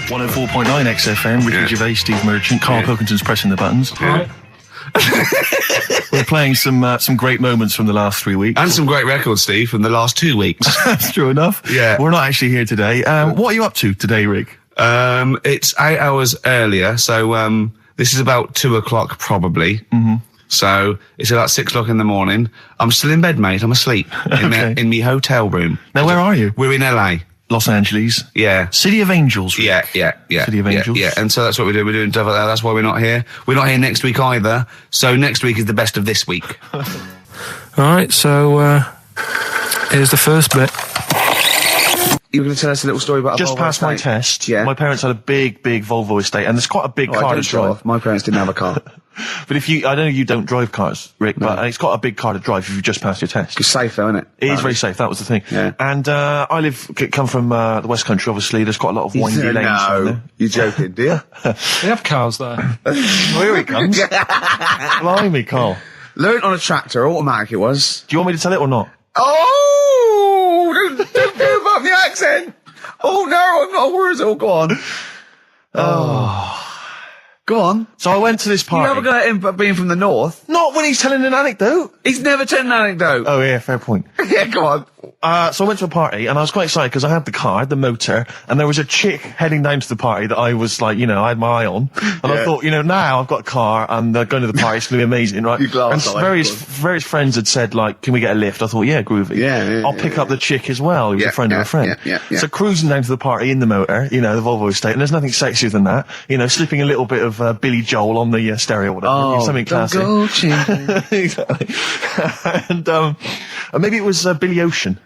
104.9 XFM, Ricky Gervais, Steve Merchant, Karl Pilkington's pressing the buttons. Yeah. We're playing some great moments from the last 3 weeks. And some great records, Steve, from the last 2 weeks. That's true enough. Yeah. We're not actually here today. What are you up to today, Rick? It's 8 hours earlier, so this is about 2 o'clock probably. Mm-hmm. So it's about 6 o'clock in the morning. I'm still in bed, mate. I'm asleep in my hotel room. Now, where are you? We're in LA. Los Angeles. Yeah. City of Angels. Rick. Yeah. City of Angels. Yeah. And so that's what we do. We're doing stuff like that. That's why we're not here. We're not here next week either. So next week is the best of this week. All right, so here's the first bit. You were going to tell us a little story about Just Volvo passed my estate? test. Yeah. My parents had a big Volvo estate, and it's quite a big car I to don't drive. My parents didn't have a car. But I know you don't drive cars, Rick, but it's got a big car to drive if you've just passed your test. It's safe though, isn't it? It is very safe, that was the thing. Yeah. And I come from the West Country, obviously. There's quite a lot of windy lanes around there. You're joking, do you? They have cars there. Well, here he comes. Blimey, Karl. Learned on a tractor, automatic it was. Do you want me to tell it or not? Oh! Don't give up the accent! Oh no, I'm not worried. Oh, go on. Go on. So I went to this You party. never got him being from the north. Not when he's telling an anecdote. He's never told an anecdote. Oh, yeah, fair point. Yeah, go on. So I went to a party, and I was quite excited because I had the car, the motor, and there was a chick heading down to the party that I was like, I had my eye on. And I thought, now I've got a car, and going to the party, it's going to be amazing, right? You glass and eye, various friends had said, like, can we get a lift? I thought, yeah, groovy. Yeah, I'll pick up the chick as well, who was a friend of a friend. Yeah. So cruising down to the party in the motor, the Volvo estate, and there's nothing sexier than that. Slipping a little bit of Billy Joel on the stereo or whatever. Something classic. Go, exactly. And maybe it was Billy Ocean.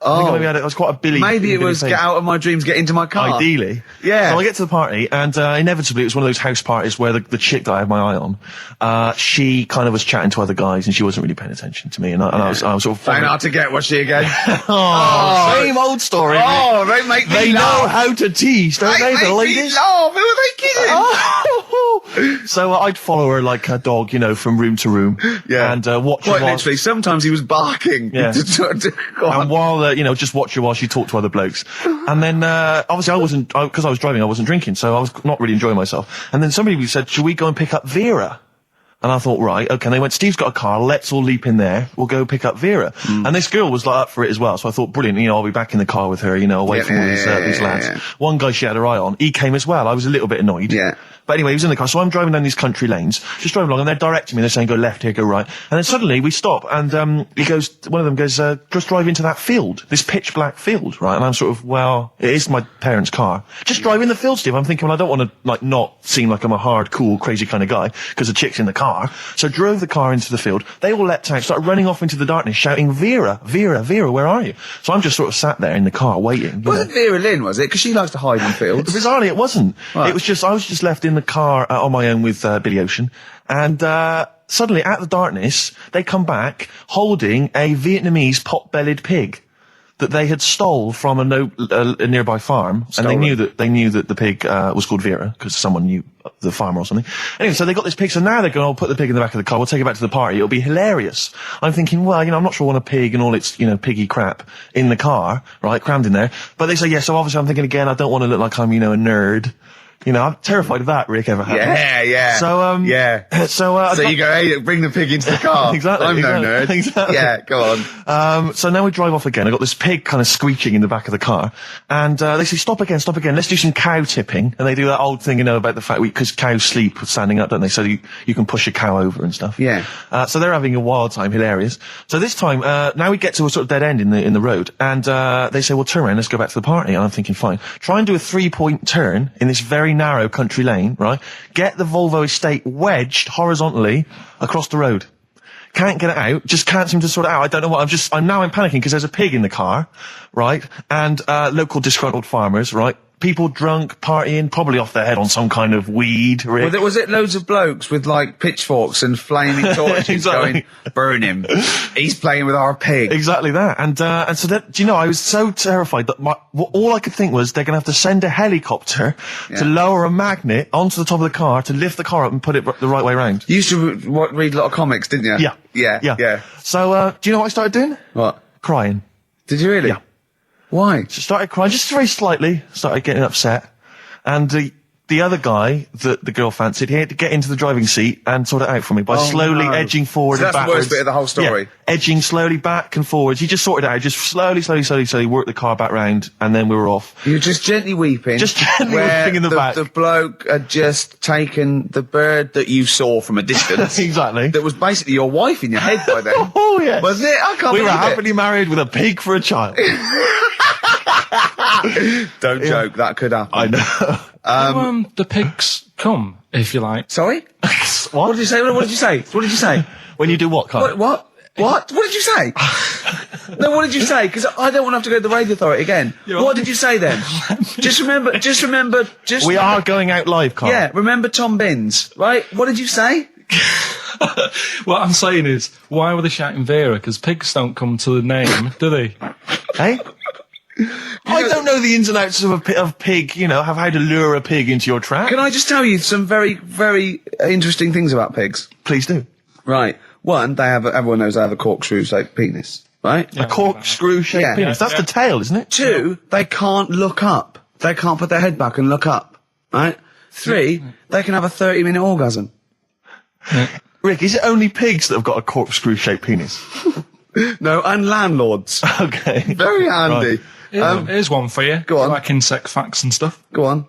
I think maybe it was quite a Billy. Maybe it Billy was thing. get out of my dreams, get into my car. Ideally. Yeah. So I get to the party, and inevitably it was one of those house parties where the chick that I had my eye on, she kind of was chatting to other guys, and she wasn't really paying attention to me, and I was sort of... Found out to get, was she again? Same old story. Oh, they make me They know laugh. how to tease, don't they, the ladies? Laugh. Who are they kidding? So I'd follow her like a dog, from room to room. Yeah. And watch her Quite while... literally, sometimes he was barking. Yeah. Go on. And while, just watch her while she talked to other blokes. And then, obviously because I was driving, I wasn't drinking, so I was not really enjoying myself. And then somebody said, should we go and pick up Vera? And I thought, right, okay. And they went, Steve's got a car, let's all leap in there, we'll go pick up Vera. And this girl was like up for it as well, so I thought, brilliant, I'll be back in the car with her, away from all these lads. Yeah. One guy she had her eye on, he came as well, I was a little bit annoyed. Yeah. But anyway, he was in the car, so I'm driving down these country lanes, just driving along, and they're directing me, they're saying, go left here, go right. And then suddenly we stop, and one of them goes, just drive into that field, this pitch black field, right? And I'm sort of, well, it is my parents' car. Just drive in the field, Steve. I'm thinking, well, I don't want to, not seem like I'm a hard, cool, crazy kind of guy, because the chick's in the car. So drove the car into the field, they all leapt out, started running off into the darkness, shouting, Vera, Vera, Vera, where are you? So I'm just sort of sat there in the car, waiting. Wasn't Vera Lynn, was it? Because she likes to hide in fields. Bizarrely, it wasn't. Right. It was just, I was just left in the car on my own with Billy Ocean, and suddenly, out of the darkness, they come back holding a Vietnamese pot-bellied pig that they had stole from a nearby farm, and they knew that the pig was called Vera because someone knew the farmer or something. Anyway, so they got this pig, so now they're going, I'll put the pig in the back of the car, we'll take it back to the party, it'll be hilarious. I'm thinking, well, I'm not sure I want a pig and all its, piggy crap in the car, right, crammed in there. But they say, yeah, so obviously I'm thinking again, I don't want to look like I'm, a nerd. I'm terrified of that, Rick, ever happened. Yeah. So, So you go, hey, bring the pig into the car. Exactly. I'm no nerd. Exactly. Yeah, go on. So now we drive off again. I got this pig kind of screeching in the back of the car. And, they say, stop again. Let's do some cow tipping. And they do that old thing, about the fact because cows sleep standing up, don't they? So you can push a cow over and stuff. Yeah. So they're having a wild time, hilarious. So this time, now we get to a sort of dead end in the road. And, they say, well, turn around, let's go back to the party. And I'm thinking, fine. Try and do a 3-point turn in this very narrow country lane, right? Get the Volvo estate wedged horizontally across the road. Can't get it out, just can't seem to sort it out. I don't know what, I'm panicking because there's a pig in the car, right? And, local disgruntled farmers, right? People drunk, partying, probably off their head on some kind of weed, Rick. Was it loads of blokes with, pitchforks and flaming torches Exactly. going, burn him. He's playing with our pig. Exactly that. And so that, I was so terrified that all I could think was they're going to have to send a helicopter to lower a magnet onto the top of the car to lift the car up and put it the right way around. You used to read a lot of comics, didn't you? Yeah. So, do you know what I started doing? What? Crying. Did you really? Yeah. Why? So started crying, just very slightly, started getting upset. And the other guy that the girl fancied, he had to get into the driving seat and sort it out for me by slowly edging forward and backwards. That's the worst bit of the whole story. Yeah, edging slowly back and forwards. He just sorted it out, just slowly worked the car back round, and then we were off. You were just gently weeping. Just gently weeping in the back. The bloke had just taken the bird that you saw from a distance. Exactly. That was basically your wife in your head by then. Oh, yes. Was it? I can't We believe were it. happily married with a pig for a child. Don't joke, that could happen. I know. The pigs come, if you like. Sorry? What did you say? What did you say? What did you say? When you do what, Karl? What? What did you say? No, what did you say? Because I don't want to have to go to the radio authority again. What did you say then? Just remember. We are going out live, Karl. Yeah, remember Tom Binns, right? What did you say? What I'm saying is, why were they shouting Vera? Because pigs don't come to the name, do they? Hey? I don't know the ins and outs of pig, of how to lure a pig into your trap. Can I just tell you some very, very interesting things about pigs? Please do. Right. One, everyone knows they have a corkscrew-shaped penis, right? A corkscrew-shaped penis. That's the tail, isn't it? Two, they can't look up. They can't put their head back and look up, right? Three, they can have a 30-minute orgasm. Rick, is it only pigs that have got a corkscrew-shaped penis? No, and landlords. Okay. Very handy. Right. Here's one for you. Go on. Like insect facts and stuff. Go on.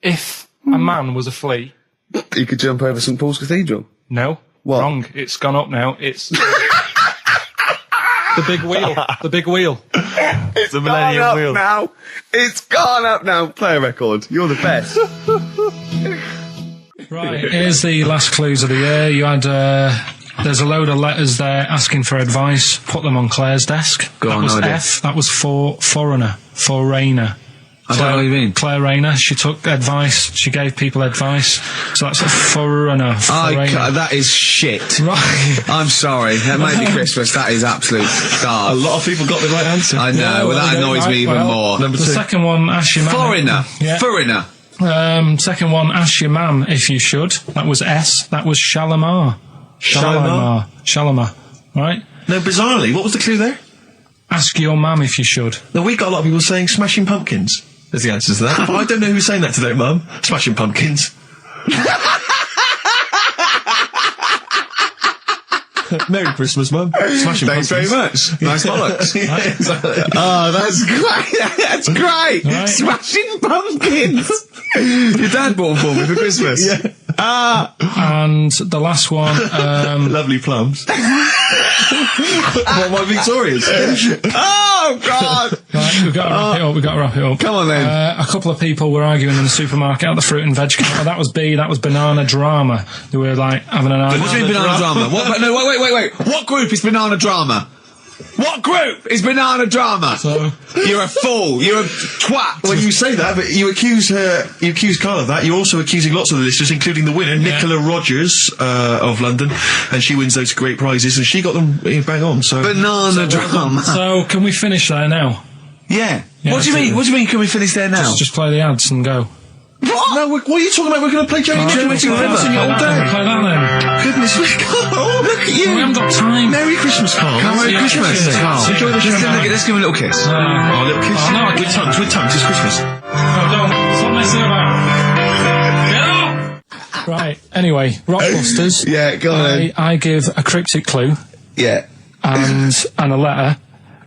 If a man was a flea... You could jump over St Paul's Cathedral. No. What? Wrong. It's gone up now. It's... the big wheel. The big wheel. It's the Millennium Wheel. Now. It's gone up now. Play a record. You're the best. Right. Here's the last clues of the year. You had... there's a load of letters there asking for advice. Put them on Claire's desk. That was F. That was for foreigner. Foreigner. I don't know what you mean. Claire Rayner. She took advice. She gave people advice. So that's a foreigner. That is shit. Right. I'm sorry. That might be Christmas. That is absolute A garbage. lot of people got the right answer. I know. That annoys me even more. The second one, ask your mum. Foreigner. Yeah. Foreigner. Second one, ask your mum if you should. That was S. That was Shalimar. Shalimar. Right? No, bizarrely, what was the clue there? Ask your mum if you should. No, we got a lot of people saying Smashing Pumpkins as the answer to that. But I don't know who's saying that to their mum. Smashing Pumpkins. Merry Christmas, Mum. Smashing Thanks Pumpkins. very much. Nice bollocks. Yeah, exactly. Oh, that's great. That's great. Right. Smashing Pumpkins. Your dad bought them for me for Christmas. Yeah. And the last one, Lovely plums. What, my Victorias? Oh, God. right, we've got to wrap it up. Come on, then. A couple of people were arguing in the supermarket at the fruit and veg counter. That was B, that was banana drama. They were like having an argument. What do you mean banana drama? Wait. What group is banana drama? What group is banana drama? So, You're a fool. You're a twat. Well, you say that, but you accuse Karl of that. You're also accusing lots of the listeners, including the winner, Nicola Rogers, of London, and she wins those great prizes, and she got them bang on, so... Banana drama. so can we finish there now? Yeah. Yeah, What do you mean? What do you mean? Can we finish there now? Just play the ads and go. What? No, what are you talking about? We're going to play Johnny River all day. Play that then. Goodness me, Karl, look at you. We haven't got time. Merry Christmas, Karl. Merry Yeah, Christmas. cheers. Carl. Enjoy the show. Let's give him a little kiss. Oh, a little kiss. Oh, no, with tongues, it's Christmas. No, don't. Stop messing about. Get up! Right, anyway, Rockbusters. Yeah, go on then. I give a cryptic clue Yeah. and a letter,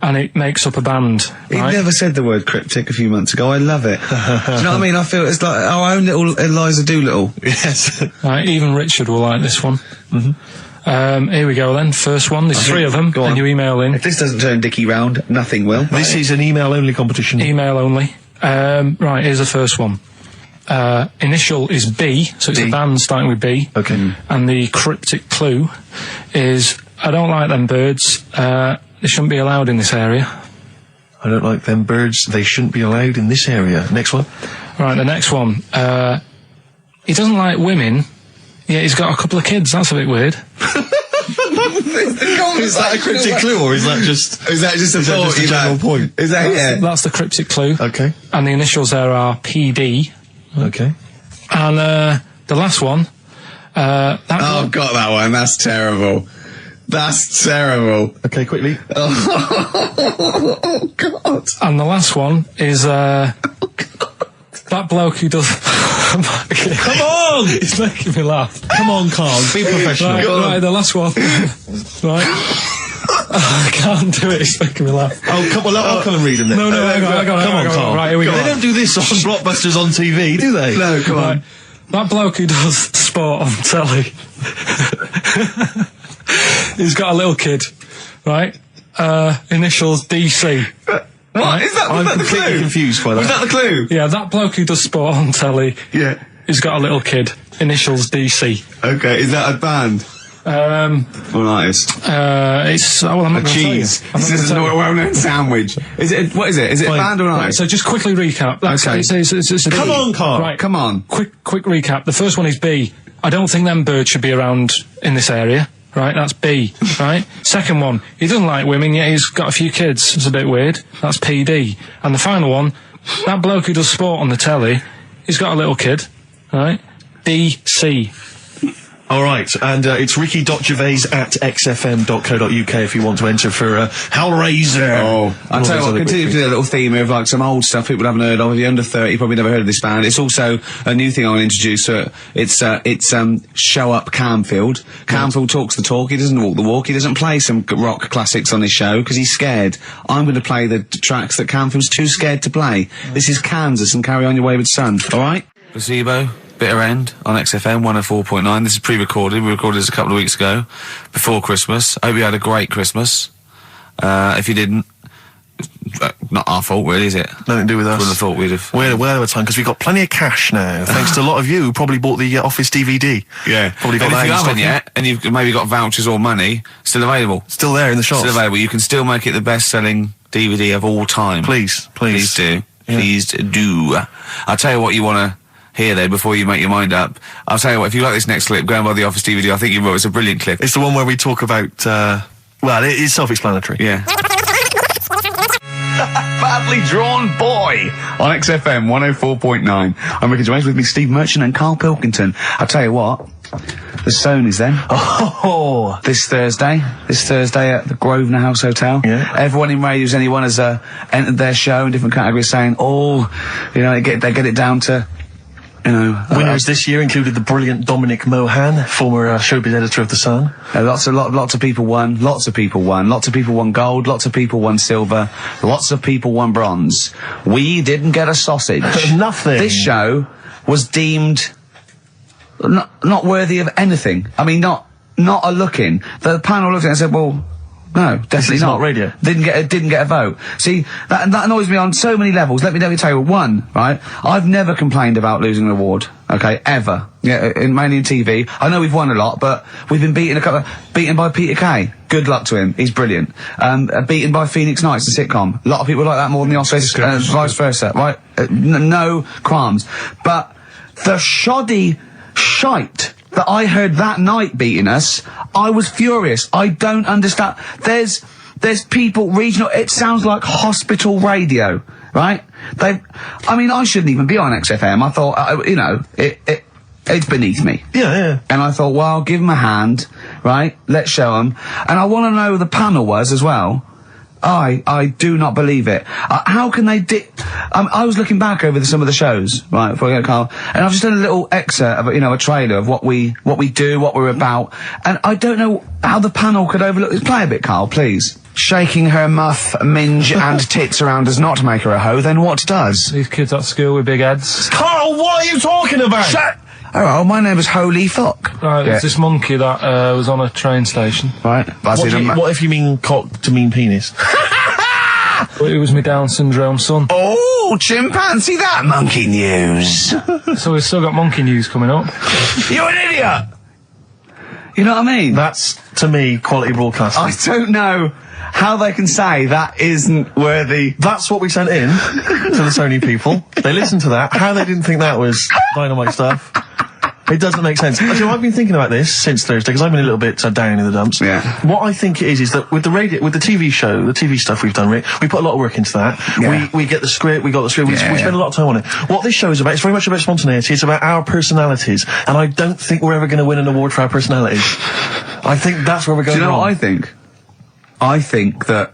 and it makes up a band. He Right? never said the word cryptic a few months ago. I love it. Do you know what I mean? I feel it's like our own little Eliza Doolittle. Yes. Right, even Richard will like this one. Mm-hmm. Here we go then. First one. There's three of them, Go on. and you email in. If this doesn't turn Dickie round, nothing will. This is an email-only competition. Email only. Right, here's the first one. Initial is B, so it's B. a band starting with B. Okay. And the cryptic clue is, I don't like them birds. They shouldn't be allowed in this area. I don't like them birds. They shouldn't be allowed in this area. Next one. Right, the next one. He doesn't like women. Yeah, he's got a couple of kids. That's a bit weird. Is that a cryptic clue, or is that just a just a general point? Is that That's the cryptic clue. Okay. And the initials there are PD. Okay. And the last one. I've got that one. That's terrible. That's terrible. Okay, quickly. Oh, God. And the last one is That bloke who does... Come on! He's making me laugh. Come on, Karl, be professional. Right, the last one. Right. I can't do it, it's making me laugh. Oh, come on, I'll come and read them then. No, hang on, Come on, Karl. Right, here we go. They don't do this on Blockbusters on TV, do they? No, come on. That bloke who does sport on telly. He's got a little kid, right? Initials DC. What? Is that I'm the completely clue? confused by that. Was that the clue? Yeah, that bloke who does sport on telly. Yeah. He's got a little kid. Initials DC. Okay, is that a band? Or an artist? It's well, I'm not A gonna tell you. cheese. I'm not This is gonna a tell you. well-known sandwich. Is it? What is it? Is it a band or an Right, artist? so just quickly recap. That's, Okay. it's a Come B. on, Karl. Right, Come on. quick recap. The first one is B. I don't think them birds should be around in this area. Right, that's B. Right. Second one, he doesn't like women, yet he's got a few kids. It's a bit weird. That's PD. And the final one, that bloke who does sport on the telly, he's got a little kid. Right. DC. All right, and it's ricky.gervais at xfm.co.uk if you want to enter for Hellraiser. Oh, I'll tell you what, continue to do a little theme of like some old stuff people haven't heard of. If you're under 30, you probably never heard of this band. It's also a new thing I want to introduce. It's Show Up Camfield. Camfield talks the talk, he doesn't walk the walk, he doesn't play some rock classics on his show because he's scared. I'm going to play the tracks that Camfield's too scared to play. This is Kansas and Carry On Your Wayward Son, alright? Placebo. Bitter End on XFM 104.9. This is pre-recorded. We recorded this a couple of weeks ago, before Christmas. I hope you had a great Christmas. If you didn't, not our fault, really, is it? Nothing to do with us. Wouldn't have thought we'd have. We're of a time because we've got plenty of cash now, thanks to a lot of you who probably bought the Office DVD. Yeah, probably got and that if you in stock haven't yet, and you've maybe got vouchers or money, still available. Still there in the shops. Still available. You can still make it the best-selling DVD of all time. Please do. Yeah. Please do. I'll tell you what you want to hear there before you make your mind up. I'll tell you what, if you like this next clip, go and buy the Office DVD. I think you will. It's a brilliant clip. It's the one where we talk about, well, it is self-explanatory. Yeah. Badly Drawn Boy on XFM 104.9. I'm Ricky Gervais, with me Steve Merchant and Karl Pilkington. I'll tell you what, the Stoney's then. Oh! This Thursday at the Grosvenor House Hotel. Yeah. Everyone in Radio's Anyone has entered their show in different categories saying, they get it down to, Winners this year included the brilliant Dominic Mohan, former showbiz editor of The Sun. Lots of people won. Lots of people won gold. Lots of people won silver. Lots of people won bronze. We didn't get a sausage. Nothing. This show was deemed not worthy of anything. I mean, not a look in. The panel looked at it and said, well, no, definitely not radio. Didn't get a vote. See, that annoys me on so many levels. Let me tell you one, right? I've never complained about losing an award, okay, ever. Yeah, mainly in TV. I know we've won a lot, but we've been beaten by Peter Kay. Good luck to him. He's brilliant. Beaten by Phoenix Nights, the sitcom. A lot of people like that more than the Oscars, vice versa, right? No qualms. But the shoddy shite that I heard that night beating us, I was furious. I don't understand. There's people, regional, it sounds like hospital radio, right? I shouldn't even be on XFM. I thought, it's beneath me. Yeah. And I thought, well, give them a hand, right? Let's show them. And I want to know who the panel was as well. I do not believe it. How can they I was looking back over some of the shows, right, before I go, Karl, and I've just done a little excerpt of, a trailer of what we do, what we're about, and I don't know how the panel could overlook. Play a bit, Karl, please. Shaking her muff, minge and tits around does not make her a hoe, then what does? These kids at school with big heads. Karl, what are you talking about? Shut! Oh, my name is Holy Fuck. Right, Yeah. it's this monkey that was on a train station. Right. What if you mean cock to mean penis? It was my Down syndrome son. Oh, chimpanzee, that monkey news. So we've still got monkey news coming up. You're an idiot! You know what I mean? That's, to me, quality broadcasting. I don't know how they can say that isn't worthy. That's what we sent in to the Sony people. They listened to that. How they didn't think that was dynamite stuff, it doesn't make sense. Actually, I've been thinking about this since Thursday because I've been a little bit down in the dumps. Yeah. What I think it is that with the TV show, the TV stuff we've done, Rick, we put a lot of work into that. Yeah. We get the script, we spend a lot of time on it. What this show is about, it's very much about spontaneity. It's about our personalities, and I don't think we're ever going to win an award for our personalities. I think that's where we're going. Do you know wrong. what I think? I think that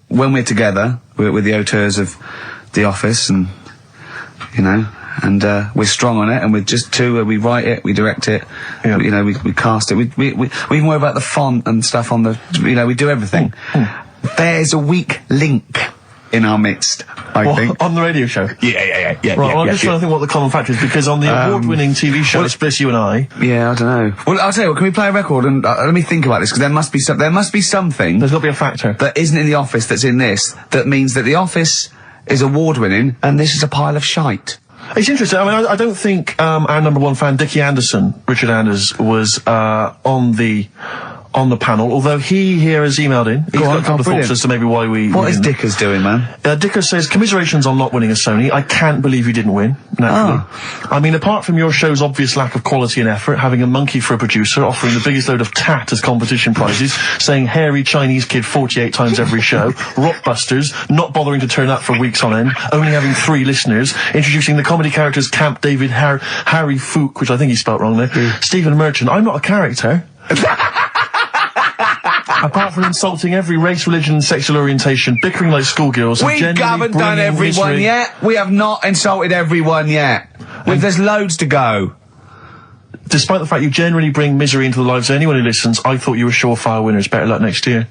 when we're together, we're the auteurs of The Office and, and we're strong on it, and we're just two. We write it, we direct it, we cast it. We even worry about the font and stuff on the. We do everything. There's a weak link in our midst, I think. On the radio show? Yeah. Right, I'm just trying to think what the common factor is, because on the award-winning TV show, Split You and I... Yeah, I don't know. Well, I'll tell you what, can we play a record and let me think about this, because there must be something... There's got to be a factor. ...that isn't in The Office that's in this, that means that The Office is award-winning, and this is a pile of shite. It's interesting. I mean, I don't think our number one fan, Dickie Anderson, Richard Anders, was on the panel, although he here has emailed in. He's got a couple of thoughts as to maybe why we... What is Dickers doing, man? Dickers says, commiserations on not winning a Sony. I can't believe you didn't win, naturally. I mean, apart from your show's obvious lack of quality and effort, having a monkey for a producer, offering the biggest load of tat as competition prizes, saying hairy Chinese kid 48 times every show, Rockbusters, not bothering to turn up for weeks on end, only having 3 listeners, introducing the comedy characters Camp David, Harry Fook, which I think he spelt wrong there, Stephen Merchant. I'm not a character. Apart from insulting every race, religion and sexual orientation, bickering like schoolgirls... We haven't done everyone yet. We have not insulted everyone yet. There's loads to go. Despite the fact you generally bring misery into the lives of anyone who listens, I thought you were surefire winners. Better luck next year.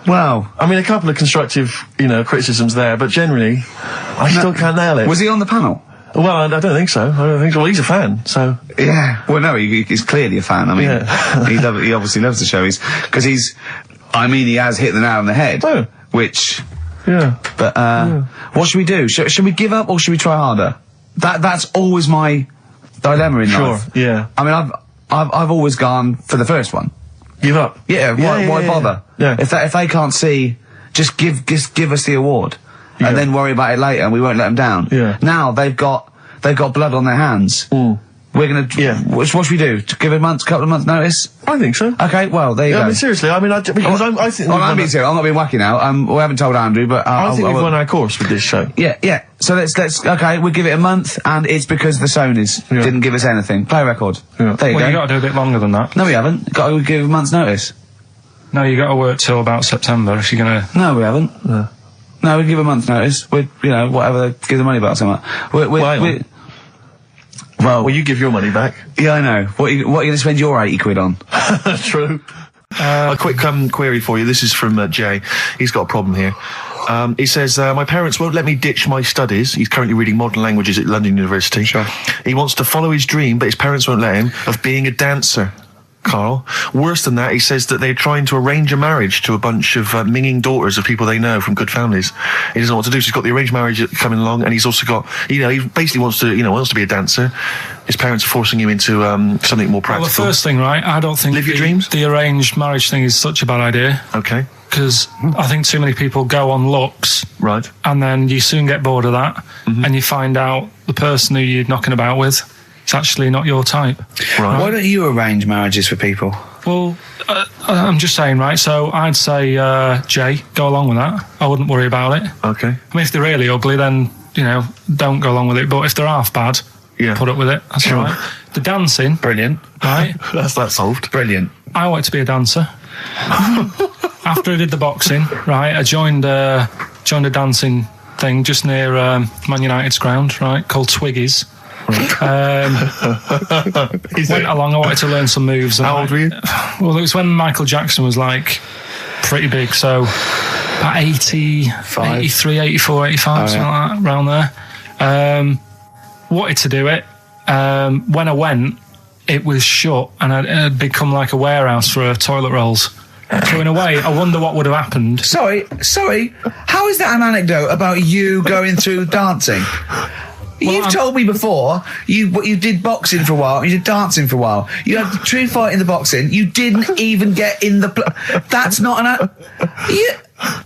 Well... I mean, a couple of constructive, criticisms there, but generally, I still can't nail it. Was he on the panel? Well, I don't think so. Well, he's a fan, so... Yeah. Well, no, he's clearly a fan. I mean, he obviously loves the show. He has hit the nail on the head. Oh. Which... Yeah. But, what should we do? Should we give up or should we try harder? That's always my dilemma in life. Sure, yeah. I mean, I've always gone for the first one. Give up? Yeah, why bother? Yeah. If they can't see, just give us the award. Yeah. And then worry about it later, and we won't let them down. Yeah. Now they've got blood on their hands. We're gonna. Yeah. What should we do? To give a couple of months' notice? I think so. Okay. Well, there you go. I mean, seriously. I mean, I think. I'm being serious. I'm not being wacky now. We haven't told Andrew, but I think we've won our course with this show. Yeah. So let's. Okay, we'll give it a month, and it's because the Sonys didn't give us anything. Play a record. Yeah. There you go. You got to do a bit longer than that. No, we haven't. Got to give a month's notice. No, you got to work till about September if you're gonna. No, we haven't. No, we give a month's notice. Whatever they give the money back, something. Well, you give your money back. Yeah, I know. What are you going to spend your 80 quid on? True. A quick query for you. This is from Jay. He's got a problem here. He says, my parents won't let me ditch my studies. He's currently reading modern languages at London University. Sure. He wants to follow his dream, but his parents won't let him, of being a dancer. Karl. Worse than that, he says that they're trying to arrange a marriage to a bunch of minging daughters of people they know from good families. He doesn't know what to do, so he's got the arranged marriage coming along, and he's also got, he basically wants to be a dancer. His parents are forcing him into something more practical. Well, the first thing, right, I don't think Live your dreams? The arranged marriage thing is such a bad idea. Okay. Because I think too many people go on looks. Right. And then you soon get bored of that, and you find out the person who you're knocking about with, it's actually not your type. Right. Why don't you arrange marriages for people? Well, I'm just saying, right, so I'd say, Jay, go along with that. I wouldn't worry about it. Okay. I mean, if they're really ugly, then, don't go along with it. But if they're half bad, put up with it. That's all right. The dancing. Brilliant. Right? That's solved. Brilliant. I wanted to be a dancer. After I did the boxing, right, I joined a dancing thing just near Man United's ground, right, called Twiggies. Went along, I wanted to learn some moves. How old were you? Well, it was when Michael Jackson was pretty big, so about 85, 83, 84, 85, something like that, around there. Wanted to do it. When I went, it was shut, and it had become like a warehouse for toilet rolls. So in a way, I wonder what would have happened. Sorry, how is that an anecdote about you going through dancing? You've told me before you did boxing for a while, you did dancing for a while. You had the true fight in the boxing. You didn't even get in the. That's not an.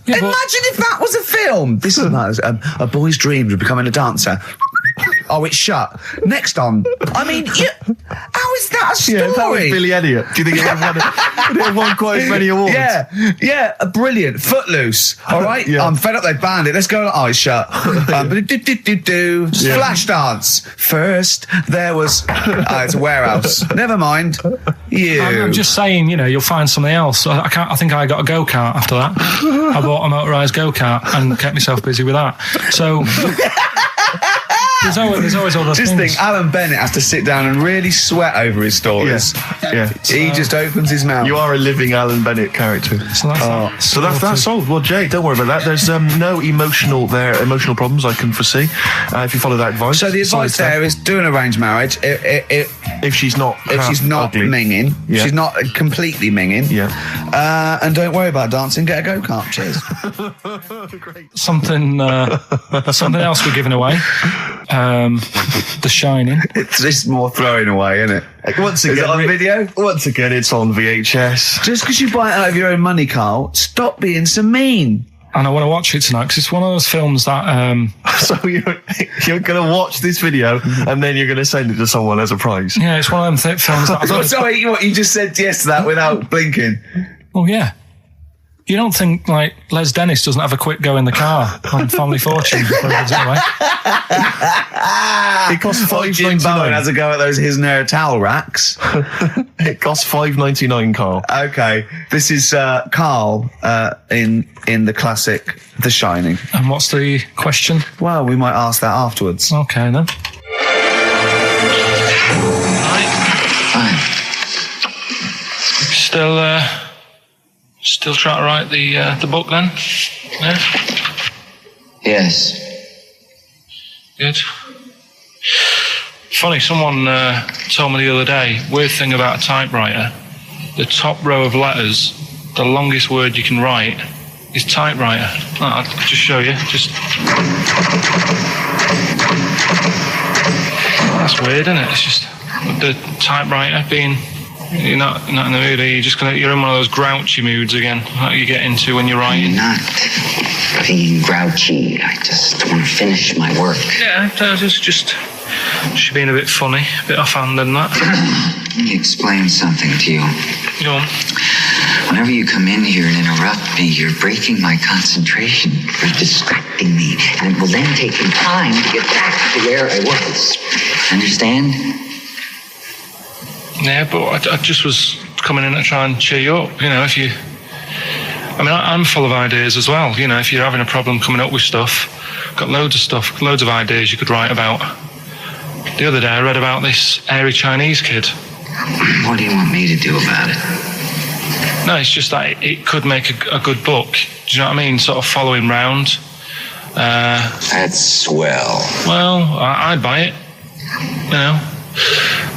Imagine if that was a film. This is nice. A boy's dreams of becoming a dancer. Oh, it's shut. Next on. I mean, how is that a story? Yeah, that was Billy Elliot. Do you think it would have won quite as many awards? Yeah, brilliant. Footloose. All right? Yeah. I'm fed up they banned it. Let's go. Oh, it's shut. Flash dance. First, there was... it's a warehouse. Never mind. I'm just saying, you'll find something else. I think I got a go-kart after that. I bought a motorised go-kart and kept myself busy with that. So... There's always other Just things. think, Alan Bennett has to sit down and really sweat over his stories. Yeah. He just opens his mouth. You are a living Alan Bennett character. So that's solved. Well, Jay, don't worry about that. There's no emotional problems I can foresee if you follow that advice. So the advice there is do an arranged marriage if she's not ugly. minging, she's not completely minging. Yeah. And don't worry about dancing. Get a go-kart. Cheers. Great. Something else we're giving away. The Shining. It's more throwing away, isn't it? Once again, is it on video? Once again, it's on VHS. Just because you buy it out of your own money, Karl, stop being so mean. And I want to watch it tonight because it's one of those films that. So you're going to watch this video and then you're going to send it to someone as a prize. Yeah, it's one of them films that. Sorry, what you just said yes to that without blinking. Oh yeah. You don't think, like, Les Dennis doesn't have a quick go in the car on Family Fortune before he gives it away? It costs Jim Bowen has $5.99. a go at those his and her towel racks. It costs $5.99, Karl. Okay, this is Karl in the classic The Shining. And what's the question? Well, we might ask that afterwards. Okay, then. Still trying to write the book then? Yeah? Yes. Good. Funny, someone told me the other day, weird thing about a typewriter, the top row of letters, the longest word you can write is typewriter. I'll just show you. That's weird, isn't it? It's just the typewriter being... You're not in the mood, are you? You're in one of those grouchy moods again, like you get into when you're writing. I'm not being grouchy. I just want to finish my work. Yeah, just being a bit funny, a bit offhand and that. Let me explain something to you. Go on. Whenever you come in here and interrupt me, you're breaking my concentration. You're distracting me. And it will then take me time to get back to where I was. Understand? Yeah, but I just was coming in to try and cheer you up. You know, I'm full of ideas as well. You know, if you're having a problem coming up with stuff, got loads of ideas you could write about. The other day I read about this airy Chinese kid. What do you want me to do about it? No, it's just that it could make a good book. Do you know what I mean? Sort of following round. That's swell. Well, I'd buy it. You know.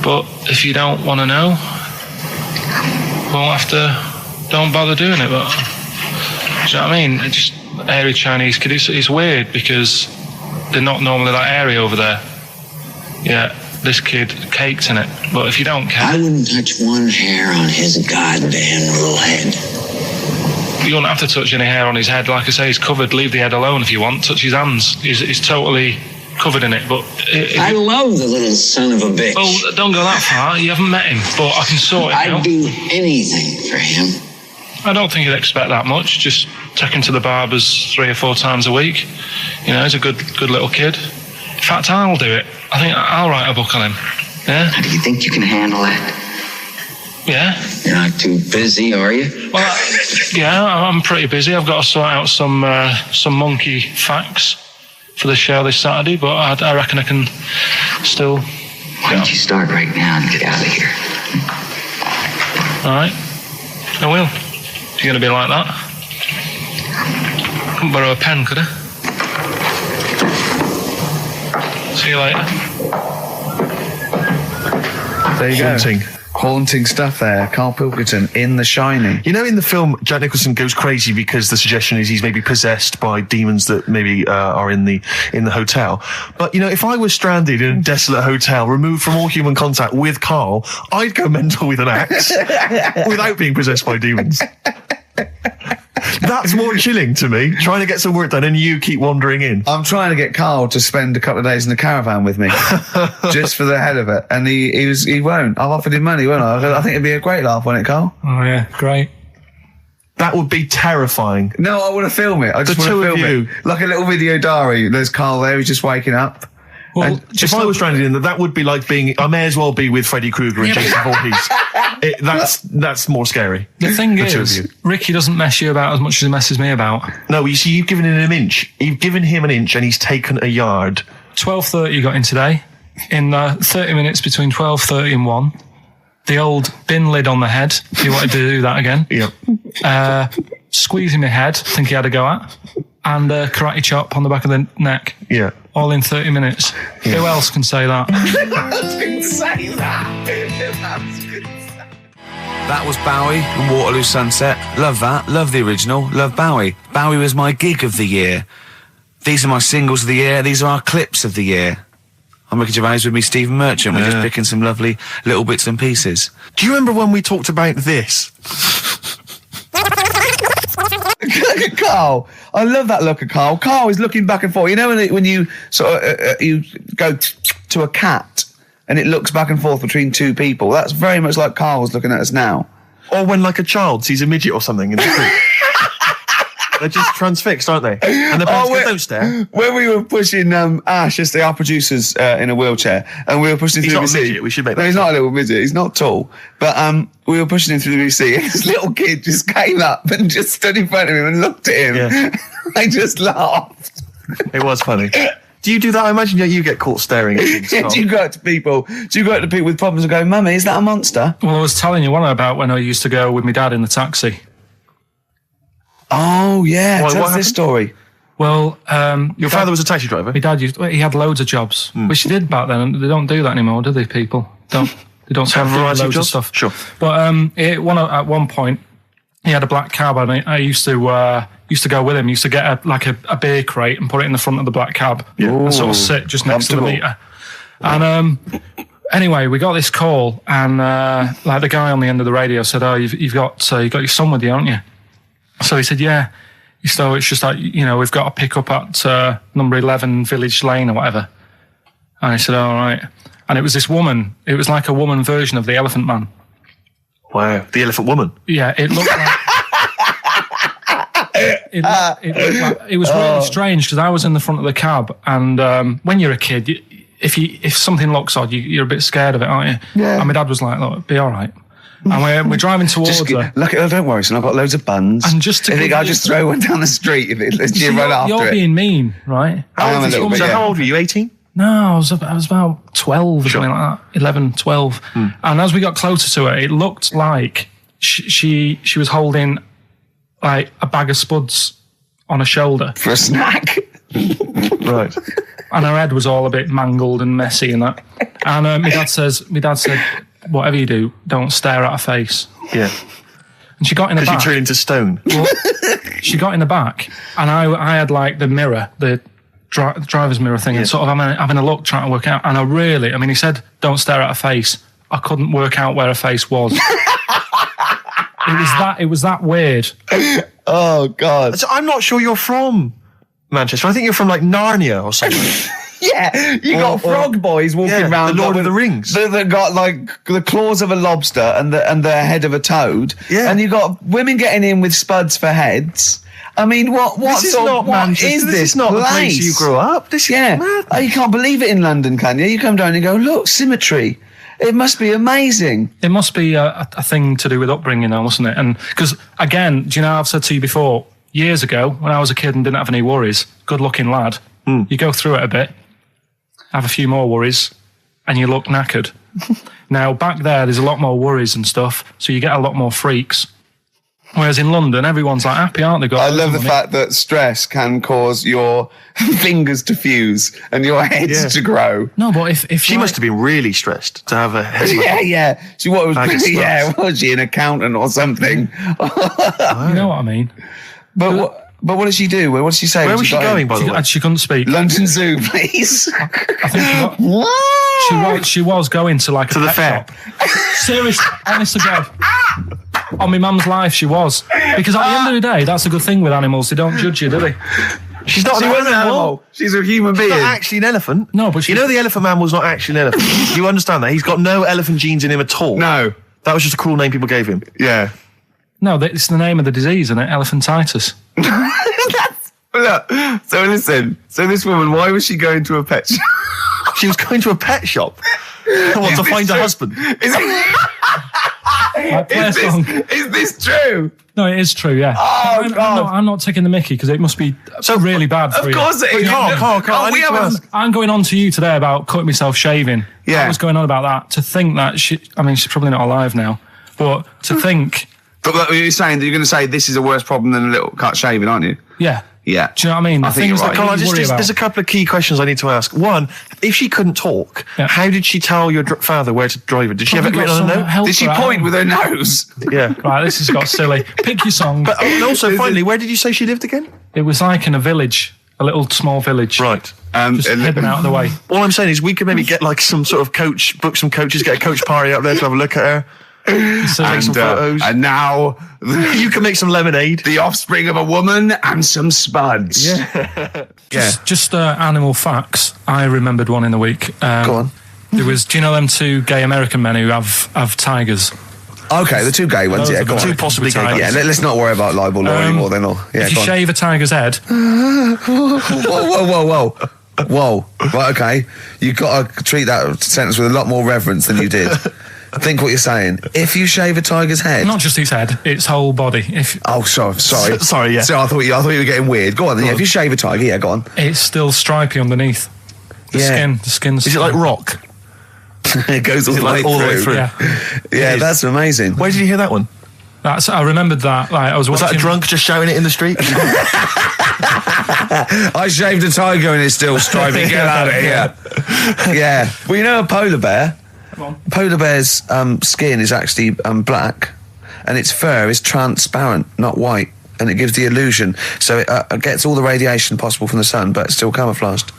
But if you don't want to know, don't bother doing it. But do you know what I mean? It's just airy Chinese kid. It's weird because they're not normally that airy over there. Yeah, this kid caked in it. But if you don't care, I wouldn't touch one hair on his goddamn little head. You don't have to touch any hair on his head. Like I say, he's covered. Leave the head alone if you want. Touch his hands. He's totally covered in it. But I love the little son of a bitch. Well, don't go that far. You haven't met him, but I can sort it out. I'd do anything for him. I don't think you'd expect that much. Just take him to the barbers 3 or 4 times a week. You know, he's a good little kid. In fact, I'll do it. I think I'll write a book on him. Yeah? How do you think you can handle that? Yeah. You're not too busy, are you? Well, yeah, I'm pretty busy. I've got to sort out some monkey facts for the show this Saturday, but I reckon I can still... Why don't you start right now and get out of here? All right. I will. You're going to be like that? Couldn't borrow a pen, could I? See you later. There you go. Haunting stuff there. Karl Pilkington in The Shining. You know, in the film, Jack Nicholson goes crazy because the suggestion is he's maybe possessed by demons that maybe are in the hotel. But, you know, if I was stranded in a desolate hotel, removed from all human contact with Karl, I'd go mental with an axe without being possessed by demons. That's more chilling to me, trying to get some work done and you keep wandering in. I'm trying to get Karl to spend a couple of days in the caravan with me, just for the hell of it. And he won't. I've offered him money, won't I? I think it'd be a great laugh, wouldn't it, Karl? Oh, yeah, great. That would be terrifying. No, I want to film it. I just want to film it. Like a little video diary. There's Karl there, he's just waking up. Well, if I was stranded in that would be like being... I may as well be with Freddy Krueger and Jason Voorhees. That's more scary. The thing is, Ricky doesn't mess you about as much as he messes me about. No, you see, you've given him an inch. You've given him an inch and he's taken a yard. 12:30 got in today. In 30 minutes between 12:30 and 1. The old bin lid on the head. He wanted to do that again. Yeah. Squeezing my head, I think he had a go at. And karate chop on the back of the neck. Yeah. All in 30 minutes. Yeah. Who else can say that? That was Bowie and Waterloo Sunset. Love that. Love the original. Love Bowie. Bowie was my gig of the year. These are my singles of the year. These are our clips of the year. I'm Ricky Gervais with me, Stephen Merchant. We're just picking some lovely little bits and pieces. Do you remember when we talked about this? Look at Karl. I love that look at Karl. Karl is looking back and forth. You know when you sort of you go to a cat and it looks back and forth between two people? That's very much like Karl's looking at us now. Or when like a child sees a midget or something in the street. They're just transfixed, aren't they? And the parents go, don't stare. When we were pushing Ash, as our producer's in a wheelchair, and we were pushing him through the He's not a midget, we should make that. No, he's not a little midget. He's not tall. But we were pushing him through the VC, and this little kid just came up and just stood in front of him and looked at him. Yeah. I just laughed. It was funny. Do you do that? I imagine you get caught staring at things. Do you go up to people? Do you go up to people with problems and go, "Mummy, is that a monster?" Well, I was telling you one about when I used to go with my dad in the taxi. Oh, yeah. What Tell us this story. Well, Your father was a taxi driver? my dad he had loads of jobs, which he did back then, and they don't do that anymore, do they, people? They don't Have a variety of loads jobs? stuff. Sure. But at one point, he had a black cab, and I used to go with him. Used to get a beer crate and put it in the front of the black cab, and sort of sit just next to the meter. And anyway, we got this call, and the guy on the end of the radio said, "Oh, you've got your son with you, haven't you?" So he said, "Yeah." So it's just like, we've got to pick up at number 11 Village Lane or whatever. And I said, all right. And it was this woman. It was like a woman version of the Elephant Man. Wow, the Elephant Woman. Yeah, it looked like... it was really strange because I was in the front of the cab, and when you're a kid, if something looks odd, you're a bit scared of it, aren't you? Yeah. And my dad was like, look, be all right. And we're driving towards her. Look, don't worry, son. I've got loads of buns. And just to I'll just throw one down the street if it lets you run after it. You're being mean, right? I am a little bit. How old were you? 18? No, I was about 12 or something like that. 11, 12. And as we got closer to her, it looked like she was holding like a bag of spuds on her shoulder for a snack. Right. And her head was all a bit mangled and messy and that. And my dad said, whatever you do, don't stare at her face. Yeah. And she got in the back. Because you turned into stone. Well, she got in the back, and I had like the mirror, the driver's mirror thing, and sort of having a look, trying to work out. And he said, don't stare at her face. I couldn't work out where her face was. It was that weird. Oh, God. So I'm not sure you're from Manchester. I think you're from like Narnia or something. Yeah, you got frog boys walking around. The Lord of the Rings. That got like the claws of a lobster and the head of a toad. Yeah. And you got women getting in with spuds for heads. I mean, what is this? This is not the place you grew up. This is mad. Oh, you can't believe it in London, can you? You come down and go, look, symmetry. It must be amazing. It must be a thing to do with upbringing now, mustn't it? And because, again, do you know, I've said to you before, years ago, when I was a kid and didn't have any worries, good-looking lad, you go through it a bit, have a few more worries, and you look knackered. Now, back there's a lot more worries and stuff, so you get a lot more freaks. Whereas in London, everyone's like happy, aren't they? I love the fact that stress can cause your fingers to fuse and your heads to grow. No, but if she must have been really stressed to have a head. Yeah. She was she an accountant or something? You know what I mean? But what did she do? What did she say? Where was she going, by the way? She couldn't speak. London Zoo, please. I think she was going to like a the pet fair. shop. Seriously, honest to God. On my mum's life, she was. Because at the end of the day, that's a good thing with animals. They don't judge you, do they? She's not an animal. She's a human being. She's not actually an elephant. No, but you know the Elephant Man was not actually an elephant. You understand that? He's got no elephant genes in him at all. No. That was just a cruel name people gave him. Yeah. No, it's the name of the disease, isn't it? Elephantitis. Look, so listen. So this woman, why was she going to a pet shop? She was going to a pet shop. To find a husband. Like, play a song. Is this true? No, it is true, yeah. Oh, God. I'm not taking the mickey because it must be so really bad for you. Of course it is. Carl, I need to ask. I'm going on to you today about cutting myself shaving. Yeah. I was going on about that. To think that she's probably not alive now, but to think... But you're saying that you're going to say this is a worse problem than a little cut shaving, aren't you? Yeah. Yeah. Do you know what I mean? I think you're right. Carl, there's a couple of key questions I need to ask. One, if she couldn't talk, how did she tell your father where to drive it? Did she have it written on a note? Did she point with her nose? Yeah. Right, this has got silly. Pick your song. But also, finally, where did you say she lived again? It was like in a village, a little small village. Right. Just hidden out of the way. All I'm saying is we could maybe get like some sort of coach, book some coaches, get a coach party up there to have a look at her. Take some photos. And now you can make some lemonade. The offspring of a woman and some spuds. Yeah. Just animal facts. I remembered one in the week. Go on. There was, do you know them two gay American men who have tigers? Okay, the two gay ones, Those yeah, are go the on. two possibly gay tigers. guys. Yeah, let's not worry about libel law anymore then. Yeah, if you shave a tiger's head... Whoa. Right, okay. You've got to treat that sentence with a lot more reverence than you did. Think what you're saying. If you shave a tiger's head... Not just its head, its whole body. Sorry. Sorry, yeah. So I thought you were getting weird. Go on then. If you shave a tiger, yeah, go on. It's still stripy underneath. The skin's... Is it like rock? It goes all the way through. Yeah, that's amazing. Where did you hear that one? I remembered that. Like, was that a drunk just shouting it in the street? I shaved a tiger and it's still stripy. Get out of here. Yeah. Well, you know a polar bear? Polar bear's skin is actually black, and its fur is transparent, not white, and it gives the illusion. So it gets all the radiation possible from the sun, but it's still camouflaged.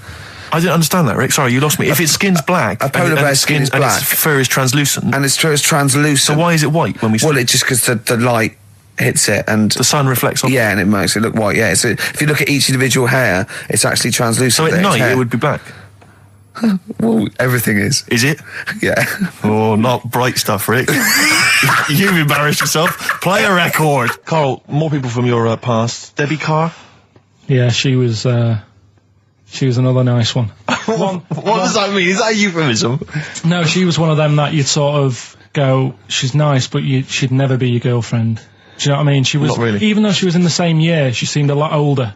I didn't understand that, Rick. Sorry, you lost me. If its skin's black, a polar bear's skin is black, and its fur is translucent, and its fur is translucent. So why is it white when we? Well, it's just because the light hits it and the sun reflects on it. Yeah, and it makes it look white. Yeah, so if you look at each individual hair, it's actually translucent. So at night it would be black. Well, everything is. Is it? Yeah. Oh, not bright stuff, Rick. You've embarrassed yourself. Play a record. Carl, more people from your past. Debbie Carr? Yeah, she was another nice one. What does that mean? Is that a euphemism? No, she was one of them that you'd sort of go, she's nice, but she'd never be your girlfriend. Do you know what I mean? She was, not really. Even though she was in the same year, she seemed a lot older.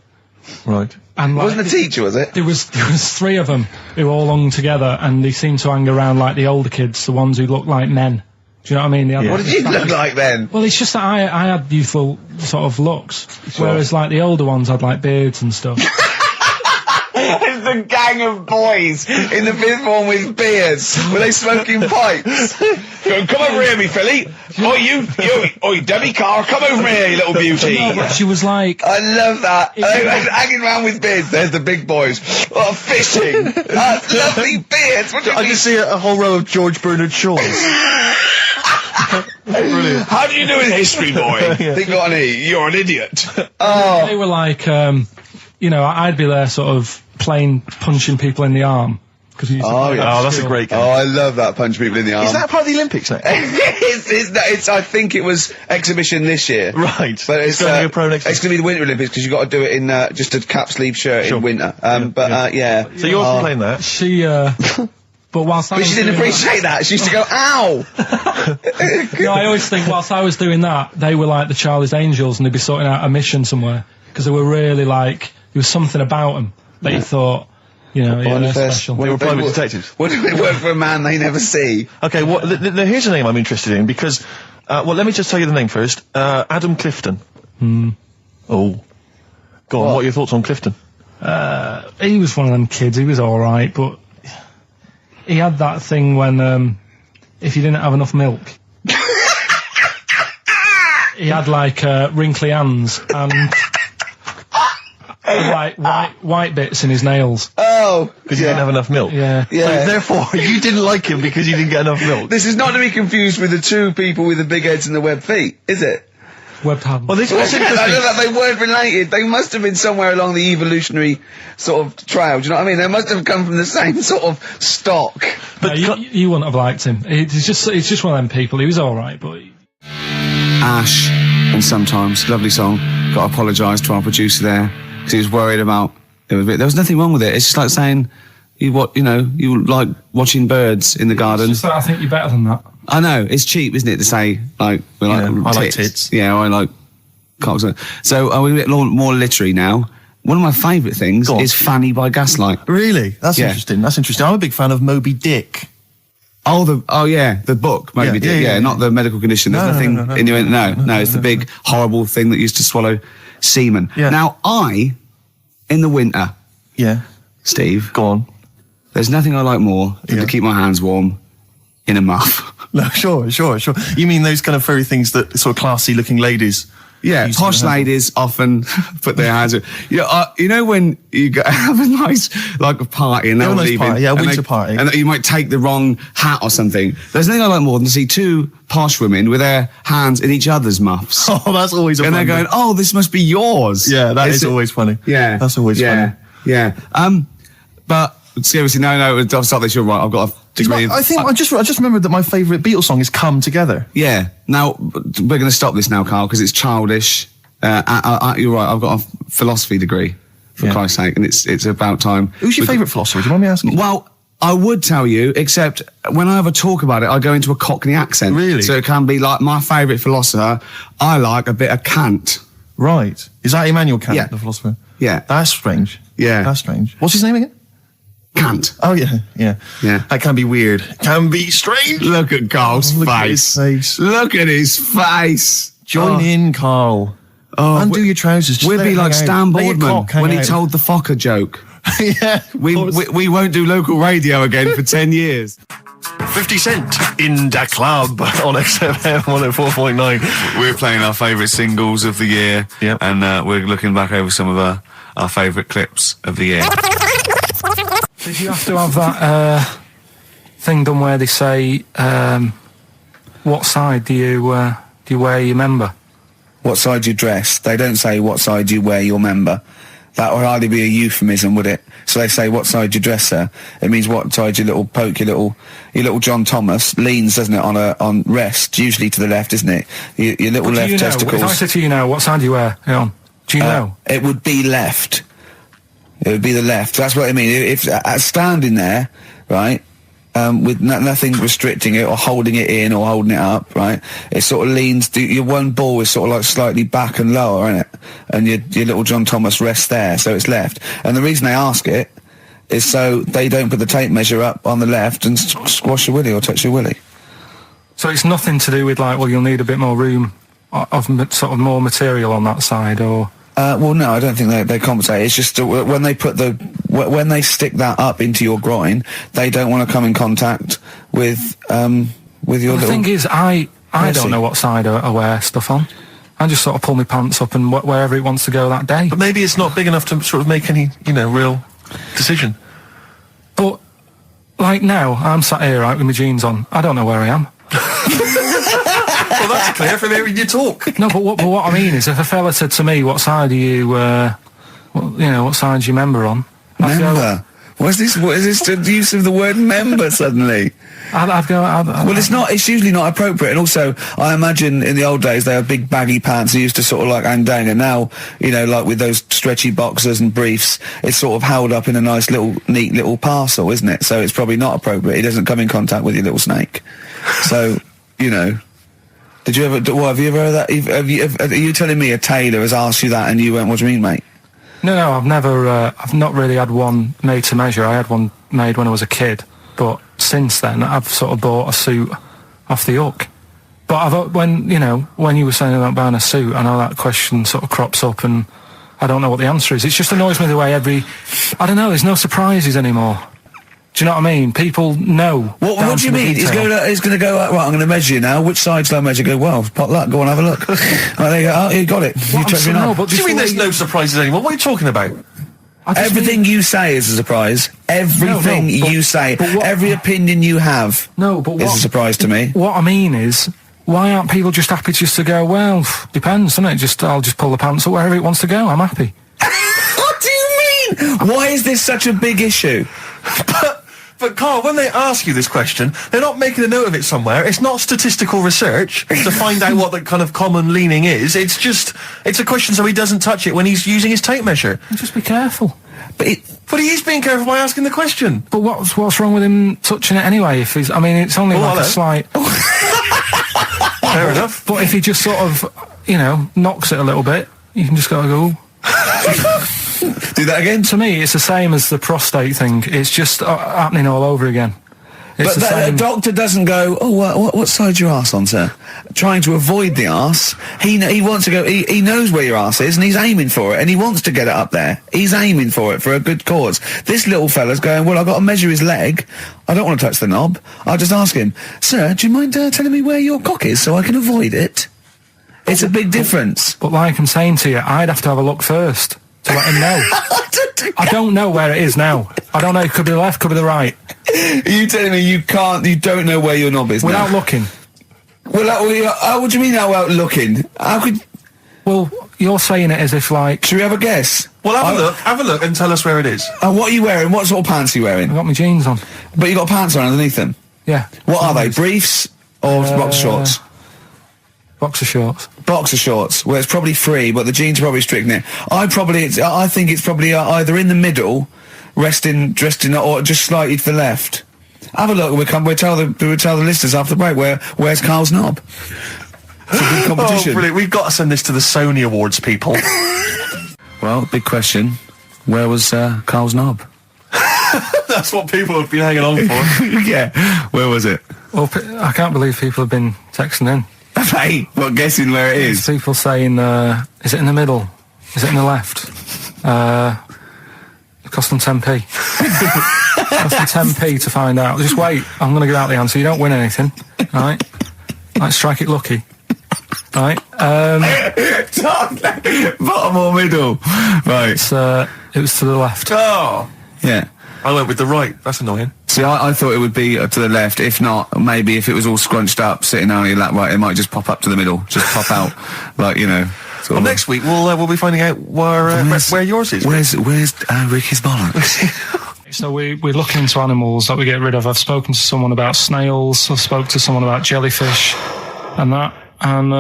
Right. And like, wasn't a teacher, was it? There was three of them who all hung together, and they seemed to hang around like the older kids, the ones who looked like men. Do you know what I mean? What did you look like then? Well, it's just that I had youthful sort of looks, whereas like the older ones had like beards and stuff. It's the gang of boys in the fifth form with beards. Were they smoking pipes? Come over here, me filly. Oi, Debbie Carr, come over here, you little beauty. No, but she was like... I love that. They were hanging around with beards. There's the big boys. Oh, fishing. Lovely beards. I just see a whole row of George Bernard Shaws. Brilliant. How do you do in history, boy? Think on E. You're an idiot. Oh. They were like, I'd be there sort of playing punching people in the arm. That's a great game. Oh, I love that, punch people in the arm. Is that part of the Olympics now? it's I think it was exhibition this year. Right. But it's going to be a pro next It's going to be the Winter Olympics because you've got to do it in just a cap sleeve shirt in winter. Yeah. So you're playing that? She, but whilst I was she didn't appreciate that. She used to go, ow! No, I always think whilst I was doing that, they were like the Charlie's Angels and they'd be sorting out a mission somewhere. Because they were really like, there was something about them that you thought, they're special. They were private detectives. What do they work for a man they never see? Okay, well, here's a name I'm interested in because, let me just tell you the name first. Adam Clifton. Oh. Go on, what are your thoughts on Clifton? He was one of them kids, he was alright, but he had that thing when, if you didn't have enough milk, he had like, wrinkly hands and... like white bits in his nails. Oh, because he didn't have enough milk. Yeah. So therefore, you didn't like him because you didn't get enough milk. This is not to be confused with the two people with the big heads and the webbed feet, is it? Webbed hands. Well, this was interesting. I know that they weren't related. They must have been somewhere along the evolutionary sort of trail. Do you know what I mean? They must have come from the same sort of stock. But you wouldn't have liked him. It's just one of them people. He was all right, but. Ash, and sometimes lovely song. Got to apologise to our producer there. He was worried about there was nothing wrong with it. It's just like saying You like watching birds in the garden. It's just that I think you're better than that. I know, it's cheap, isn't it, to say, like, I like tits. Yeah, I like cocks. So are we a bit more literary now? One of my favourite things is Fanny by Gaslight. Really? That's interesting. That's interesting. I'm a big fan of Moby Dick. The book, Moby Dick. Yeah, not the medical condition. There's nothing innuendo. No, it's the big, horrible thing that used to swallow semen. Yeah. Now, in the winter, Steve. Go on. There's nothing I like more than to keep my hands warm in a muff. No, sure. You mean those kind of furry things that sort of classy-looking ladies? Yeah, posh ladies often put their hands in. You know when you have a nice, like, a party and they're all leaving. Party, a winter party. And you might take the wrong hat or something. There's nothing I like more than to see two posh women with their hands in each other's muffs. Oh, that's always And they're going, oh, this must be yours. Yeah, that is always funny. Yeah. That's always funny. Yeah. But seriously, no, I'll stop this. You're right. I've got a degree. I just remembered that my favourite Beatles song is "Come Together." Yeah. Now we're going to stop this now, Karl, because it's childish. You're right. I've got a philosophy degree, for Christ's sake, and it's about time. Who's your favourite philosopher? Do you mind me asking? Well, I would tell you, except when I have a talk about it, I go into a Cockney accent. Really? So it can be like my favourite philosopher. I like a bit of Kant. Right. Is that Immanuel Kant, Yeah. the philosopher? Yeah. That's strange. Yeah. That's strange. What's his name again? Kant. Oh, yeah. Yeah. That can be weird. Can be strange. Look at Karl's Look at face. his face. Look at his face. Join in, Karl. Undo your trousers. Just We'll let be it like hang Stan out. Let your Boardman cock hang when he out. told the Fokker joke. Yeah. We won't do local radio again for 10 years. 50 Cent in the club on XFM 104.9. We're playing our favourite singles of the year, Yep. and we're looking back over some of our favourite clips of the year. Did you have to have that thing done where they say, what side do you wear your member? What side you dress? They don't say what side you wear your member. That would hardly be a euphemism, would it? So they say what side you dress, sir. It means what side your little John Thomas leans, doesn't it, on rest, usually to the left, isn't it? Your little But do left you know, testicles. if I said to you now, what side do you wear? Hang on. Do you know? It would be left. It would be the left. That's what I mean. If standing there, right, with nothing restricting it or holding it in or holding it up, right, it sort of leans. Your one ball is sort of like slightly back and lower, isn't it? And your little John Thomas rests there, so it's left. And the reason they ask it is so they don't put the tape measure up on the left and squash your willy or touch your willy. So it's nothing to do with like, well, you'll need a bit more room of sort of more material on that side, or... Well, no, I don't think they compensate. It's just when they when they stick that up into your groin, they don't want to come in contact with your little... The thing is, I don't know what side I wear stuff on. I just sort of pull my pants up and wherever it wants to go that day. But maybe it's not big enough to sort of make any, real decision. But, like now, I'm sat here, right, with my jeans on. I don't know where I am. Well, that's clear from hearing you talk. No, but what I mean is, if a fella said to me, what side are you, what side's your member on? Member? What is this the use of the word member suddenly? I'd go... Well, it's usually not appropriate, and also, I imagine in the old days they had big baggy pants that used to sort of like hang down, and now, like with those stretchy boxers and briefs, it's sort of held up in a nice neat little parcel, isn't it? So it's probably not appropriate. It doesn't come in contact with your little snake. So, did you ever, have you ever heard that? Are you telling me a tailor has asked you that and you went, what do you mean, mate? No, I've never, I've not really had one made to measure. I had one made when I was a kid, but since then I've sort of bought a suit off the hook. But when you were saying about buying a suit, I know that question sort of crops up and I don't know what the answer is. It just annoys me the way there's no surprises anymore. Do you know what I mean? People know. What do you mean? He's going to go, right, I'm going to measure you now. Which side shall I measure? Go, well, pot luck, go on, have a look. Right, there you go. Oh, you got it. You touched me now. What do you mean there's no surprises anymore? What are you talking about? Everything you say is a surprise. Everything you say. Every opinion you have is a surprise to me. What I mean is, why aren't people just happy just to go, well, depends, doesn't it? I'll just pull the pants up wherever it wants to go. I'm happy. What do you mean? Why is this such a big issue? But Karl, when they ask you this question, they're not making a note of it somewhere. It's not statistical research to find out what the kind of common leaning is. It's a question so he doesn't touch it when he's using his tape measure. Just be careful. But he is being careful by asking the question. But what's wrong with him touching it anyway? If he's, I mean, it's only like a slight. Fair enough. But if he just sort of, knocks it a little bit, you can just go. Do that again? To me, it's the same as the prostate thing. It's just happening all over again. But the doctor doesn't go, what side's your arse on, sir? Trying to avoid the arse. He wants to go, he knows where your arse is and he's aiming for it and he wants to get it up there. He's aiming for it for a good cause. This little fella's going, well, I've got to measure his leg. I don't want to touch the knob. I'll just ask him, sir, do you mind telling me where your cock is so I can avoid it? It's a big difference. But like I'm saying to you, I'd have to have a look first to let him know. I don't know where it is now. I don't know. It could be the left, could be the right. Are you telling me you don't know where your knob is without looking? Well, what do you mean without looking? How could... Well, you're saying it as if like... Should we have a guess? Well, have a look and tell us where it is. What are you wearing? What sort of pants are you wearing? I've got my jeans on. But you got pants on underneath them? Yeah. What are they? Briefs or boxer shorts? Boxer shorts. Boxer shorts. Well, it's probably free, but the jeans are probably strict in it. I think it's probably either in the middle, dressed in, or just slightly to the left. Have a look. We'll tell the listeners after the break where's Karl's knob. It's a good competition. Oh, brilliant! We've got to send this to the Sony Awards people. Well, big question. Where was Karl's knob? That's what people have been hanging on for. Yeah. Where was it? Well, I can't believe people have been texting in. Hey, well, guessing where it is. People saying, is it in the middle? Is it in the left? It cost them 10p. It cost them 10p to find out. Just wait, I'm going to give out the answer. You don't win anything, right? Like, strike it lucky. Right? Bottom or middle? Right. It was to the left. Oh! Yeah. I went with the right. That's annoying. See, I thought it would be to the left. If not, maybe if it was all scrunched up, sitting on your lap right, it might just pop up to the middle. Just pop out, like, Well, next week we'll be finding out where yours is. Where's Ricky's bollocks? So we're looking into animals that we get rid of. I've spoken to someone about snails. I've spoken to someone about jellyfish and that. And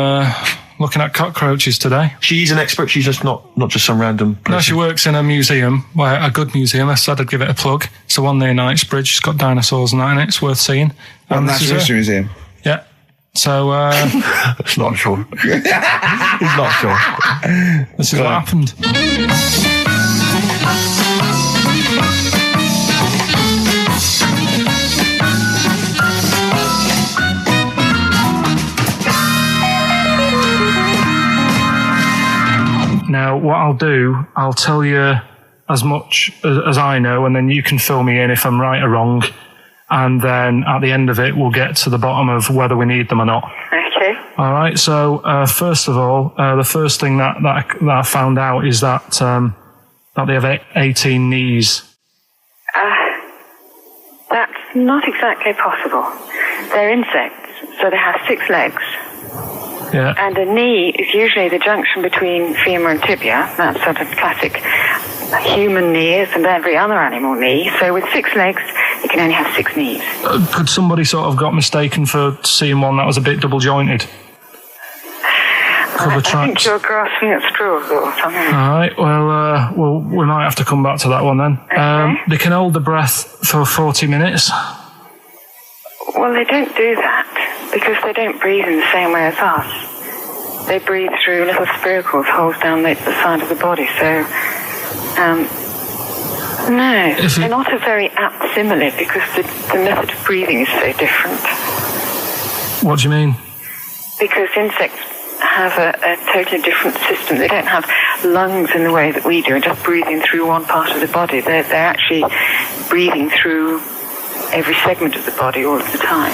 looking at cockroaches today. She's an expert. She's just not just some random person. No, she works in a museum, a good museum. I said I'd give it a plug. It's the one near Knightsbridge. It's got dinosaurs and that in it. It's worth seeing. Natural History Museum? Yeah. So, It's not sure. He's not sure. This is what happened. Now, what I'll do, I'll tell you as much as I know, and then you can fill me in if I'm right or wrong. And then at the end of it, we'll get to the bottom of whether we need them or not. Okay. All right. So, first of all, the first thing that I found out is that they have 18 knees. That's not exactly possible. They're insects, so they have 6 legs. Yeah. And a knee is usually the junction between femur and tibia. That's sort of classic human knees and every other animal knee. So with 6 legs, you can only have 6 knees. Could somebody sort of got mistaken for seeing one that was a bit double jointed? I think you're grasping at straws or something. All right. Well, we might have to come back to that one then. Okay. They can hold the breath for 40 minutes. Well, they don't do that because they don't breathe in the same way as us. They breathe through little spiracles, holes down the side of the body. So, no, they're not a very apt simile because the method of breathing is so different. What do you mean? Because insects have a totally different system. They don't have lungs in the way that we do and just breathing through one part of the body. They're actually breathing through every segment of the body all of the time.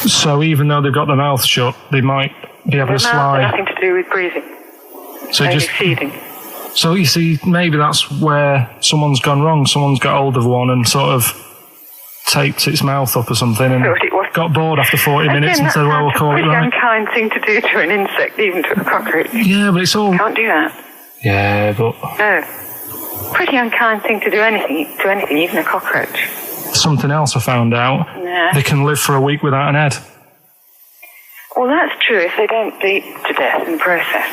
So even though they've got their mouth shut, they might be able to slide. Nothing to do with breathing. So only just feeding. So you see, maybe that's where someone's gone wrong. Someone's got hold of one and sort of taped its mouth up or something and got bored after 40 minutes and said, well, we'll call it right. It's a pretty unkind thing to do to an insect, even to a cockroach. Yeah, but it's all... Can't do that. Yeah, but... No. Pretty unkind thing to do to anything, even a cockroach. Something else I found out. Yeah. They can live for a week without an head. Well, that's true if they don't bleed to death in the process.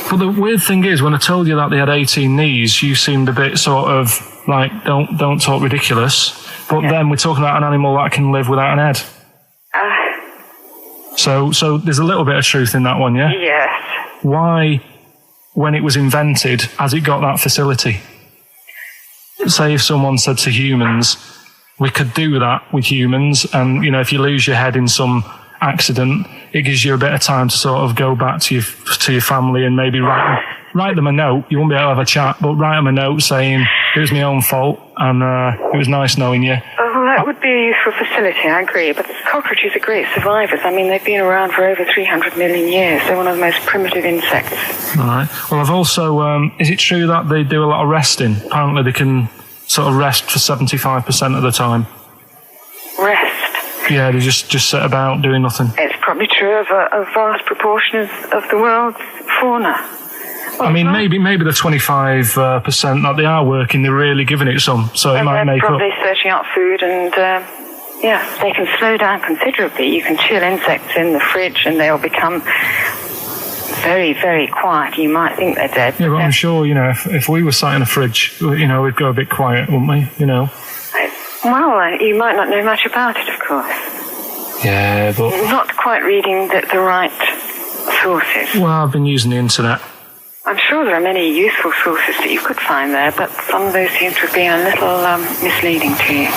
But the weird thing is, when I told you that they had 18 knees, you seemed a bit sort of like, don't talk ridiculous. But then we're talking about an animal that can live without an head. So there's a little bit of truth in that one, yeah? Yes. Why, when it was invented, has it got that facility? Say if someone said to humans, we could do that with humans, and, you know, if you lose your head in some accident, it gives you a bit of time to sort of go back to your family and maybe write them a note. You won't be able to have a chat, but write them a note saying, it was my own fault, and it was nice knowing you. Oh, that would be a useful facility, I agree. But cockroaches are great survivors. I mean, they've been around for over 300 million years. They're one of the most primitive insects. All right. Well, I've also... is it true that they do a lot of resting? Apparently they can sort of rest for 75% of the time. Rest? Yeah, they just sit about doing nothing. It's probably true of a vast proportion of the world's fauna. I mean, maybe the 25% that they are working, they're really giving it some, so it might make up. They're probably searching out food, and they can slow down considerably. You can chill insects in the fridge, and they'll become very, very quiet. You might think they're dead. Yeah, but I'm sure, you know, if we were sat in a fridge, you know, we'd go a bit quiet, wouldn't we? You know. Well, you might not know much about it, of course. Yeah, but not quite reading the right sources. Well, I've been using the internet. I'm sure there are many useful sources that you could find there, but some of those seem to have been a little misleading to you.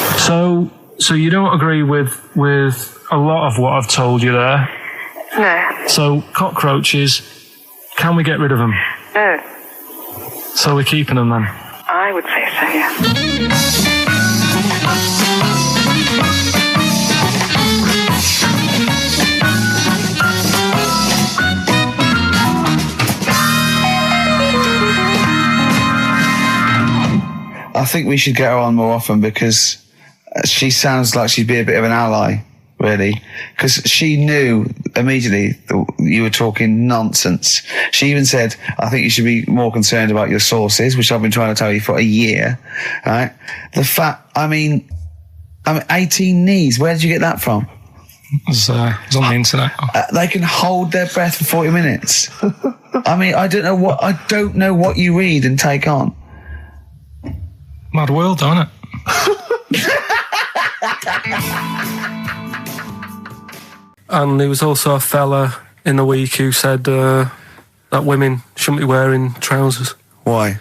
So you don't agree with a lot of what I've told you there? No. So cockroaches, can we get rid of them? No. So we're keeping them then? I would say so, yeah. I think we should get her on more often, because she sounds like she'd be a bit of an ally, really. Because she knew immediately that you were talking nonsense. She even said, I think you should be more concerned about your sources, which I've been trying to tell you for a year. Right? The fact, I mean 18 knees, where did you get that from? It was on the internet. They can hold their breath for 40 minutes. I mean, I don't know what you read and take on. Mad world, isn't it? And there was also a fella in the week who said that women shouldn't be wearing trousers. Why?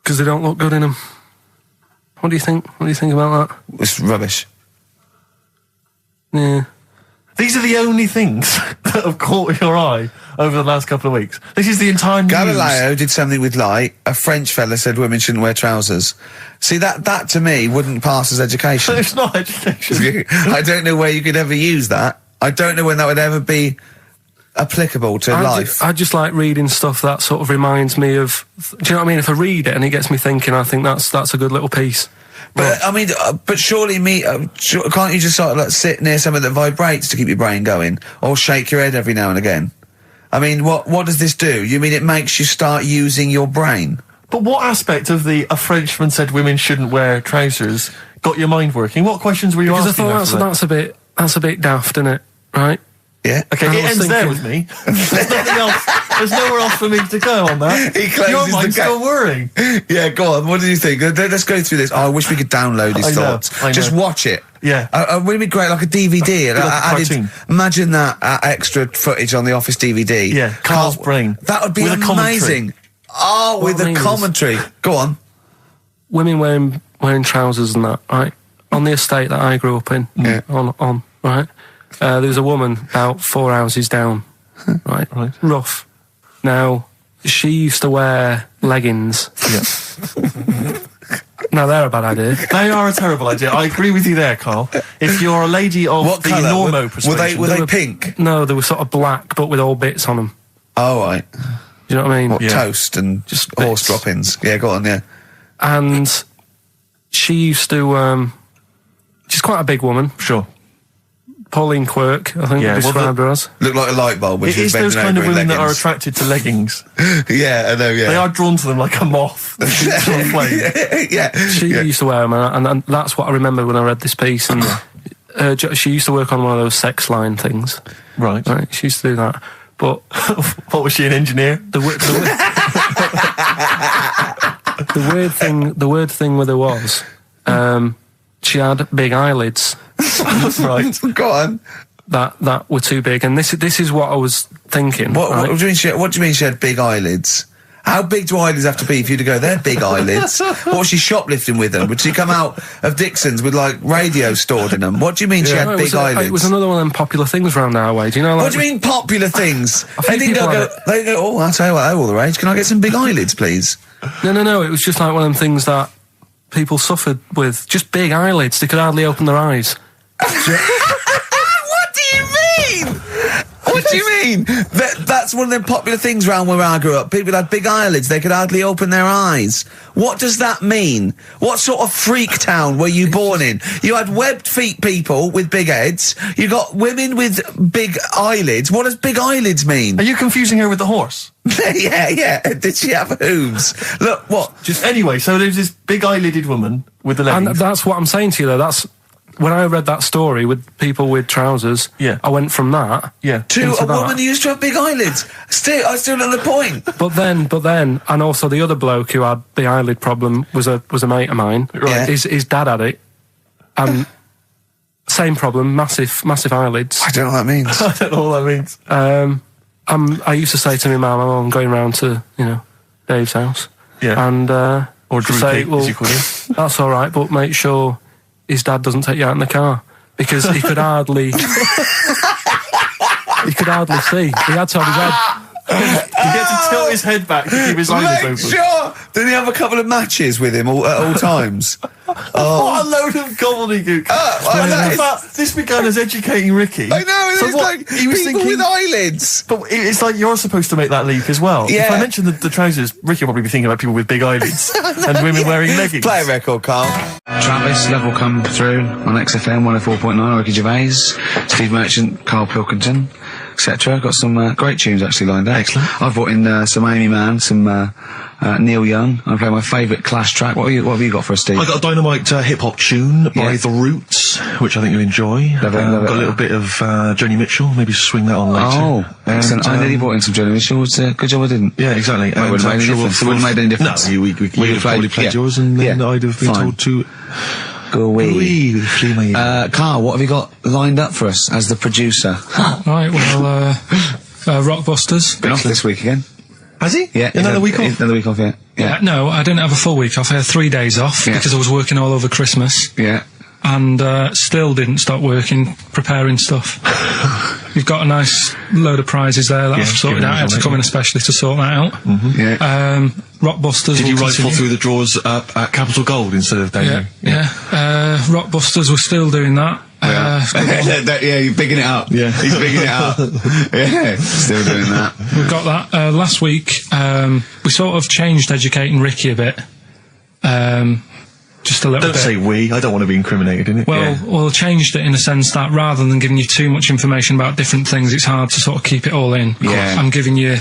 Because they don't look good in them. What do you think? What do you think about that? It's rubbish. Yeah. These are the only things that have caught your eye over the last couple of weeks. This is the entire news. Galileo did something with light. A French fella said women shouldn't wear trousers. See, that to me wouldn't pass as education. It's not education. I don't know where you could ever use that. I don't know when that would ever be applicable to life. I just like reading stuff that sort of reminds me of... Do you know what I mean? If I read it and it gets me thinking, I think that's a good little piece. But I mean, but surely can't you just sort of like sit near something that vibrates to keep your brain going, or shake your head every now and again? I mean, what does this do? You mean it makes you start using your brain? But what aspect of a Frenchman said women shouldn't wear trousers got your mind working? What questions were you asking? Because I thought that's a bit daft, isn't it? Right? Yeah. Okay, it ends there with me. There's nothing else. There's nowhere else for me to go on that. He closes your mind's the still worrying. Yeah, go on. What do you think? Let's go through this. Oh, I wish we could download his thoughts. I know. Just watch it. Yeah. Wouldn't it be great, like a DVD? Like a cartoon. Imagine that extra footage on the Office DVD. Yeah, Karl's brain. That would be with amazing. Oh, with the commentary. Go on. Women wearing trousers and that, right? On the estate that I grew up in, on right? There was a woman about 4 houses down, right? Rough. Now, she used to wear leggings. Yeah. Now, they're a bad idea. They are a terrible idea. I agree with you there, Karl. If you're a lady of what the colour? normo persuasion... Were they pink? No, they were sort of black, but with all bits on them. Oh, right. Do you know what I mean? What, toast and just horse droppings? Yeah, go on, yeah. And she used to... she's quite a big woman. Sure. Pauline Quirk, I think we described her as. Looked like a light bulb. It is those kind of women that are attracted to leggings. Yeah, I know, yeah. They are drawn to them like a moth. Yeah. She used to wear them, and that's what I remember when I read this piece. And she used to work on one of those sex line things. Right. She used to do that. But what was she, an engineer? the weird thing with her was, she had big eyelids. Right. Go on. That were too big, and this is what I was thinking. What do you mean she had big eyelids? How big do eyelids have to be for you to go, they're big eyelids? What was she shoplifting with them? Would she come out of Dixon's with, like, radio stored in them? What do you mean she had big eyelids? It was another one of them popular things around our way. Do you know, like... What do you mean popular things? They didn't go, oh, I'll tell you what, they're all the rage. Can I get some big eyelids, please? No, it was just like one of them things that people suffered with. Just big eyelids. They could hardly open their eyes. What do you mean? What do you mean? That's one of them popular things around where I grew up. People had big eyelids. They could hardly open their eyes. What does that mean? What sort of freak town were you born in? You had webbed feet people with big heads. You got women with big eyelids. What does big eyelids mean? Are you confusing her with the horse? Yeah. Did she have hooves? Look, what? Anyway, so there's this big eyelidded woman with the leggings. And that's what I'm saying to you, though. That's... When I read that story with people with trousers, Yeah. I went from that to a woman who used to have big eyelids. I still not the point. But then, and also the other bloke who had the eyelid problem was a mate of mine. Right. His dad had it, and same problem, massive eyelids. I don't know what that means. I don't know what that means. I used to say to my mum, I'm going round to Dave's house, and or Drew say, King, as you call him. that's all right, but make sure his dad doesn't take you out in the car, because he could hardly see. He had to have his head. He had to tilt his head back to keep his eyelids open. Sure. Did he have a couple of matches with him at all times? What a load of gobbledygook. This began as educating Ricky. I know, So it's what, like he was people thinking, with eyelids. But it's like you're supposed to make that leap as well. Yeah. If I mention the trousers, Ricky will probably be thinking about people with big eyelids and women wearing leggings. Play a record, Karl. Travis, Level come through on XFM 104.9, Ricky Gervais, Steve Merchant, Karl Pilkington, etc. Got some great tunes actually lined up. Excellent. I've brought in some Amy Mann, some Neil Young. I'm playing my favourite Clash track. What have you got for us, Steve? I got a dynamite hip-hop tune by The Roots, which I think you'll enjoy. Love it. Got a little bit of Joni Mitchell, maybe swing that on later. Oh, excellent. I nearly brought in some Joni Mitchell. Good job I didn't. Yeah, exactly. It wouldn't have made any difference. It wouldn't have made any difference. No, you probably played yours, and then I'd have been told to go away. Karl, what have you got lined up for us as the producer? Right, well, Rockbusters. Been off this week again. Has he? Yeah. Another week off? Another week off, yeah. No, I didn't have a full week off. I had 3 days off because I was working all over Christmas. Yeah. And still didn't stop working, preparing stuff. You've got a nice load of prizes there that I've sorted out. I had to come in especially to sort that out. Yeah. Rockbusters. Did you rifle through the drawers at Capital Gold instead of down Yeah. Rockbusters, we're still doing that. You're bigging it up. Yeah. He's bigging it up. Yeah, still doing that. We've got that. Last week, we sort of changed Educating Ricky a bit. Just a little bit. Don't say we. I don't want to be incriminated in it. Well, changed it in a sense that rather than giving you too much information about different things, it's hard to sort of keep it all in. Yeah. I'm giving you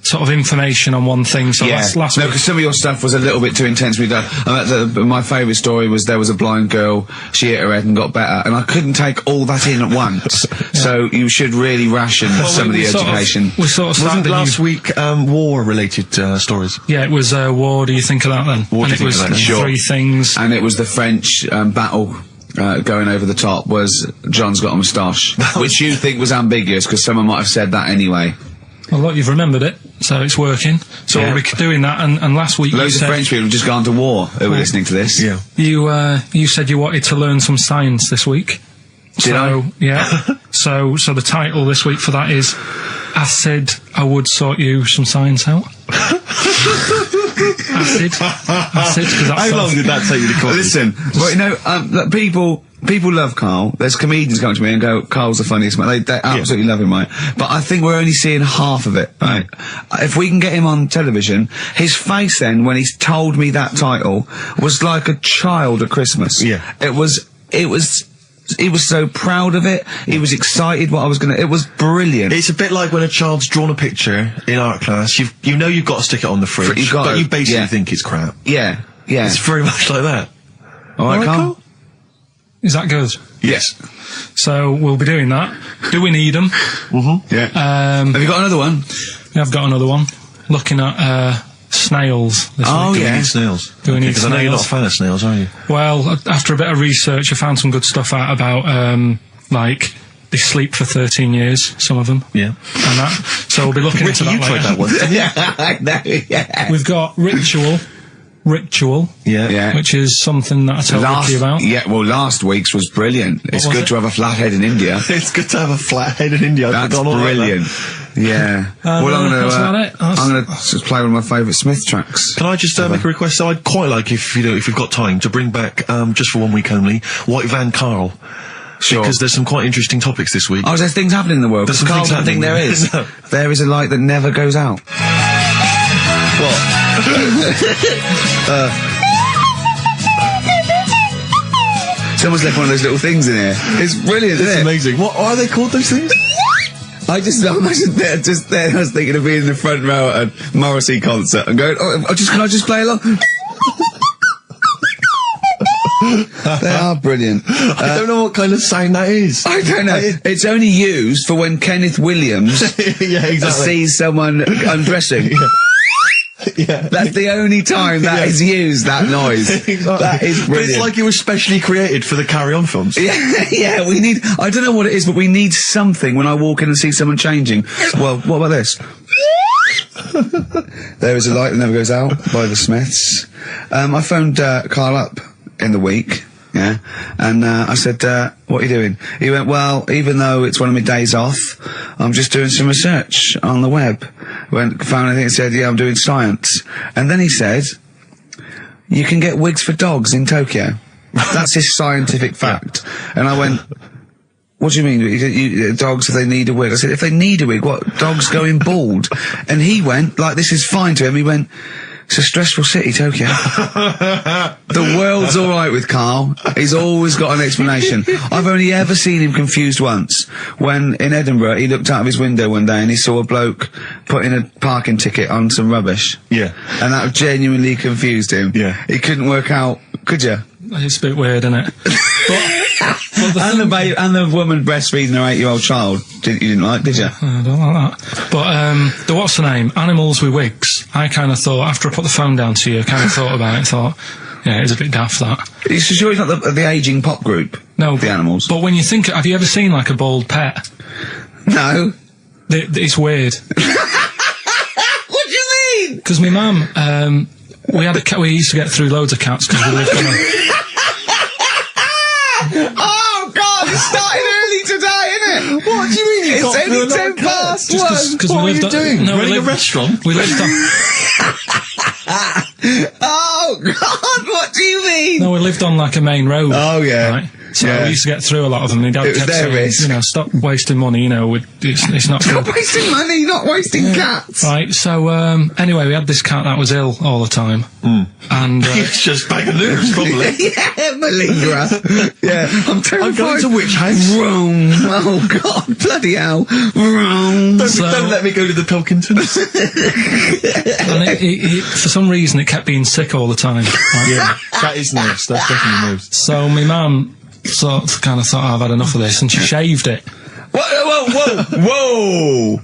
sort of information on one thing. So last no, week, because some of your stuff was a little bit too intense. My favourite story was there was a blind girl. She hit her head and got better, and I couldn't take all that in at once. So you should really ration some of the education. We sort of Wasn't started last week war-related stories? Yeah, it was War. Do you think of that then? War, and do you it was think of that? Sure. 3 things. And it was the French battle. Going over the top was John's got a moustache, which you think was ambiguous because someone might have said that anyway. Well, look, you've remembered it, so it's working. So we're doing that, and last week loads of French people have just gone to war who were listening to this. Yeah. You said you wanted to learn some science this week. Did I? Yeah. so the title this week for that is I Said I Would Sort You Some Science Out. Acid, because that's... How long did that take you to come? Listen, well, people love Karl. There's comedians come to me and go, Karl's the funniest man. They absolutely love him, right? But I think we're only seeing half of it, right? If we can get him on television, his face then, when he's told me that title, was like a child at Christmas. Yeah. He was so proud of it. He was excited what I was it was brilliant. It's a bit like when a child's drawn a picture in art class. You know you've got to stick it on the fridge, but you basically think it's crap. Yeah. It's very much like that. All right, Karl? Is that good? Yes. So we'll be doing that. Do we need them? Yeah. Have you got another one? We have got another one. Looking at snails this Oh, week. yeah. Do we need snails? Do we need Because I know you're not a snails? fan of snails, are you? Well, after a bit of research, I found some good stuff out about, like, they sleep for 13 years, some of them. Yeah. And that. So we'll be looking into Ricky, you that tried later. that one. Yeah, I know, yeah. We've got Ritual, Yeah. Yeah. which is something that I told Ricky about. Yeah, well, last week's was brilliant. It's was good it? to have a flathead in India. It's good to have a flat head in India. That's brilliant. Yeah. Well, I'm that's about it. I'm gonna just play one of my favourite Smith tracks. Can I just make a request? So I'd quite like, if we've got time, to bring back, just for 1 week only, White Van Karl. Sure. Because there's some quite interesting topics this week. Oh, there's things happening in the world. There's Because some Carl things doesn't think there happening. is. No. There is a light that never goes out. What? Someone's left one of those little things in here. It's brilliant, It's isn't it? amazing. What are they called, those things? I imagine there, just there, I was thinking of being in the front row at a Morrissey concert and going, can I just play along? They are brilliant. I don't know what kind of sound that is. I don't know. It's only used for when Kenneth Williams Yeah, exactly. sees someone undressing. Yeah. That's the only time that is used, that noise. Exactly. That is But brilliant. it's like it was specially created for the Carry On films. Yeah, we need, I don't know what it is, but we need something when I walk in and see someone changing. Well, what about this? There is a light that never goes out by the Smiths. I phoned Karl up in the week, yeah, and I said, what are you doing? He went, well, even though it's one of my days off, I'm just doing some research on the web. Found anything and said, yeah, I'm doing science. And then he said, you can get wigs for dogs in Tokyo. That's his scientific fact. And I went, what do you mean? Dogs, if they need a wig? I said, if they need a wig, what? Dogs going bald? And he went, like, this is fine to him. He went, it's a stressful city, Tokyo. The world's alright with Karl. He's always got an explanation. I've only ever seen him confused once. When, in Edinburgh, he looked out of his window one day and he saw a bloke putting a parking ticket on some rubbish. Yeah. And that genuinely confused him. Yeah. He couldn't work out, could you? It's a bit weird, isn't it? And the woman breastfeeding her 8-year-old child, you didn't like, did you? I don't like that. But, the what's the name? Animals with wigs. I kind of thought, after I put the phone down to you, I kind of thought about it, thought, yeah, it's a bit daft, that. Are you sure he's not the ageing pop group? No. The Animals? But when you think, have you ever seen, like, a bald pet? No. It's weird. What do you mean? Because my mum, we had a cat, we used to get through loads of cats because we lived on a... Oh, God, it started early today, innit? What do you mean you got only 10 past Just one? because What we are lived you on... doing? No, Running a restaurant? We lived on... Oh, God, what do you mean? No, we lived on, like, a main road. Oh, yeah. Right? So Yeah. we used to get through a lot of them, and Dad It was kept their saying, risk. you know, stop wasting money, you know, it's not Stop good. wasting money, not wasting cats. Right, so, anyway, we had this cat that was ill all the time. And, It's just bag of news, probably. Yeah, malingerer. Yeah, I'm terrified. I'm going to which house? Rome. Oh, God, bloody hell. Rome. Don't let me go to the Pilkingtons. and it, for some reason, it kept being sick all the time. Right? Yeah, that is nice. That's definitely nice. So my mum kind of thought, I've had enough of this, and she shaved it. Whoa.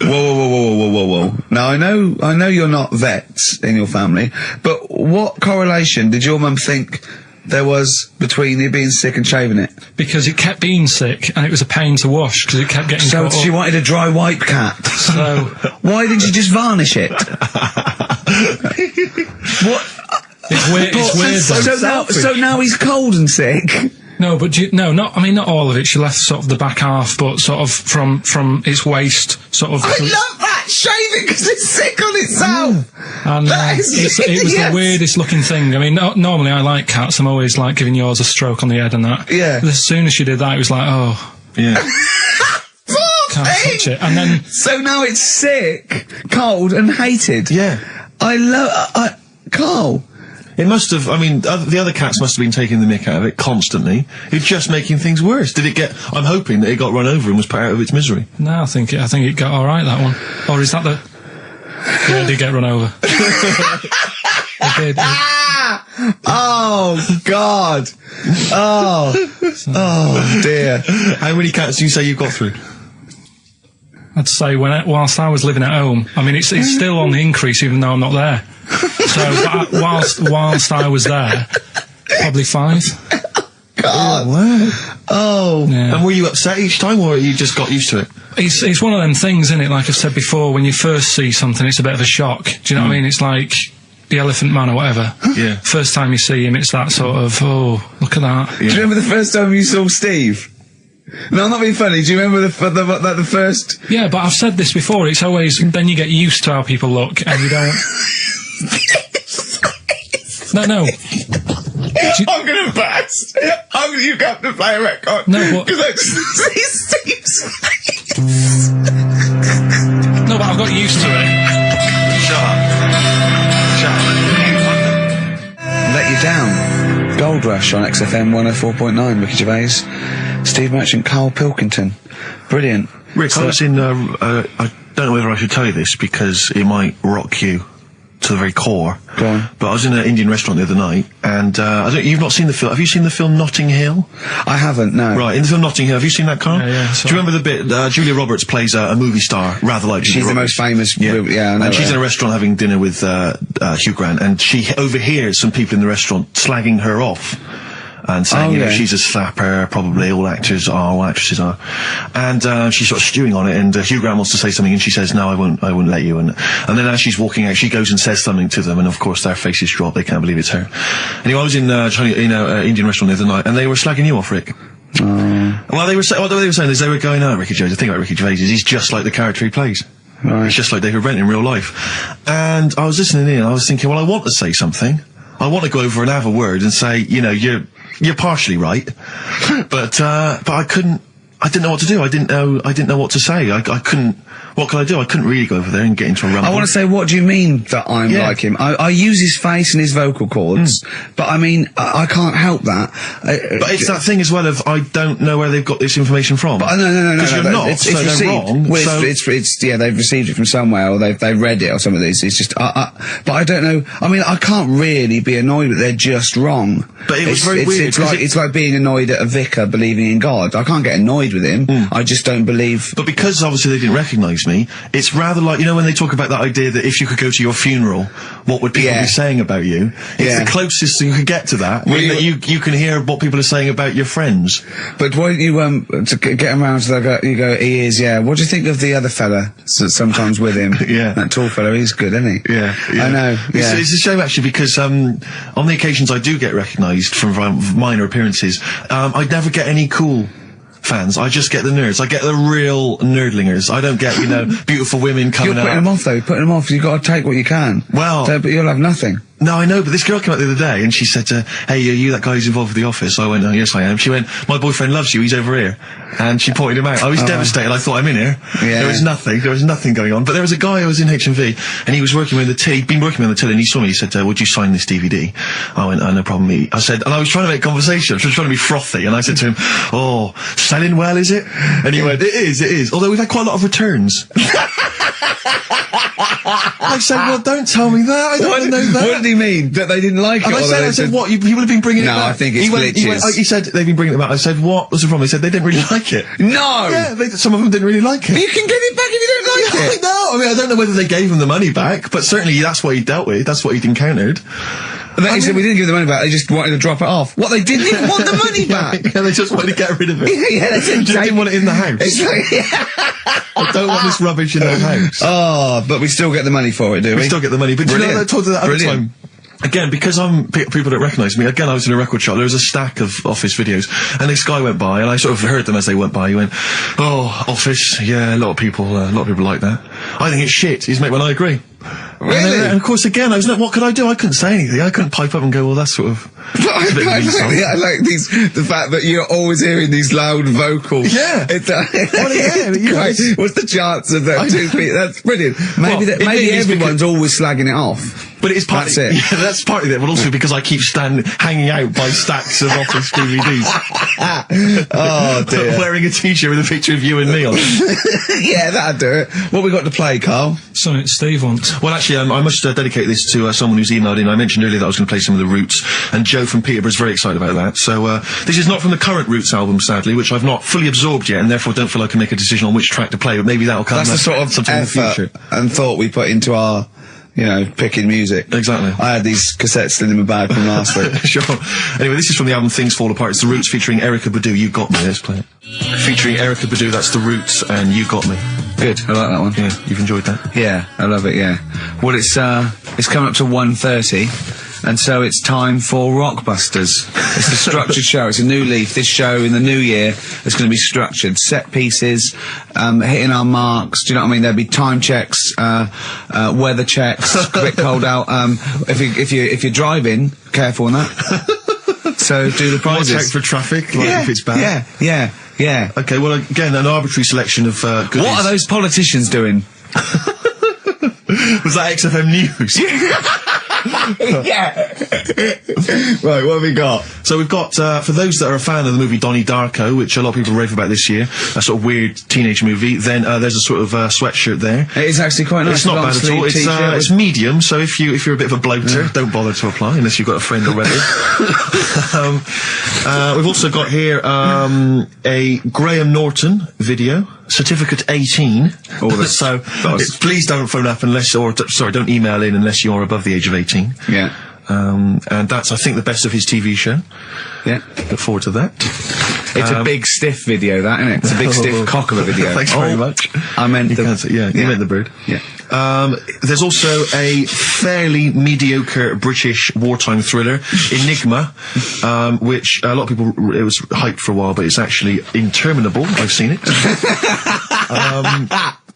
Whoa. Now, I know you're not vets in your family, but what correlation did your mum think there was between you being sick and shaving it? Because it kept being sick, and it was a pain to wash, because it kept getting So caught she up. wanted a dry wipe cat. So, Why didn't you just varnish it? What? it's weird, though. So now he's cold and sick. No, but not all of it. She left sort of the back half, but sort of from its waist, sort of. I love that! Shave it because it's sick on itself! And That is it was yes. the weirdest looking thing. I mean, normally I like cats. I'm always like giving yours a stroke on the head and that. Yeah. As soon as she did that, it was like, oh, Yeah. can't touch it. And then So now it's sick, cold and hated. Yeah. I love... Karl. It must have, the other cats must have been taking the mick out of it constantly. It's just making things worse. I'm hoping that it got run over and was put out of its misery. no, I think it got all right, that one. Or is that the? Yeah, it did get run over. It kid. Oh, God. Oh, dear. How many cats do you say you got through? I'd say whilst I was living at home, I mean, it's still on the increase even though I'm not there. So whilst I was there, probably 5. God. Wow. Oh. Yeah. And were you upset each time, or you just got used to it? It's one of them things, isn't it? Like I've said before, when you first see something, it's a bit of a shock. Do you know what I mean? It's like the Elephant Man or whatever. Yeah. First time you see him, it's that sort of, oh, look at that. Yeah. Do you remember the first time you saw Steve? No, I'm not being funny. Do you remember the first... Yeah, but I've said this before, it's always, then you get used to how people look, and you don't... No. I'm gonna burst. You have to play a record. No, what? Because I see Steve's face. No, but I've got used to it. Shut up. Let You Down. Gold Rush on XFM 104.9. Ricky Gervais, Steve Merchant, Karl Pilkington. Brilliant. Rick, I was in, I don't know whether I should tell you this because it might rock you to the very core. Go on. But I was in an Indian restaurant the other night, and you've not seen the film. Have you seen the film Notting Hill? I haven't, no. Right, in the film Notting Hill, have you seen that, Karl? Yeah. Do you remember the bit, Julia Roberts plays a movie star, rather like Julia She's the Roberts. most famous... Yeah, I know and she's her. in a restaurant having dinner with Hugh Grant, and she overhears some people in the restaurant slagging her off. And saying, she's a slapper, probably all actresses are. And she's sort of stewing on it, and Hugh Grant wants to say something, and she says, no, I won't let you. And then as she's walking out, she goes and says something to them, and of course their faces drop, they can't believe it's her. Anyway, I was in Indian restaurant the other night, and they were slagging you off, Rick. Well, what they were saying is they were going, Ricky Gervais, the thing about Ricky Gervais is he's just like the character he plays. Right. He's just like David Brent in real life. And I was listening in, and I was thinking, well, I want to say something. I want to go over and have a word and say, you're partially right, but I couldn't. I didn't know what to do. I didn't know what to say. I couldn't. What could I do? I couldn't really go over there and get into a rumble. I want to say, what do you mean that I'm like him? I use his face and his vocal cords, but I mean, I can't help that. But it's that thing as well of I don't know where they've got this information from. But no. Because you're not. It's so received. they're wrong. Well, so it's they've received it from somewhere, or they've read it or something. It's just, but I don't know. I mean, I can't really be annoyed that they're just wrong. But it was very weird. It's like being annoyed at a vicar believing in God. I can't get annoyed with him. I just don't believe. But because obviously they didn't recognise me, it's rather like, when they talk about that idea that if you could go to your funeral, what would people be saying about you? It's the closest you could get to that. That you can hear what people are saying about your friends. But why don't you, to get around to that, you go, he is, What do you think of the other fella sometimes with him? That tall fella, he's good, isn't he? Yeah. I know. It's a shame actually because, on the occasions I do get recognised from minor appearances, I never get any cool fans. I just get the nerds. I get the real nerdlingers. I don't get, beautiful women coming out. You're putting them off, though. You're putting them off. You've got to take what you can. Well... but you'll have nothing. No, I know, but this girl came out the other day and she said, hey, are you that guy who's involved with The Office? I went, oh, yes, I am. She went, my boyfriend loves you, he's over here. And she pointed him out. I was devastated. I thought, I'm in here. Yeah. There was nothing going on. But there was a guy who was in HMV and he was working with the till. He'd been working with the till and he saw me. He said, would you sign this DVD? I went, no problem. I said, and I was trying to make conversation. I was trying to be frothy. And I said to him, selling well, is it? And he went, it is. Although we've had quite a lot of returns. I said, well, don't tell me that. I don't want to know that. What did he mean? That they didn't like it? And I said, what? People have been bringing it back? No, I think it's glitches. He said, they've been bringing it back. I said, what was the problem? He said, they didn't really like it. No! Yeah, some of them didn't really like it. You can get it back if you don't like it. No, I mean, I don't know whether they gave him the money back, but certainly that's what he dealt with. That's what he'd encountered. He said, we didn't give the money back, they just wanted to drop it off. What, they didn't even want the money back? Yeah, they just wanted to get rid of it. They just didn't want it in the house. It's like, I don't want this rubbish in the house. Oh, but we still get the money for it, do we? We still get the money. But Brilliant. I talked to that other time. Again, because people don't recognise me, again, I was in a record shop, there was a stack of Office videos, and this guy went by, and I sort of heard them as they went by, he went, Office, yeah, a lot of people like that. I think it's shit, when I agree. Really? And of course, again, what could I do? I couldn't say anything. I couldn't pipe up and go, well, that's sort of... I like the fact that you're always hearing these loud vocals. Yeah. What's the chance of that 2 feet? That's brilliant. Maybe everyone's always slagging it off. But it's partly, that's it. Yeah, that's partly it, but also because I keep hanging out by stacks of Office DVDs. Oh, dear. Wearing a t-shirt with a picture of you and me on it. Yeah, that'd do it. What we got to play, Karl? Something Steve wants. Well, actually, actually, I must dedicate this to someone who's emailed in. I mentioned earlier that I was going to play some of the Roots, and Joe from Peterborough is very excited about that. So this is not from the current Roots album, sadly, which I've not fully absorbed yet, and therefore don't feel I can make a decision on which track to play. But maybe that'll come. That's the sort of sometime in the future. effort and thought we put into our, picking music. Exactly. I had these cassettes still in my bag from last week. Sure. Anyway, this is from the album Things Fall Apart. It's the Roots featuring Erykah Badu. You Got Me. Let's play it. Featuring Erykah Badu. That's the Roots and You Got Me. Good. I like that one. Yeah, you've enjoyed that. Yeah, I love it. Yeah. Well, it's coming up to 1:30. And so it's time for Rockbusters. It's a structured show. It's a new leaf. This show in the new year is going to be structured. Set pieces, hitting our marks. Do you know what I mean? There'll be time checks, weather checks. A bit cold out. If you're driving, careful on that. So do the prizes. Check for traffic, if it's bad. Yeah. Okay. Well, again, an arbitrary selection of goodies. What are those politicians doing? Was that XFM News? Yeah. Right, what have we got? So we've got, for those that are a fan of the movie Donnie Darko, which a lot of people rave about this year, a sort of weird teenage movie, then there's a sort of sweatshirt there. It is actually quite nice. It's not bad at all. It's medium, so if you're a bit of a bloater, don't bother to apply unless you've got a friend already. We've also got here a Graham Norton video. Certificate 18. So please don't phone up don't email in unless you're above the age of 18. Yeah. And that's, I think, the best of his TV show. Yeah. Look forward to that. It's a big stiff video, that, isn't it? It's a big stiff cock of a video. Thanks very much. I meant you meant the bird. Yeah. There's also a fairly mediocre British wartime thriller, Enigma, which a lot of people, it was hyped for a while, but it's actually interminable. I've seen it.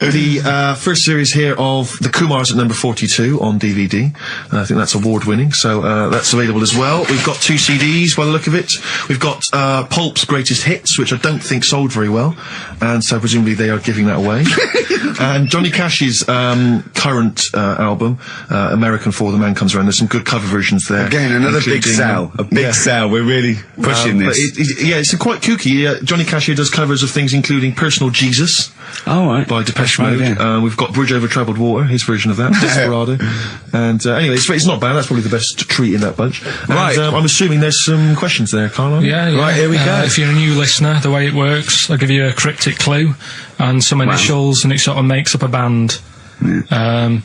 The first series here of The Kumars at number 42 on DVD. I think that's award-winning, so that's available as well. We've got 2 CDs by the look of it. We've got Pulp's Greatest Hits, which I don't think sold very well, and so presumably they are giving that away. And Johnny Cash's current album, American For the Man Comes Around. There's some good cover versions there. Again, another big sell. A big sell. We're really pushing this. It's quite kooky. Johnny Cash here does covers of things including Personal Jesus. Oh, right. By Depeche Mode. Yeah. We've got Bridge Over Troubled Water, his version of that, Desperado. And anyway, it's not bad. That's probably the best treat in that bunch. Right. And I'm assuming there's some questions there, Karl. Yeah. Right, here we go. If you're a new listener, the way it works, I'll give you a cryptic clue and some initials, and it sort of makes up a band. Yeah.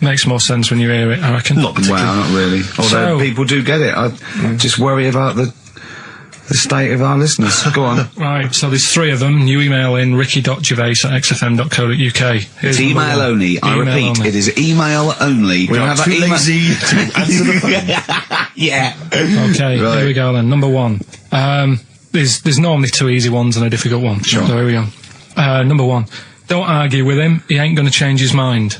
Makes more sense when you hear it, I reckon. Not particularly. Wow, not really. Although people do get it. I just worry about the state of our listeners. Go on. Right, so there's 3 of them. You email in ricky.gervais@xfm.co.uk. It's email only. I repeat, it is email only. We are too lazy to answer the phone. Yeah. Okay, Right. Here we go then. Number 1. There's normally 2 easy ones and a difficult one. Sure. So here we go. Number 1. Don't argue with him. He ain't going to change his mind.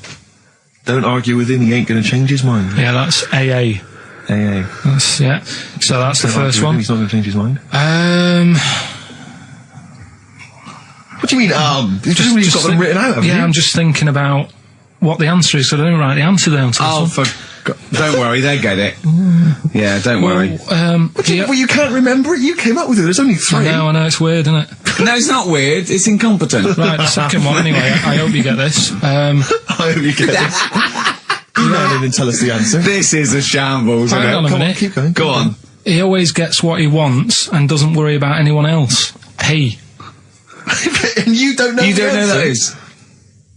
Don't argue with him. He ain't going to change his mind. Yeah, that's AA. AA. So that's the first one. He's not going to change his mind. What do you mean, You've got them written out, haven't you? I'm just thinking about what the answer is, so I didn't write the answer down to this one. Don't worry, they get it. Yeah, don't worry. Well, you can't remember it. You came up with it. There's only 3. I know, it's weird, isn't it? No, it's not weird. It's incompetent. Right, the second one, anyway. I hope you get this. I hope you get this. Email in and tell us the answer. This is a shambles. Hang on a minute. On, keep going. Go on. He always gets what he wants and doesn't worry about anyone else. P. And you don't know. You don't know that is.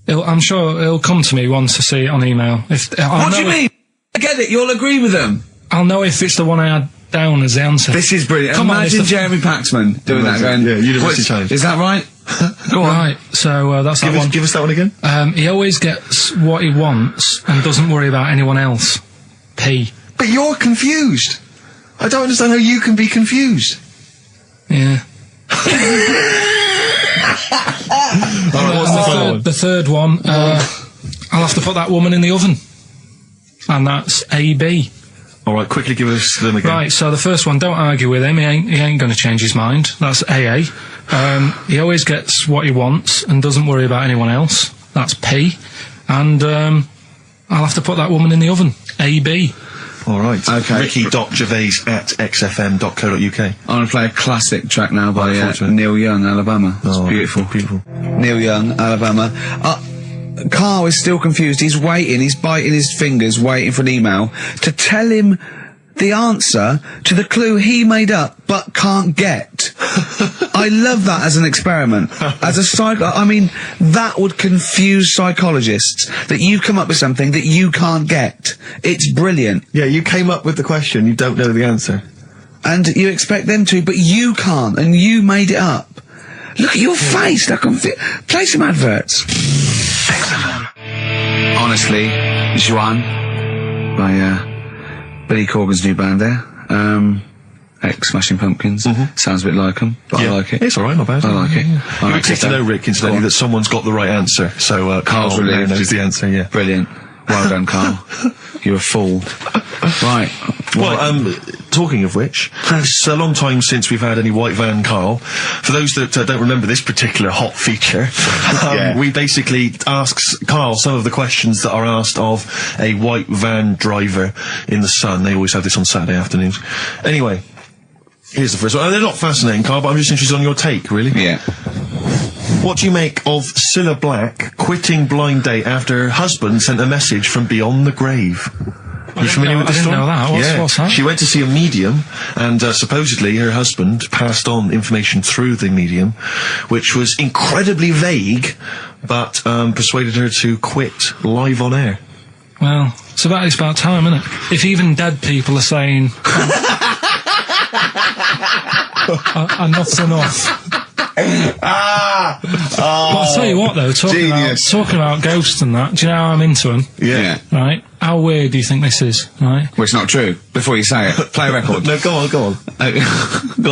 I'm sure it'll come to me once I see it on email. What do you mean? I get it. You'll agree with them. I'll know if it's the one I had down as the answer. This is brilliant. Imagine Jeremy Paxman doing that. Going, University Challenge. Is that right? Go on. Right. So that's that one. Give us that one again. He always gets what he wants and doesn't worry about anyone else. P. But you're confused. I don't understand how you can be confused. Yeah. The third one, I'll have to put that woman in the oven. And that's AB. Alright, quickly give us them again. Right, so the first one, don't argue with him, he ain't going to change his mind. That's AA. He always gets what he wants and doesn't worry about anyone else. That's P. And I'll have to put that woman in the oven. AB. Alright. Okay. ricky.gervais@xfm.co.uk. I'm going to play a classic track now by Neil Young, Alabama. It's beautiful. Beautiful. Neil Young, Alabama. Karl is still confused. He's waiting. He's biting his fingers, waiting for an email to tell him the answer to the clue he made up but can't get. I love that as an experiment. As a I mean, that would confuse psychologists, that you come up with something that you can't get. It's brilliant. Yeah, you came up with the question, you don't know the answer. And you expect them to, but you can't, and you made it up. Look at your face, like play some adverts. Honestly, Juan, by Billy Corgan's new band there, ex-Smashing Pumpkins. Sounds a bit like them, but I like it. It's alright, not bad. I like it. You would take to know, Rick, incidentally, that someone's got the right answer, so Karl's Karl relieved. knows the answer, yeah. Brilliant. Well done, Karl. You're a fool. Right. Well, talking of which, it's a long time since we've had any white van Karl. For those that don't remember this particular hot feature, we basically ask Karl some of the questions that are asked of a white van driver in the Sun. They always have this on Saturday afternoons. Anyway, here's the first one. They're not fascinating, Karl, but I'm just interested on your take, really. Yeah. What do you make of Cilla Black quitting Blind Date after her husband sent a message from beyond the grave? Are you familiar with this story? I didn't know that. What's that? She went to see a medium, and supposedly her husband passed on information through the medium, which was incredibly vague, but persuaded her to quit live on air. Well, it's about time, isn't it? If even dead people are saying, enough's enough. But I'll tell you what, though, talking about ghosts and that, do you know how I'm into them? Yeah. Right? How weird do you think this is, right? Well, it's not true. Before you say it, play a record. No, go on. Go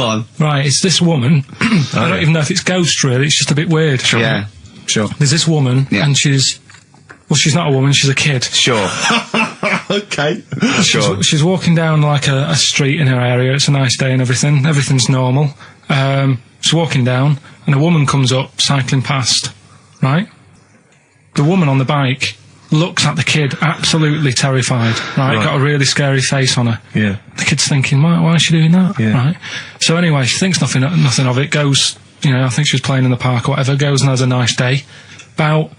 on. Right, it's this woman. I don't even know if it's ghost, really. It's just a bit weird. Sure. Yeah, sure. There's this woman, and she's not a woman, she's a kid. Sure. Okay. Sure. She's walking down, like, a street in her area. It's a nice day and everything. Everything's normal. She's walking down, and a woman comes up, cycling past, right? The woman on the bike looks at the kid, absolutely terrified, right? Got a really scary face on her. Yeah. The kid's thinking, why is she doing that? Yeah. Right? So anyway, she thinks nothing of it, goes, I think she was playing in the park or whatever, goes and has a nice day. About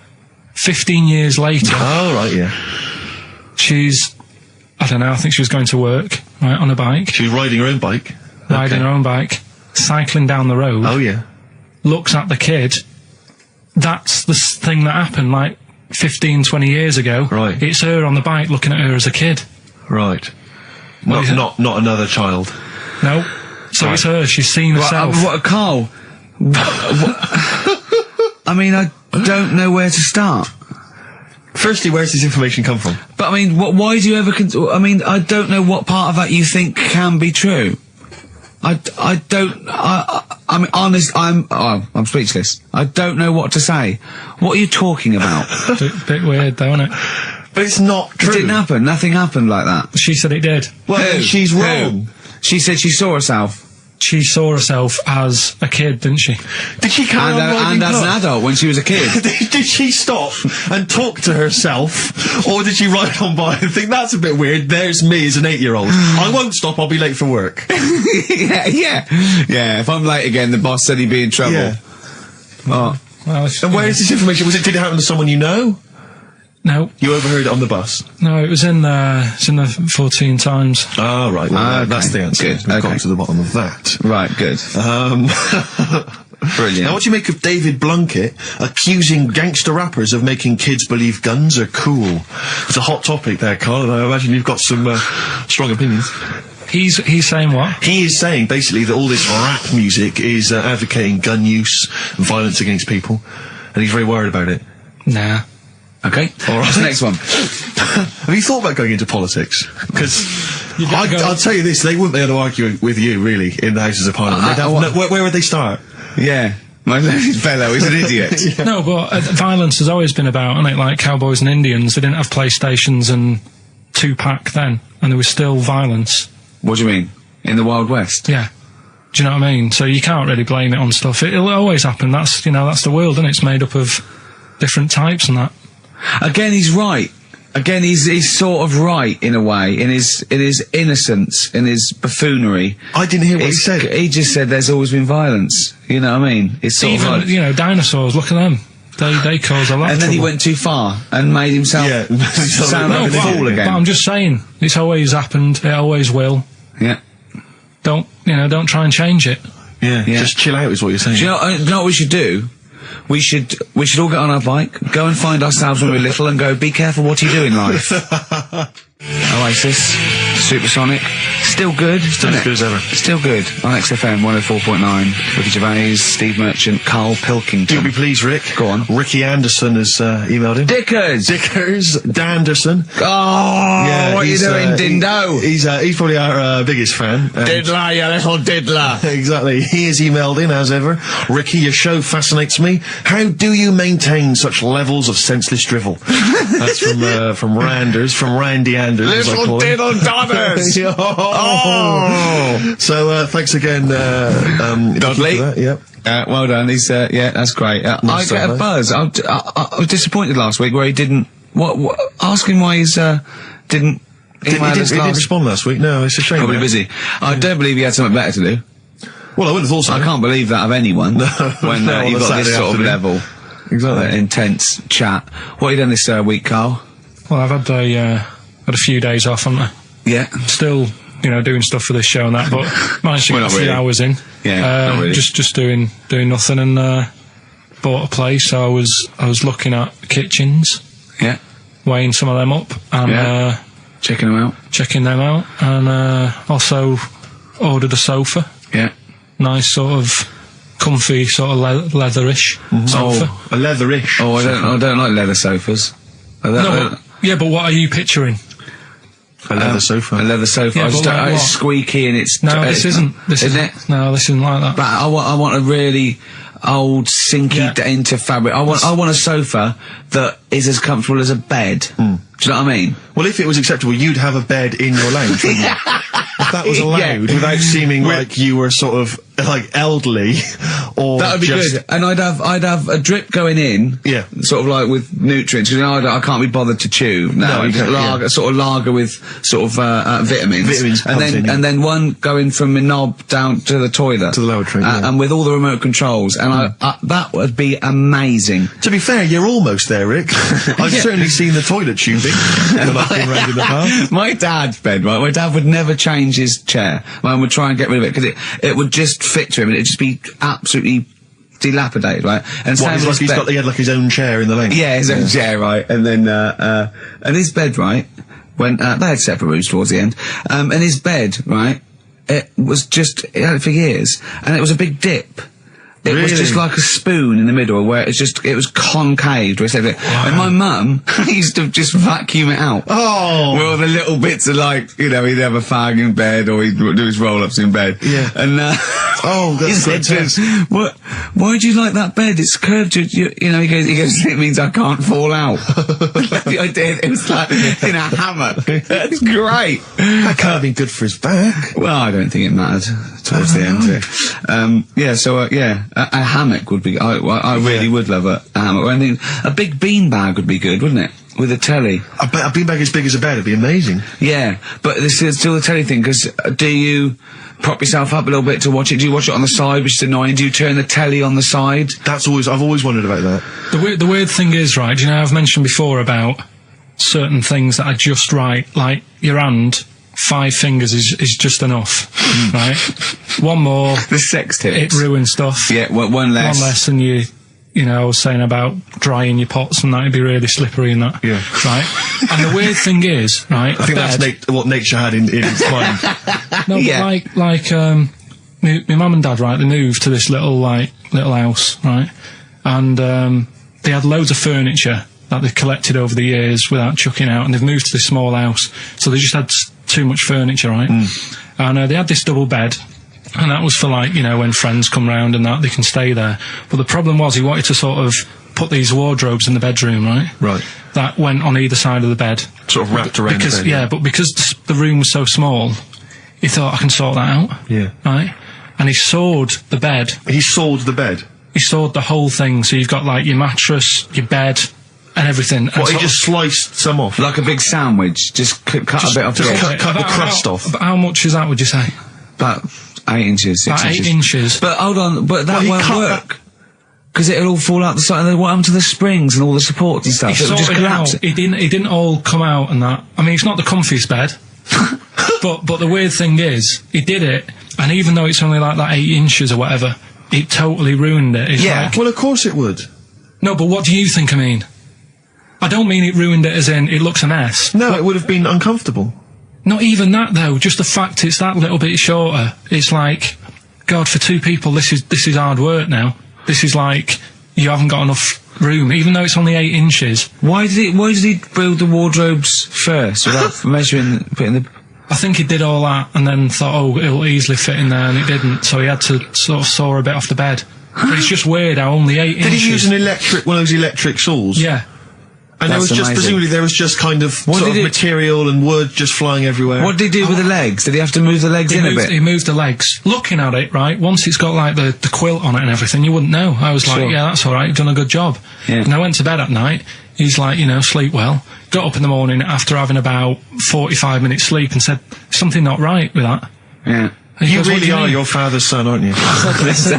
15 years later... Oh, right, yeah. She's, I don't know, I think she was going to work, right, on a bike. She was riding her own bike? Riding her own bike, cycling down the road. Oh, yeah. Looks at the kid. That's the thing that happened, like, 15, 20 years ago. Right. It's her on the bike looking at her as a kid. Right. Not another child. No. So it's her. She's seen herself. Karl? I mean, I don't know where to start. Firstly, where's this information come from? But I mean, why do you ever? I mean, I don't know what part of that you think can be true. I mean, honest. I'm speechless. I don't know what to say. What are you talking about? Bit weird, though, isn't it? But it's not true. It didn't happen. Nothing happened like that. She said it did. Well, she's wrong. She said she saw herself. She saw herself as a kid, didn't she? Did she carry on riding and as an adult when she was a kid. Did she stop and talk to herself, or did she ride on by and think, that's a bit weird, there's me as an 8-year-old. I won't stop, I'll be late for work. Yeah, if I'm late again, the boss said he'd be in trouble. Yeah. Oh. Well, and where is this information? Did it happen to someone you know? No. You overheard it on the bus? No, it was in the 14 Times. Oh, right. Well, okay. That's the answer. Good. We've got to the bottom of that. Right, good. Brilliant. Now, what do you make of David Blunkett accusing gangster rappers of making kids believe guns are cool? It's a hot topic there, Karl, and I imagine you've got some strong opinions. He's saying what? He is saying, basically, that all this rap music is advocating gun use and violence against people, and he's very worried about it. Nah. Okay. All right. What's the next one? Have you thought about going into politics? Because I'll tell you this, they wouldn't be able to argue with you, really, in the Houses of Parliament. Where would they start? Yeah. My fellow is an idiot. Yeah. No, but violence has always been about, isn't it? Like cowboys and Indians, they didn't have PlayStations and 2-pack then, and there was still violence. What do you mean? In the Wild West? Yeah. Do you know what I mean? So you can't really blame it on stuff. It'll always happen. That's the world, and it's made up of different types and that. Again, he's right. Again, he's sort of right in a way, in his innocence, in his buffoonery. I didn't hear what he said. He just said there's always been violence. You know what I mean? It's sort even of like, dinosaurs. Look at them. They cause a lot. And of then he trouble. went too far and made himself sound like a but fool again. I'm just saying, it's always happened. It always will. Yeah. Don't try and change it. Yeah, just chill out is what you're saying. Do you know what we should do? We should all get on our bike, go and find ourselves when we're little and go, be careful what you do in life. Oasis, Supersonic, still good, Still as good as ever. Still good on XFM 104.9. Ricky Gervais, Steve Merchant, Karl Pilkington. You'll be pleased, Rick. Go on. Ricky Anderson has emailed him. Dickers! Danderson. Oh, what are you doing, Dindo? He's probably our biggest fan. Diddler, you little diddler. Exactly. He has emailed in, as ever. Ricky, your show fascinates me. How do you maintain such levels of senseless drivel? That's from Randers, from Randy Anders. as I call Little him. diddle dodders! Oh. So, thanks again, Dudley. for that, yep. Well done. He's yeah, that's great. I Nice get stuff, a eh? buzz. I was disappointed last week where he didn't. What? Ask him why he's didn't. He didn't respond last week. No, it's a shame. Probably man. busy. I don't believe he had something better to do. Well, I would have thought so. I can't believe that of anyone when No, you've on a got this Saturday sort of afternoon. level, Exactly. intense chat. What have you done this week, Karl? Well, I've had a few days off, haven't I? Yeah. Still, doing stuff for this show and that, but managed to Well, get not a few really. hours in. Yeah, not really. Just doing nothing, and bought a place. So I was looking at kitchens, Yeah. weighing some of them up, and Yeah. Checking them out. checking them out, and also ordered a sofa. Yeah. Nice sort of comfy, sort of leatherish sofa. A leatherish. Oh, I don't like leather sofas. But what are you picturing? A leather sofa. A leather sofa. Yeah, I just but don't, like it's what? squeaky and it's. No, this isn't. This isn't isn't. it? No, this isn't like that. But I want a really old, sinky into fabric. I want a sofa that is as comfortable as a bed. Do you know what I mean? Well, if it was acceptable, you'd have a bed in your lounge, wouldn't you? If that was allowed, Yeah. without seeming like you were sort of like elderly, or That would be just, good. And I'd have a drip going in. Yeah. Sort of like with nutrients. Because I can't be bothered to chew. No, you just can't, lager, yeah. sort of lager with sort of vitamins. Vitamins and pumped then in, yeah. and then one going from my knob down to the toilet. To the lavatory, yeah. And with all the remote controls. And that would be amazing. To be fair, you're almost there, Rick. I've certainly seen the toilet tubing when I've been round in the past. My dad's bed, right? My dad would never change his chair. Mine would try and get rid of it because it would just fit to him and it'd just be absolutely dilapidated, right? And What, same with his bed. he had like his own chair in the lane. Yeah, his own chair, right? And then and his bed, right? When they had separate rooms towards the end, and his bed, right? It had it for years, and it was a big dip. It was Really? just like a spoon in the middle where it was concaved. And my mum used to just vacuum it out. Oh. Where all the little bits are like, he'd have a fag in bed or he'd do his roll-ups in bed. Yeah. And, Oh, that's he said to grotesque. us, why do you like that bed? It's curved. He goes, it means I can't fall out. I did. It was like in a hammock. That's great. That can't have been good for his back. Well, I don't think it mattered towards the end. A hammock would be. I really would love a hammock. I think a big beanbag would be good, wouldn't it? With a telly. I bet a beanbag as big as a bed would be amazing. Yeah, but this is still the telly thing, because do you prop yourself up a little bit to watch it? Do you watch it on the side, which is annoying? Do you turn the telly on the side? I've always wondered about that. The weird thing is, right, do you know, I've mentioned before about certain things that are just right, like your hand, 5 fingers is just enough, right? One more, The sex tips. it ruins stuff. Yeah, one less. One less, and I was saying about drying your pots and that, it'd be really slippery and that. Yeah. Right? And the weird thing is, right, I think that's what nature had in its mind. no, Yeah. but my mum and dad, right, they moved to this little house, right? And they had loads of furniture that they collected over the years without chucking out, and they've moved to this small house, so they just had too much furniture, right? And they had this double bed, and that was for when friends come round and that, they can stay there. But the problem was he wanted to sort of put these wardrobes in the bedroom, right? Right. That went on either side of the bed. Sort of wrapped around Because, the bed. yeah, but because the room was so small, he thought, I can sort that out. Yeah. Right? And he sawed the bed. He sawed the bed. He sawed the whole thing. So you've got your mattress, your bed, and everything. And What, he sort just sliced some off? Like a big sandwich. Just cut a bit off just the edge. cut the crust off. About how much is that, would you say? About 8 inches, 6 About inches. 8 inches. But hold on, but that Well, he won't cut work. Because it'll all fall out the side, and then what happened to the springs and all the supports and stuff? It'll just collapse. It didn't all come out and that. I mean, it's not the comfiest bed. but the weird thing is, he did it, and even though it's only like that 8 inches or whatever, it totally ruined it. It's like, well, of course it would. no, but what do you think I mean? I don't mean it ruined it as in it looks a mess. No, it would have been uncomfortable. Not even that though, just the fact it's that little bit shorter. It's like, God, for 2 people, this is hard work now. This is like, you haven't got enough room, even though it's only 8 inches. Why did he build the wardrobes first without measuring, putting the... I think he did all that and then thought, oh, it'll easily fit in there, and it didn't, so he had to sort of saw a bit off the bed. But it's just weird how only 8 inches... Did he use one of those electric saws? Yeah. And there was just, presumably there was just kind of sort of material and wood just flying everywhere. What did he do with the legs? Did he have to move the legs in a bit? He moved the legs. Looking at it, right, once it's got like the quilt on it and everything, you wouldn't know. I was like, yeah, that's alright, you've done a good job. Yeah. And I went to bed at night, he's like, sleep well. Got up in the morning after having about 45 minutes sleep and said, something not right with that. Yeah. You really are your father's son, aren't you? It's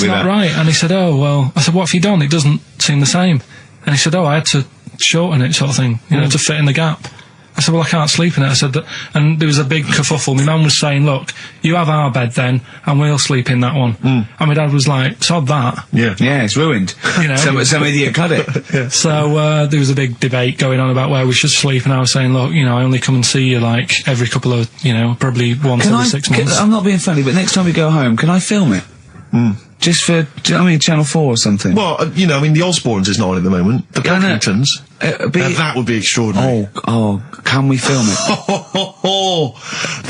not right. And he said, oh, well, I said, what have you done? It doesn't seem the same. And he said, oh, I had to shorten it, sort of thing, to fit in the gap. I said, well, I can't sleep in it. I said that, and there was a big kerfuffle. My mum was saying, look, you have our bed then, and we'll sleep in that one. And my dad was like, sod that. Yeah. Yeah, it's ruined. Some idiot cut it. Yeah. So, there was a big debate going on about where we should sleep, and I was saying, look, I only come and see you, like, every couple of, probably once every 6 months. I'm not being funny, but next time we go home, can I film it? Just for, Channel 4 or something. Well, the Osbournes is not on at the moment. The Pilkingtons. That would be extraordinary. Oh, can we film it?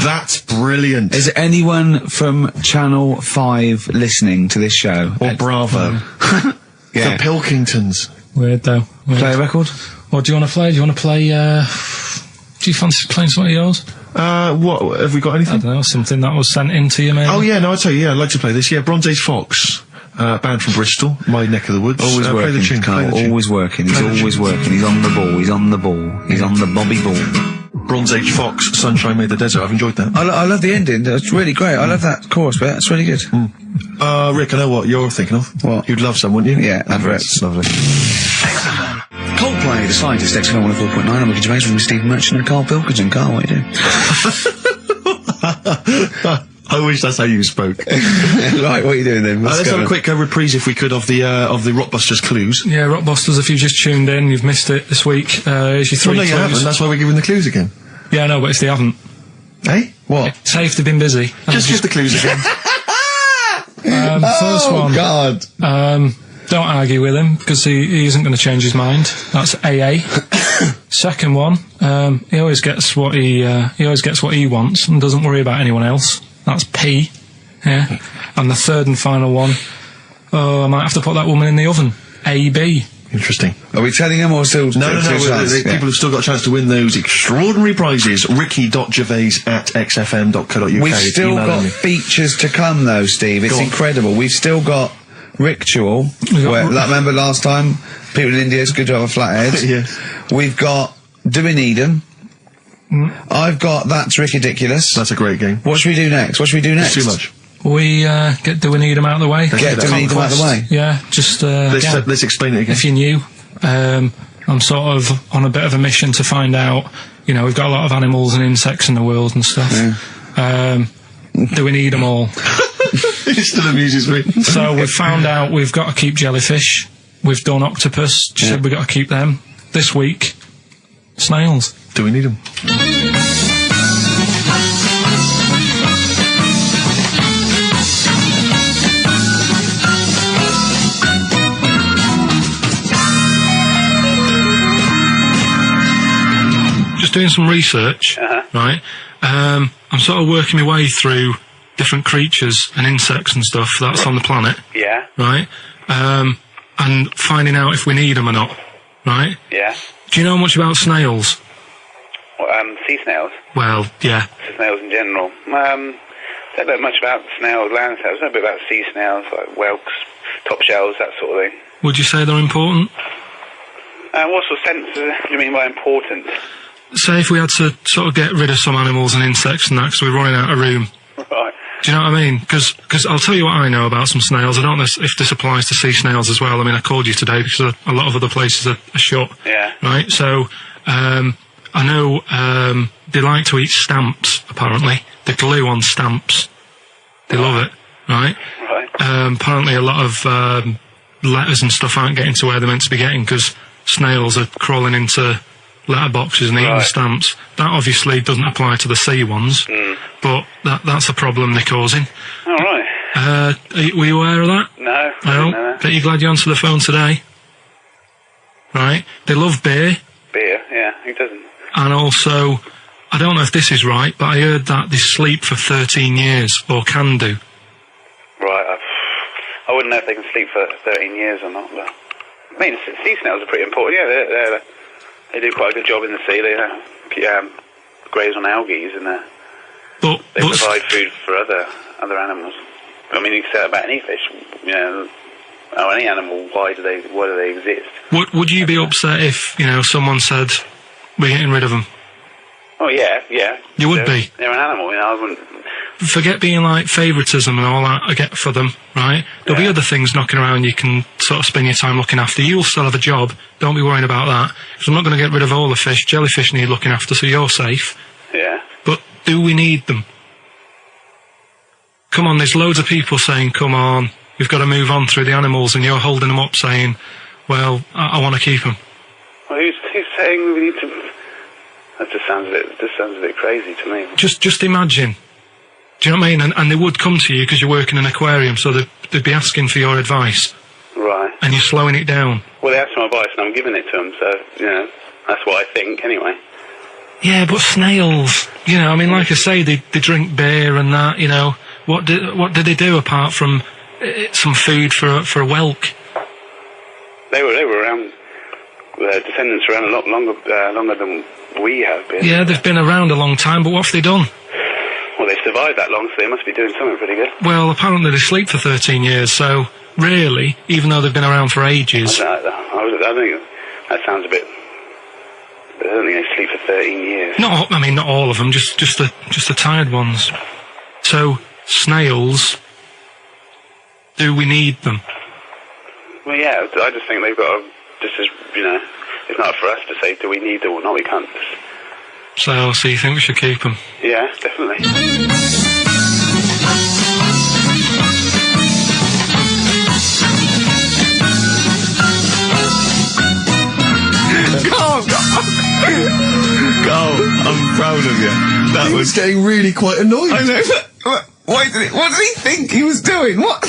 That's brilliant. Is anyone from Channel 5 listening to this show? Or Bravo? Yeah. The Pilkingtons. Weird, though. Play a record? What do you want to play? Do you want to play, do you fancy playing some of yours? What, have we got anything? I don't know, something that was sent in to you, maybe? Oh, yeah, no, I'll tell you, I'd like to play this. Yeah, Bronze Age Fox, band from Bristol, my neck of the woods. Always working, play the tune, Karl, always working, he's always working, he's on the ball, he's on the Bobby ball. Bronze Age Fox, Sunshine Made the Desert, I've enjoyed that. I love the ending, that's really great, I love that chorus bit, that's really good. Rick, I know what you're thinking of. What? You'd love some, wouldn't you? Yeah, adverts. Lovely. Coldplay, The Scientist, XFM 104.9, I'm Ricky Gervais from Stephen Merchant and Karl Pilkington. Karl, what are you doing? I wish that's how you spoke. Right, what are you doing then? Let's have a quick reprise, if we could, of the Rockbusters clues. Yeah, Rockbusters, if you've just tuned in, you've missed it this week. Here's your 3 Well, no, clues. you haven't, that's why we're giving the clues again. Yeah, no, but if they haven't. Eh? What? Say if they've been busy. Just give the clues again. First one. Oh, God. Don't argue with him, because he isn't going to change his mind. That's AA. Second one, he always gets what he wants and doesn't worry about anyone else. That's P. Yeah. And the third and final one, I might have to put that woman in the oven. AB. Interesting. Are we telling him or still? No. People have still got a chance to win those extraordinary prizes. Ricky.gervais@xfm.co.uk. We've still got features to come, though, Steve. It's incredible. We've still got Ritual. Remember last time? People in India, it's good to have a flathead. Yes. We've got Do We Need 'Em? I've got That's Ridiculous. That's a great game. What should we do next? It's too much. We Do We Need 'Em out of the way? Get Do We Need 'Em out of the way? Yeah, just let's explain it again. If you're new, I'm sort of on a bit of a mission to find out, we've got a lot of animals and insects in the world and stuff. Yeah. Do we need them all? It still amuses me. So we've found out we've got to keep jellyfish. We've done octopus. She said we've got to keep them. This week, snails. Do we need them? Just doing some research, right? I'm sort of working my way through different creatures and insects and stuff that's on the planet. Yeah. Right? And finding out if we need them or not. Right? Yeah. Do you know much about snails? Sea snails? Well, yeah. Snails in general. Don't know much about snails, land snails. I know a bit about sea snails, like whelks, top shells, that sort of thing. Would you say they're important? What sort of sense do you mean by important? Say if we had to sort of get rid of some animals and insects and that because we're running out of room. Right. Do you know what I mean? Because I'll tell you what I know about some snails. I don't know if this applies to sea snails as well. I mean, I called you today because a lot of other places are shut. Yeah. Right? So, I know they like to eat stamps, apparently. The glue on stamps. They love it, right? Right. Apparently a lot of letters and stuff aren't getting to where they're meant to be getting because snails are crawling into letterboxes and eating the stamps. That obviously doesn't apply to the sea ones, but that's a problem they're causing. All right. Were you aware of that? No, I didn't know that. Bet you're glad you answered the phone today. Right? They love beer. Beer, yeah, who doesn't? And also, I don't know if this is right, but I heard that they sleep for 13 years, or can do. Right, I wouldn't know if they can sleep for 13 years or not, but... I mean, sea snails are pretty important, yeah, they do quite a good job in the sea. They graze on algae, and they provide food for other animals. I mean, you can say that about any fish, you know, or any animal. Why do they exist? Would you be upset if, you know, someone said, we're getting rid of them? Oh, yeah. You would be? They're an animal, you know, I wouldn't... Forget being like favouritism and all that I get for them, right? There'll be other things knocking around you can sort of spend your time looking after. You'll still have a job. Don't be worrying about that. Because I'm not going to get rid of all the fish. Jellyfish need looking after, so you're safe. Yeah. But do we need them? Come on, there's loads of people saying, come on, we've got to move on through the animals, and you're holding them up saying, well, I want to keep them. Well, who's saying we need to... That just sounds a bit crazy to me. Just imagine. Do you know what I mean? And they would come to you because you work in an aquarium, so they'd be asking for your advice. Right. And you're slowing it down. Well, they asked for my advice and I'm giving it to them, so, you know, that's what I think, anyway. Yeah, but snails, you know, I mean, like I say, they drink beer and that, you know. What did they do apart from some food for a whelk? They were around, descendants around a lot longer than we have been. Yeah, they've been around a long time, but what have they done? Well, they've survived that long, so they must be doing something pretty good. Well, apparently they sleep for 13 years, so really, even though they've been around for ages... I think that sounds a bit... I don't think they sleep for 13 years. Not all of them, just the tired ones. So, snails, do we need them? Well, yeah, I just think they've got to... Just as, you know, it's not for us to say, do we need them or not, we can't... So you think we should keep them? Yeah, definitely. Carl, I'm proud of you. That was getting really quite annoyed. I know. What did he think he was doing? What?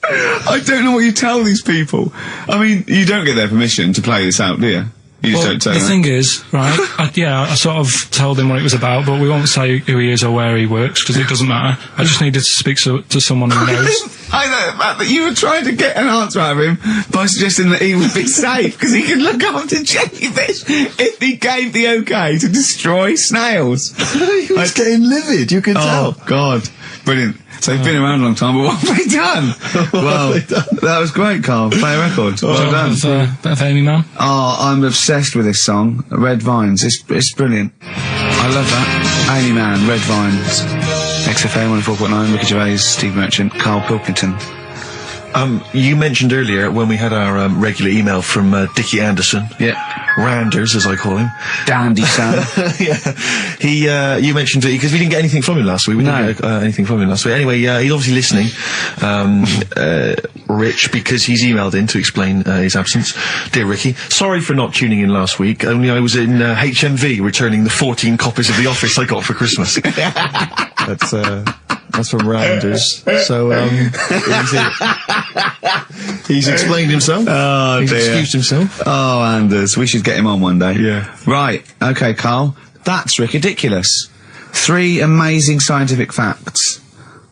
I don't know what you tell these people. I mean, you don't get their permission to play this out, do you? You just don't tell the them. thing is, right, I sort of told him what it was about, but we won't say who he is or where he works, because it doesn't matter. I just needed to speak to someone who knows. I know the fact that you were trying to get an answer out of him by suggesting that he would be safe, because he could look after jellyfish if he gave the okay to destroy snails. He was getting livid, you could tell. Oh, God. Brilliant. So they've been around a long time, but what have they done? Well, that was great, Carl. Play a record. Well done. That's a bit of Amy, man. Oh, I'm obsessed with this song, Red Vines. It's brilliant. I love that. Amy Man, Red Vines. XFM 104.9, Ricky Gervais, Steve Merchant, Carl Pilkington. You mentioned earlier when we had our regular email from Dickie Anderson. Yeah. Randers, as I call him. Dandy son. Yeah. You mentioned it because we didn't get anything from him last week. We didn't get anything from him last week. Anyway, he's obviously listening, Rich, because he's emailed in to explain his absence. Dear Ricky, sorry for not tuning in last week. Only I was in HMV returning the 14 copies of The Office I got for Christmas. That's from Randers. So, he's explained himself. Oh, he's dear. excused himself. Oh, Anders, we should get him on one day. Yeah. Right. Okay, Carl. That's ridiculous. 3 amazing scientific facts,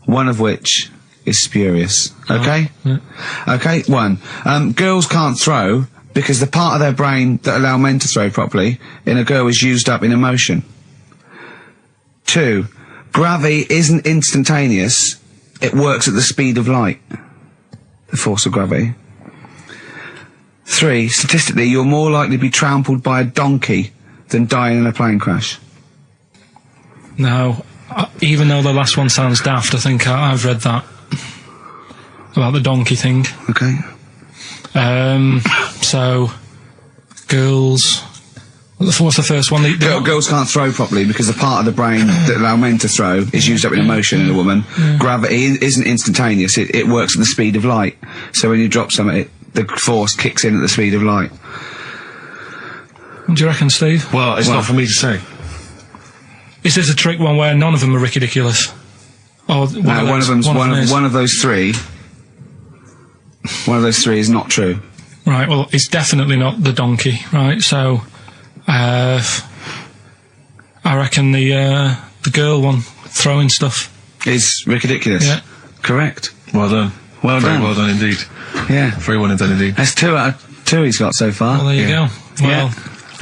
one of which is spurious. Okay? Yeah. Okay, 1. Girls can't throw because the part of their brain that allow men to throw properly in a girl is used up in emotion. 2. Gravity isn't instantaneous. It works at the speed of light. The force of gravity. 3. Statistically, you're more likely to be trampled by a donkey than die in a plane crash. Now, even though the last one sounds daft, I think I've read that about the donkey thing. Okay. So, girls. What's the first one? Girls can't throw properly because the part of the brain that allow men to throw is used up in emotion in a woman. Gravity isn't instantaneous. It works at the speed of light. So when you drop something, the force kicks in at the speed of light. What do you reckon, Steve? Well, it's not for me to say. Is this a trick one where none of them are ridiculous? Or one of them's one of those three. One of those three is not true. Right. Well, it's definitely not the donkey. Right. So, I reckon the girl one throwing stuff is ridiculous. Yeah. Correct. Well done. Well done. Very well done indeed. Yeah. Very well done indeed. That's 2 out of 2 he's got so far. Well, there you go.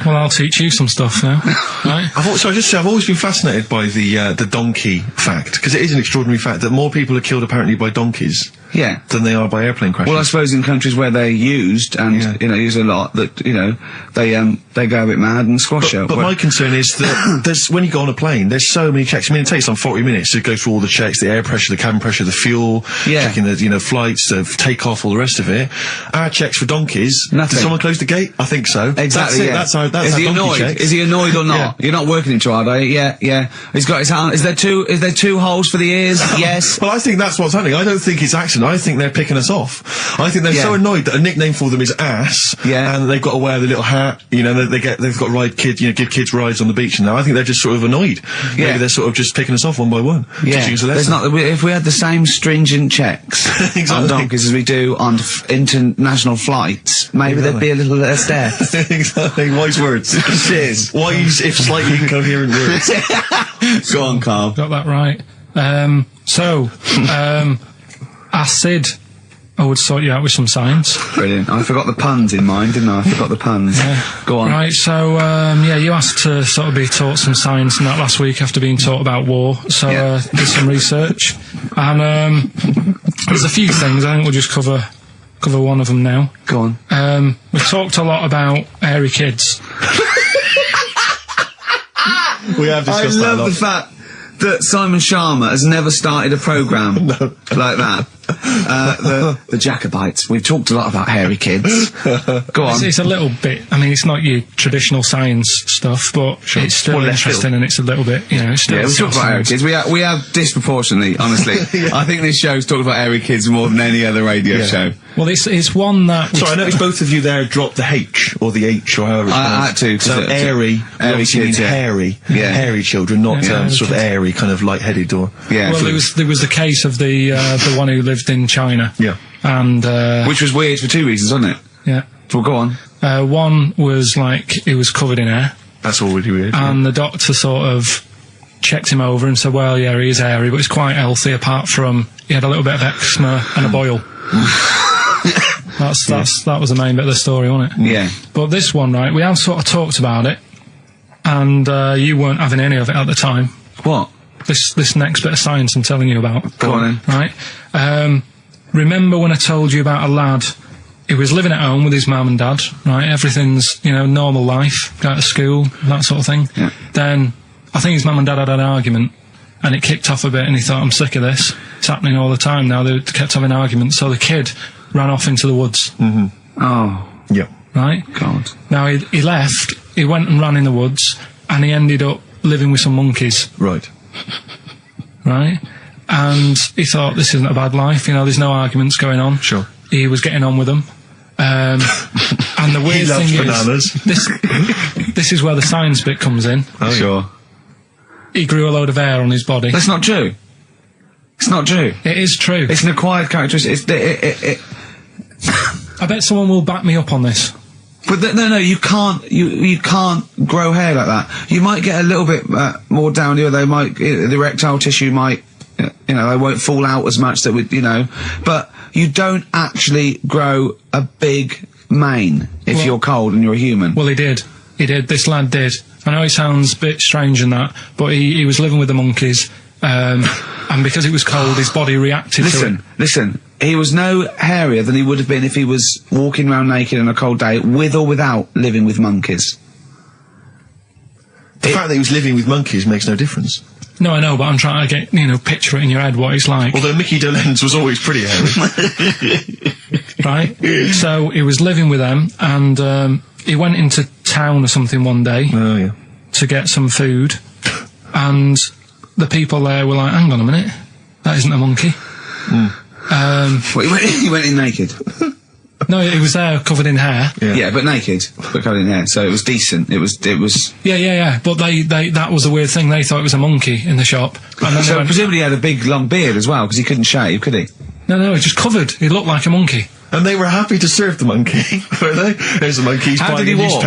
Well, I'll teach you some stuff now. Right? I've always been fascinated by the donkey fact, because it is an extraordinary fact that more people are killed apparently by donkeys than they are by airplane crashes. Well, I suppose in countries where they're used and used a lot, that they go a bit mad and squash out. But my concern is that when you go on a plane, there's so many checks. I mean, it takes 40 minutes to go through all the checks: the air pressure, the cabin pressure, the fuel, checking the flights, the takeoff, all the rest of it. Our checks for donkeys. Nothing. Did someone close the gate? I think so. Exactly. That's our donkey checks. Is he annoyed or not? You're not working him too hard, are you? Yeah. He's got his hand. Is there two holes for the ears? Yes. Well, I think that's what's happening. I don't think it's accident. I think they're picking us off. I think they're so annoyed that a nickname for them is ass. Yeah. And they've got to wear the little hat. They've got to ride kids. Give kids rides on the beach. And now I think they're just sort of annoyed. Yeah. Maybe they're sort of just picking us off one by one. Yeah. Teaching us a lesson. If we had the same stringent checks on donkeys as we do on international flights, maybe there'd be a little less death. Exactly. Wise words. Cheers. Wise, if slightly incoherent words. Go on, Karl. Got that right. Acid. I would sort you out with some science. Brilliant. I forgot the puns in mine, didn't I? I forgot the puns. Go on. Right, so, you asked to sort of be taught some science and that last week after being taught about war, so, did some research. And, there's a few things, I think we'll just cover one of them now. Go on. We talked a lot about hairy kids. We have discussed that a lot. I love the fact that Simon Sharma has never started a programme like that. The Jacobites. We've talked a lot about hairy kids. Go on. It's a little bit, I mean, it's not your traditional science stuff, but it's still interesting and it's a little bit, it's still... Yeah, we've talked about hairy kids. We have disproportionately, honestly. I think this show's talked about hairy kids more than any other radio show. Well, it's one that... Sorry, I noticed both of you there dropped the H, or the H, or however it's I had to. So airy kids, hairy children, not sort of airy, kind of light-headed or... Yeah. Well, there was the case of the one who lived in China. Yeah. And... which was weird for 2 reasons, wasn't it? Yeah. Well, go on. One was, he was covered in hair. That's already weird. And the doctor sort of checked him over and said, well, yeah, he is hairy, but he's quite healthy, apart from he had a little bit of eczema and a boil. That was the main bit of the story, wasn't it? Yeah. But this one, right, we have sort of talked about it, and you weren't having any of it at the time. What? This next bit of science I'm telling you about. Go on then. Right? Remember when I told you about a lad who was living at home with his mum and dad, right? Everything's, normal life, go to school, that sort of thing. Yeah. Then, I think his mum and dad had an argument, and it kicked off a bit, and he thought, I'm sick of this. It's happening all the time now. They kept having arguments, so the kid ran off into the woods. Mm-hmm. Oh. Yeah. Right? God. Now, he left, he went and ran in the woods, and he ended up living with some monkeys. Right. Right? And he thought, this isn't a bad life, there's no arguments going on. Sure. He was getting on with them. And the weird thing bananas. is, this is where the science bit comes in. Oh, sure. He grew a load of hair on his body. That's not true. It's not true. It is true. It's an acquired characteristic. I bet someone will back me up on this. But no, you can't. You can't grow hair like that. You might get a little bit more down here. They might, the erectile tissue might, they won't fall out as much. That would, but you don't actually grow a big mane if you're cold and you're a human. Well, he did. This lad did. I know it sounds a bit strange in that, but he was living with the monkeys, and because it was cold, his body reacted to it. Listen, he was no hairier than he would have been if he was walking around naked on a cold day, with or without living with monkeys. The fact that he was living with monkeys makes no difference. No, I know, but I'm trying to get, picture it in your head what it's like. Although Mickey Dolenz was always pretty hairy. Right? So he was living with them, and he went into town or something one day to get some food, and the people there were like, hang on a minute, that isn't a monkey. He went in naked. No, he was there covered in hair. Yeah, but naked, but covered in hair, so it was decent. It was. Yeah. But that was the weird thing. They thought it was a monkey in the shop. And then So presumably he had a big long beard as well, because he couldn't shave, could he? No, he was just covered. He looked like a monkey. And they were happy to serve the monkey, were they? There's a monkey. How did he walk?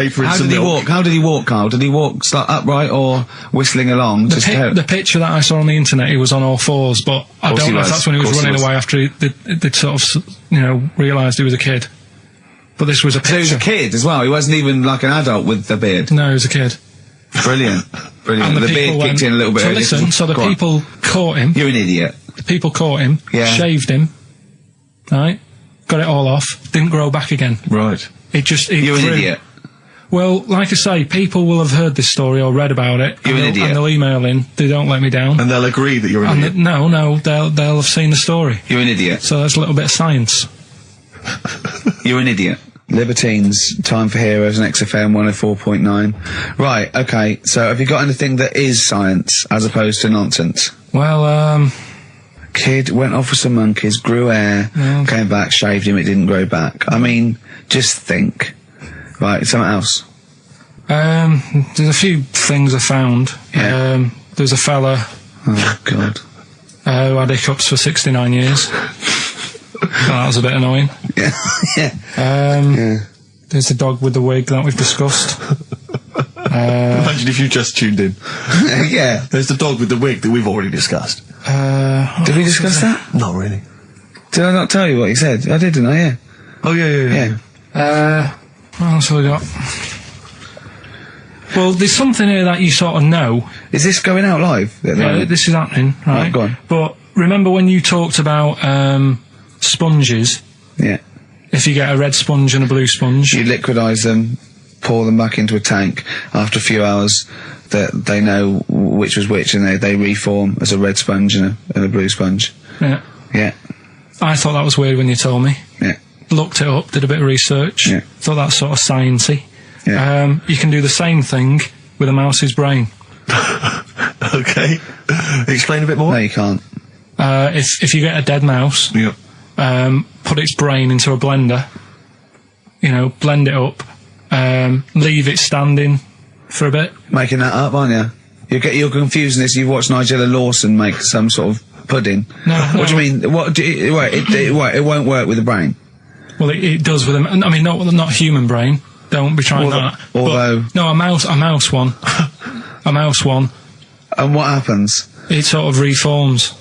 How did he walk, Carl? Did he walk upright or whistling along? The picture that I saw on the internet, he was on all fours, but I don't know if that's when he was running away after they'd sort of, realised he was a kid. But this was a picture. So he was a kid as well. He wasn't even like an adult with the beard. No, he was a kid. Brilliant. And the beard kicked in a little bit earlier. So the people caught him. You're an idiot. The people caught him, shaved him, right? Got it all off, didn't grow back again. Right. You're an idiot. Well, like I say, people will have heard this story or read about it. You're an idiot. And they'll email in, they don't let me down. And they'll agree that you're an idiot. No, they'll have seen the story. You're an idiot. So that's a little bit of science. You're an idiot. Libertines, Time for Heroes, and XFM 104.9. Right, okay, so have you got anything that is science as opposed to nonsense? Well, Kid went off with some monkeys, grew hair, came back, shaved him, it didn't grow back. I mean, just think. Right, something else. There's a few things I found. Yeah. There's a fella... Oh, God. Who had hiccups for 69 years. That was a bit annoying. Yeah. There's the dog with the wig that we've discussed. Imagine if you just tuned in. Yeah. There's the dog with the wig that we've already discussed. Did we discuss that? Not really. Did I not tell you what he said? I did, didn't I? Yeah. Oh, yeah. What else have we got? Well, there's something here that you sort of know. Is this going out live? This is happening, right? Go on. But remember when you talked about sponges? Yeah. If you get a red sponge and a blue sponge, You liquidise them, pour them back into a tank. After a few hours, they know which was which, and they reform as a red sponge and a blue sponge. Yeah. Yeah. I thought that was weird when you told me. Yeah. Looked it up, did a bit of research. Yeah. Thought that's sort of sciencey. Yeah. You can do the same thing with a mouse's brain. Okay. Explain a bit more. No, you can't. If you get a dead mouse, put its brain into a blender, blend it up, leave it standing for a bit. Making that up, aren't you? You're confusing this. You've watched Nigella Lawson make some sort of pudding. No. What do you mean? It won't work with the brain. Well, it does with them. I mean, not human brain. Don't be trying that. Although, no, a mouse one. A mouse one. And what happens? It sort of reforms,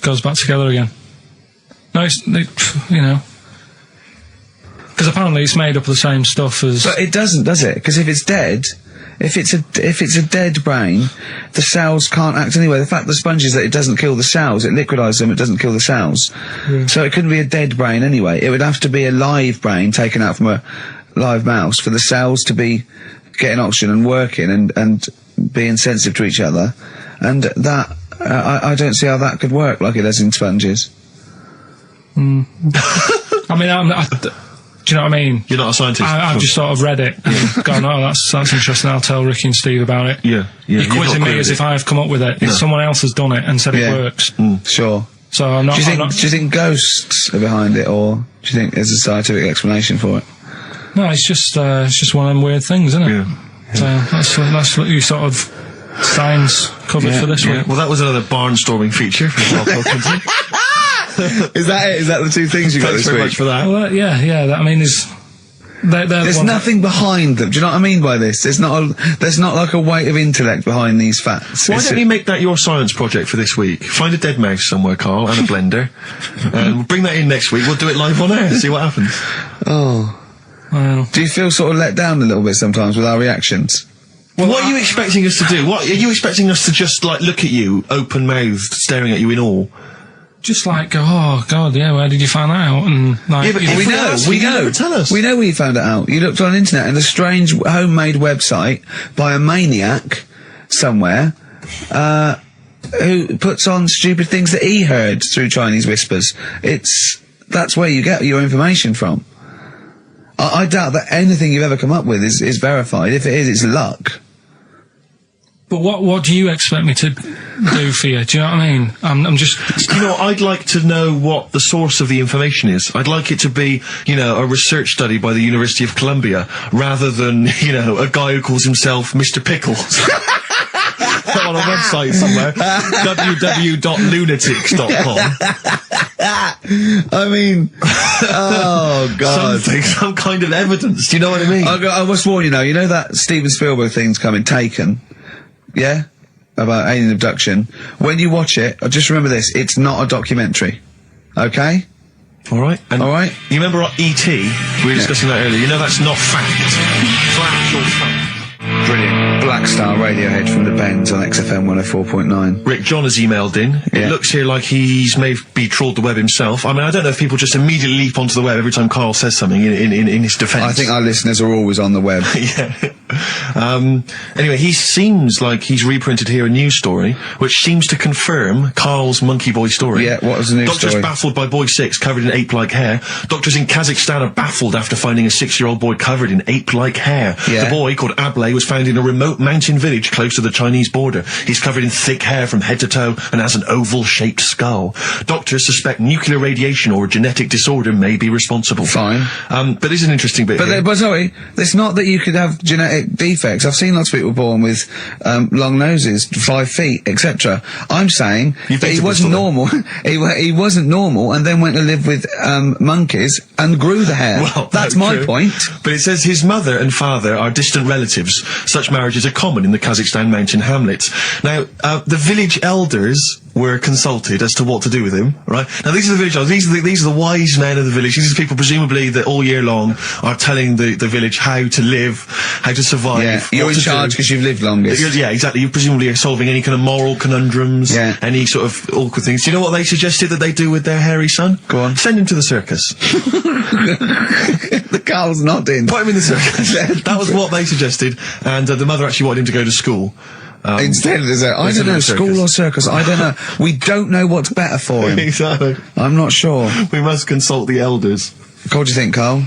goes back together again. No, because apparently it's made up of the same stuff as. But it doesn't, does it? Because if it's dead, if it's a dead brain, the cells can't act anyway. The fact the sponge is that it doesn't kill the cells, it liquidises them, it doesn't kill the cells. Yeah. So it couldn't be a dead brain anyway. It would have to be a live brain taken out from a live mouse for the cells to be getting oxygen and working and being sensitive to each other. And that, I don't see how that could work like it does in sponges. I mean, do you know what I mean? You're not a scientist. I've just sort of read it and gone, oh, that's interesting, I'll tell Ricky and Steve about it. Yeah. You're quizzing me as if I've come up with it. If someone else has done it and said it works. Sure. So I'm not... Do you think ghosts are behind it, or do you think there's a scientific explanation for it? No, it's just one of them weird things, isn't it? Yeah. So that's what you sort of science covered for this week. Well, that was another barnstorming feature from Karl Pilkington. Is that it? Is that the two things you got this week? Thanks very much for that. Well, I mean, there's nothing behind them. Do you know what I mean by this? There's not like a weight of intellect behind these facts. Why don't you make that your science project for this week? Find a dead mouse somewhere, Karl, and a blender. We'll bring that in next week. We'll do it live on air. See what happens. Oh. Well. Do you feel sort of let down a little bit sometimes with our reactions? Well, what are you expecting us to do? What are you expecting us to just look at you, open-mouthed, staring at you in awe? Just go, oh God, where did you find that out? And we know. Tell us. We know where you found it out. You looked on the internet and a strange homemade website by a maniac somewhere, who puts on stupid things that he heard through Chinese whispers. That's where you get your information from. I doubt that anything you've ever come up with is verified. If it is, it's luck. But what do you expect me to do for you? Do you know what I mean? I'm just... You know, I'd like to know what the source of the information is. I'd like it to be, you know, a research study by the University of Columbia, rather than, you know, a guy who calls himself Mr. Pickles. On a website somewhere, www.lunatics.com. I mean, oh God. Some kind of evidence, do you know what I mean? I must warn you now, you know that Steven Spielberg thing's coming, Taken? Yeah? About alien abduction. When you watch it, just remember this, it's not a documentary. Okay? Alright. Alright? You remember E.T.? We were discussing that earlier. You know that's not fact. It's actual fact. Brilliant. Black Star Radiohead from the Bends on XFM 104.9. Rick John has emailed in. Yeah. It looks here like he's maybe trawled the web himself. I mean, I don't know if people just immediately leap onto the web every time Karl says something in his defence. I think our listeners are always on the web. Yeah. Anyway, he seems like he's reprinted here a news story, which seems to confirm Karl's Monkey Boy story. Yeah, what was the news Doctors story? baffled by boy 6 covered in ape-like hair. Doctors in Kazakhstan are baffled after finding a 6-year-old boy covered in ape-like hair. Yeah. The boy, called Ablay, was found in a remote mountain village close to the Chinese border. He's covered in thick hair from head to toe and has an oval-shaped skull. Doctors suspect nuclear radiation or a genetic disorder may be responsible. Fine. But there's an interesting bit here. But sorry, it's not that you could have genetic defects. I've seen lots of people born with long noses, 5 feet, etc. I'm saying that he wasn't normal. he wasn't normal, and then went to live with monkeys and grew the hair. Well, that's no, my true. point. But it says his mother and father are distant relatives. Such marriages are common in the Kazakhstan mountain hamlets. Now, the village elders were consulted as to what to do with him, right? Now, these are the village elders. These are the wise men of the village. These are people, presumably, that all year long are telling the village how to live, how to survive. Yeah, you're in charge because you've lived longest. Yeah, exactly. You presumably are solving any kind of moral conundrums, any sort of awkward things. Do you know what they suggested that they do with their hairy son? Go on. Send him to the circus. The Carl's nodding. Put him in the circus. That was what they suggested, and the mother actually wanted him to go to school. Instead of I don't know, school or circus, I don't know. We don't know what's better for him. Exactly. I'm not sure. We must consult the elders. What do you think, Karl?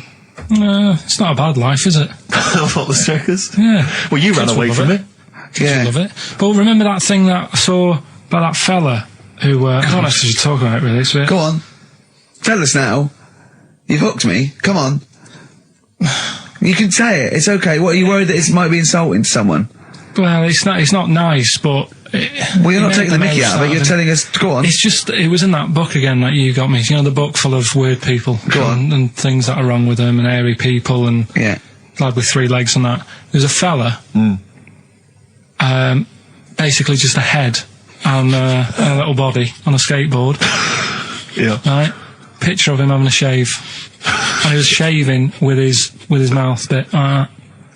It's not a bad life, is it? What, the circus? Yeah. Well, you ran away from it. Kids will love it. But remember that thing that I saw by that fella who, I don't know if you should talk about it really, so Go on. Tell us now. You've hooked me. Come on. You can say it. It's okay. What, are you worried that it might be insulting to someone? Well, it's not nice, but... Well, you're not taking the mickey out of it, you're telling us... Go on. It's just, it was in that book again that you got me. You know, the book full of weird people. Go on. And things that are wrong with them, and hairy people, and... Yeah. Lad with 3 legs and that. There's a fella... basically just a head and a little body on a skateboard. Yeah. Right? Picture of him having a shave. And he was shaving with his mouth bit.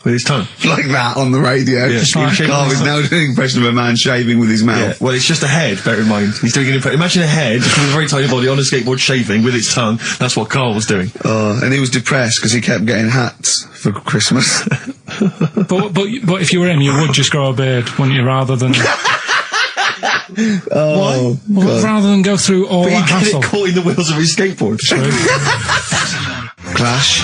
With his tongue. Like that on the radio. Yeah. Just like- Karl is now doing an impression of a man shaving with his mouth. Yeah. Well, it's just a head, bear in mind. He's doing an impression. Imagine a head with a very tiny body on a skateboard shaving with its tongue. That's what Karl was doing. And he was depressed because he kept getting hats for Christmas. But if you were him, you would just grow a beard, wouldn't you, rather than... Oh, Well, rather than go through all But that he get hassle. it caught in the wheels of his skateboard. Clash.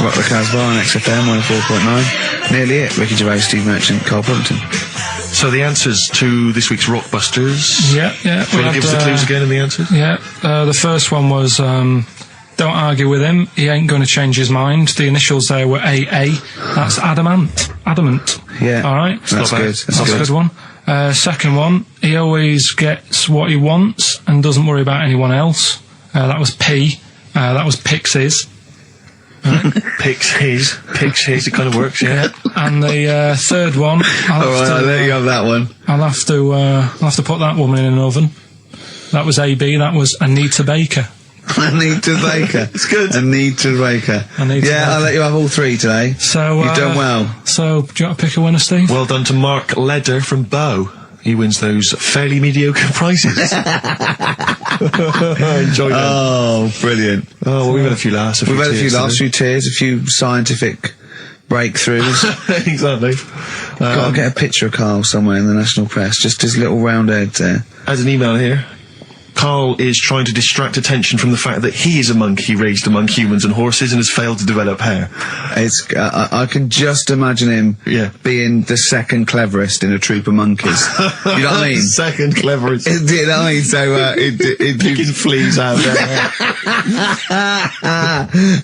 Rock the Casbah on XFM 104.9. Nearly it. Ricky Gervais, Steve Merchant, Karl Plumpton. So the answers to this week's Rockbusters. Yeah. Do you want to give us the clues again in the answers? Yeah. The first one was, don't argue with him. He ain't going to change his mind. The initials there were AA. That's adamant. Yeah. All right. That's good. That's a good one. Second one, he always gets what he wants and doesn't worry about anyone else. That was P. That was Pixies. Picks his. It kind of works, yeah. And the third one, I'll let you have that one. I'll have to put that woman in an oven. That was AB. That was Anita Baker. Anita Baker. It's good. Anita Baker. Anita Baker. I'll let you have all 3 today. So You've done well. So do you want to pick a winner, Steve? Well done to Mark Leder from Bow. He wins those fairly mediocre prizes. Enjoy them. Oh, brilliant. Oh, well, we've had a few laughs. We've had a few laughs, a few tears, a few scientific breakthroughs. Exactly. Gotta get a picture of Karl somewhere in the national press, just his little round head there. As an email here, Karl is trying to distract attention from the fact that he is a monkey raised among humans and horses and has failed to develop hair. It's, I can just imagine him being the second cleverest in a troop of monkeys. You know what I mean? Second cleverest. You know what I mean? So, Picking fleas out there.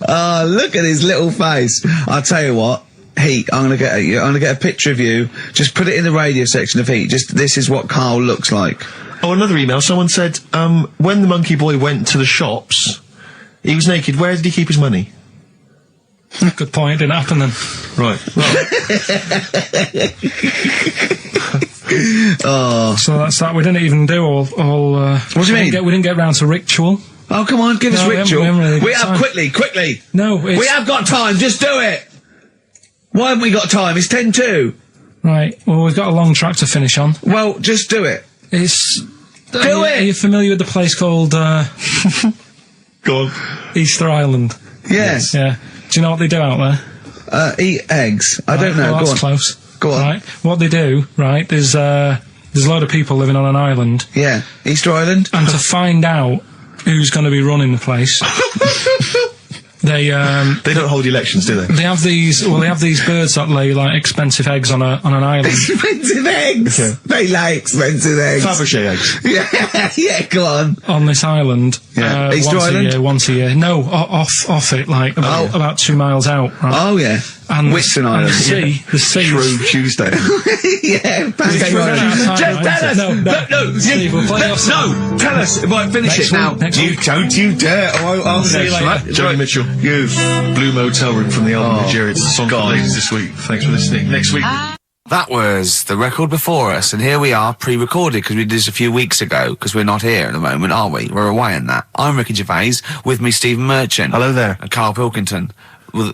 Oh, look at his little face. I'll tell you what. Heat, I'm gonna get a picture of you. Just put it in the radio section of Heat. This is what Karl looks like. Oh, another email. Someone said, when the monkey boy went to the shops, he was naked. Where did he keep his money? Good point. Didn't happen then. Right. Oh. So that's that. We didn't even do all. What do you mean? We didn't get round to ritual. Oh, come on, give us ritual. We have quickly. No, we have got time. Just do it. Why haven't we got time? It's 10:02. Right. Well, we've got a long track to finish on. Well, just do it. It's. Are you familiar with the place called? Go on. Easter Island. Yes. Yeah. Do you know what they do out there? Eat eggs. I don't know. Well, Go that's on. close. Go on. Right. What they do, right? There's a lot of people living on an island. Yeah. Easter Island. And to find out who's going to be running the place. They don't hold elections, do they? They have these birds that lay like expensive eggs on an island. Expensive eggs. Yeah. They lay expensive eggs. Fabergé eggs. Yeah, go on. On this island. Yeah. Easter Island? Once a year. No, off it, like about 2 miles out. Right? Oh yeah. And Whitson Island. The sea. True Tuesday. Yeah. Pancake Island. No. Steve, we'll play off No. Tell us. Right, finish it now. Next You week. don't you dare. I'll See you later. Johnny Mitchell. You. Blue Motel Room from the album Nigeria. It's the song for the ladies this week. Thanks for listening. Next week. That was the record before us, and here we are, pre-recorded, because we did this a few weeks ago, because we're not here at the moment, are we? We're away in that. I'm Ricky Gervais, with me Stephen Merchant. Hello there. And Karl Pilkington. Well,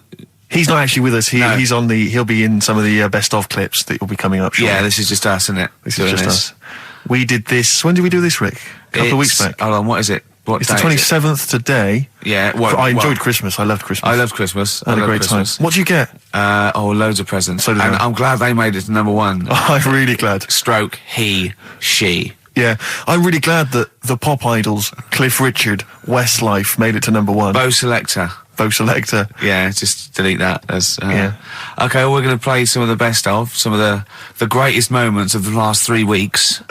he's not actually with us. He'll be in some of the best of clips that will be coming up shortly. Yeah, this is just us, isn't it? This is just us. We did this. When did we do this, Rick? A couple of weeks back. Hold on, what is it? It's the 27th today. Yeah. I enjoyed Christmas. I loved Christmas. I loved Christmas. I had a great time. What did you get? Loads of presents. So did and I. I'm glad they made it to number one. I'm really glad. Stroke, he, she. Yeah, I'm really glad that the pop idols, Cliff Richard, Westlife, made it to number one. Bo Selector. Yeah, just delete that. Okay, well, we're going to play some of the best of, some of the greatest moments of the last 3 weeks.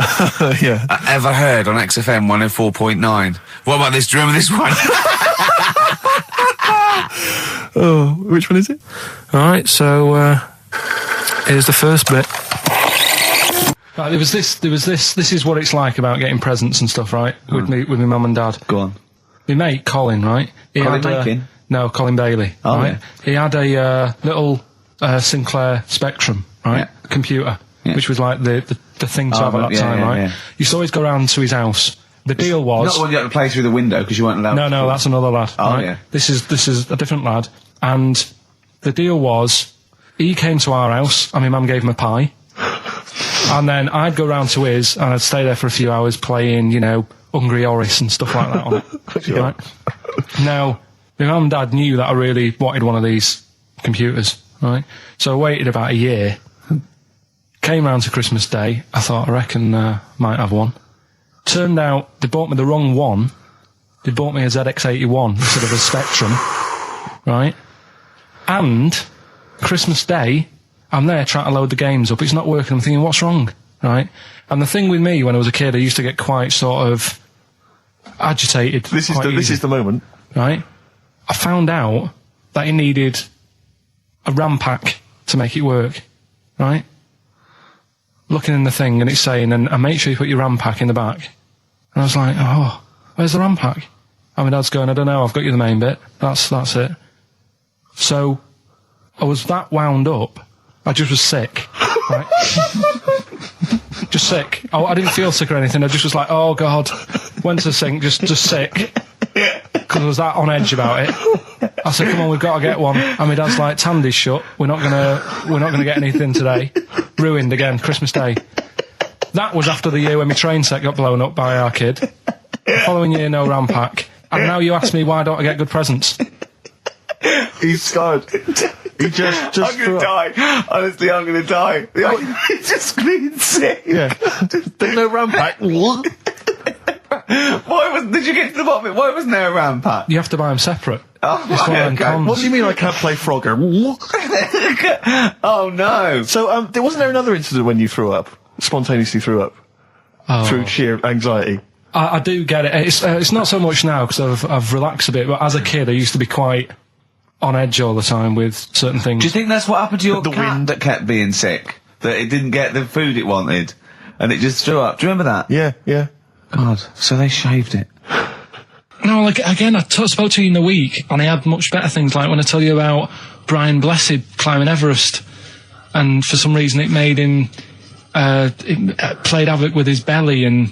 Yeah. Ever heard on XFM 104.9. What about this? Do you remember this one? Oh, which one is it? Alright, so, here's the first bit. Right, there was this, this is what it's like about getting presents and stuff, right? With my mum and dad. Go on. My mate, Colin, right? No, Colin Bailey. Oh, right? yeah. He had a little Sinclair Spectrum, right? Yeah. Computer, Yeah. which was like the thing to have at that time, right? Yeah. Used to always go round to his house. The deal was... Not the one you had to play through the window because you weren't allowed. No, that's another lad. Oh, right? yeah. This is a different lad. And the deal was, he came to our house, and my mum gave him a pie. And then I'd go round to his, and I'd stay there for a few hours playing, Hungry Horace and stuff like that on it. Sure. Right? Now, my mum and dad knew that I really wanted one of these computers, right? So I waited about a year. Came round to Christmas Day. I thought, I reckon might have one. Turned out they bought me the wrong one. They bought me a ZX81 instead of a Spectrum, right? And Christmas Day, I'm there trying to load the games up. It's not working. I'm thinking, what's wrong, right? And the thing with me when I was a kid, I used to get quite sort of agitated. This is the moment. Right? I found out that it needed a RAM pack to make it work, right? Looking in the thing and it's saying, and make sure you put your RAM pack in the back. And I was like, oh, where's the RAM pack? And my dad's going, I don't know, I've got you the main bit. That's it. So, I was that wound up, I just was sick, right? Just sick. I didn't feel sick or anything, I just was like, oh God, went to the sink, just sick. Because I was that on edge about it. I said, come on, we've got to get one. And my dad's like, Tandy's shut, we're not gonna get anything today. Ruined again, Christmas Day. That was after the year when my train set got blown up by our kid. The following year, no RAM pack. And now you ask me why don't I get good presents? He's scarred. He just I'm gonna die. Honestly, I'm gonna die. He's just screaming sick. Yeah. There's no ram pack. Did you get to the bottom of it? Why wasn't there a ram pack? You have to buy them separate. Oh, It's one of them cons. What do you mean I can't play Frogger? Oh no. So, wasn't there another incident when you threw up? Spontaneously threw up? Oh. Through sheer anxiety? I do get it. It's not so much now because I've relaxed a bit, but as a kid I used to be quite on edge all the time with certain things. Do you think that's what happened to your The cat wind. that kept being sick? That it didn't get the food it wanted? And it just threw up? Do you remember that? Yeah. God, so they shaved it. No, like, again, I spoke to you in the week, and I had much better things, like when I tell you about Brian Blessed climbing Everest, and for some reason it made him, it played havoc with his belly, and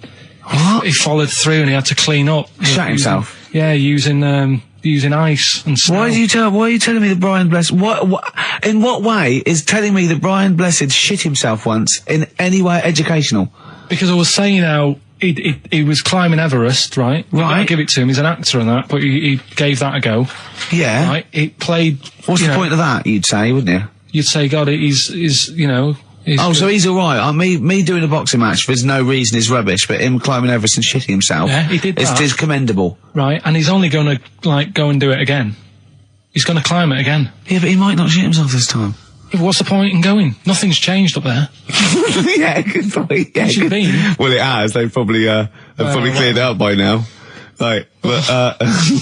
he followed through and he had to clean up. Shut himself? Yeah, using ice and snow. Why are you telling me that Brian Blessed, in what way is telling me that Brian Blessed shit himself once in any way educational? Because I was saying how he was climbing Everest, right? Right. I give it to him, he's an actor and that, but he gave that a go. Yeah. Right? It played... What's the point of that, you'd say, wouldn't you? You'd say, God, he's you know... So he's alright. Me doing a boxing match for no reason is rubbish, but him climbing Everest and shitting himself Yeah, he did that. is commendable. Right, and he's only going to, like, go and do it again. He's going to climb it again. Yeah, but he might not shit himself this time. Yeah, but what's the point in going? Nothing's changed up there. Yeah, good point. Yeah, It should be. Well, it has. They've probably cleared it up by now. Like, but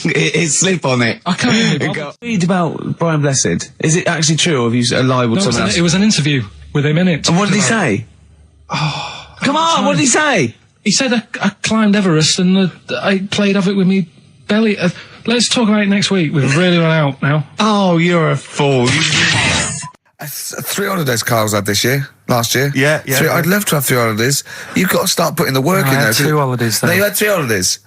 it's slip on it. I can't even bother. Read about Brian Blessed. Is it actually true, or have you libelled No, someone else? it was an interview with him in it. And what did he say? Come on, what did he say? He said I climbed Everest and I played havoc with me belly. Let's talk about it next week. We've really run out now. Oh, you're a fool. 3 holidays Carl's had this year. Last year. Yeah. I'd love to have 3 holidays. You've got to start putting the work No, in I there. had 2 holidays No, then. you had 3 holidays.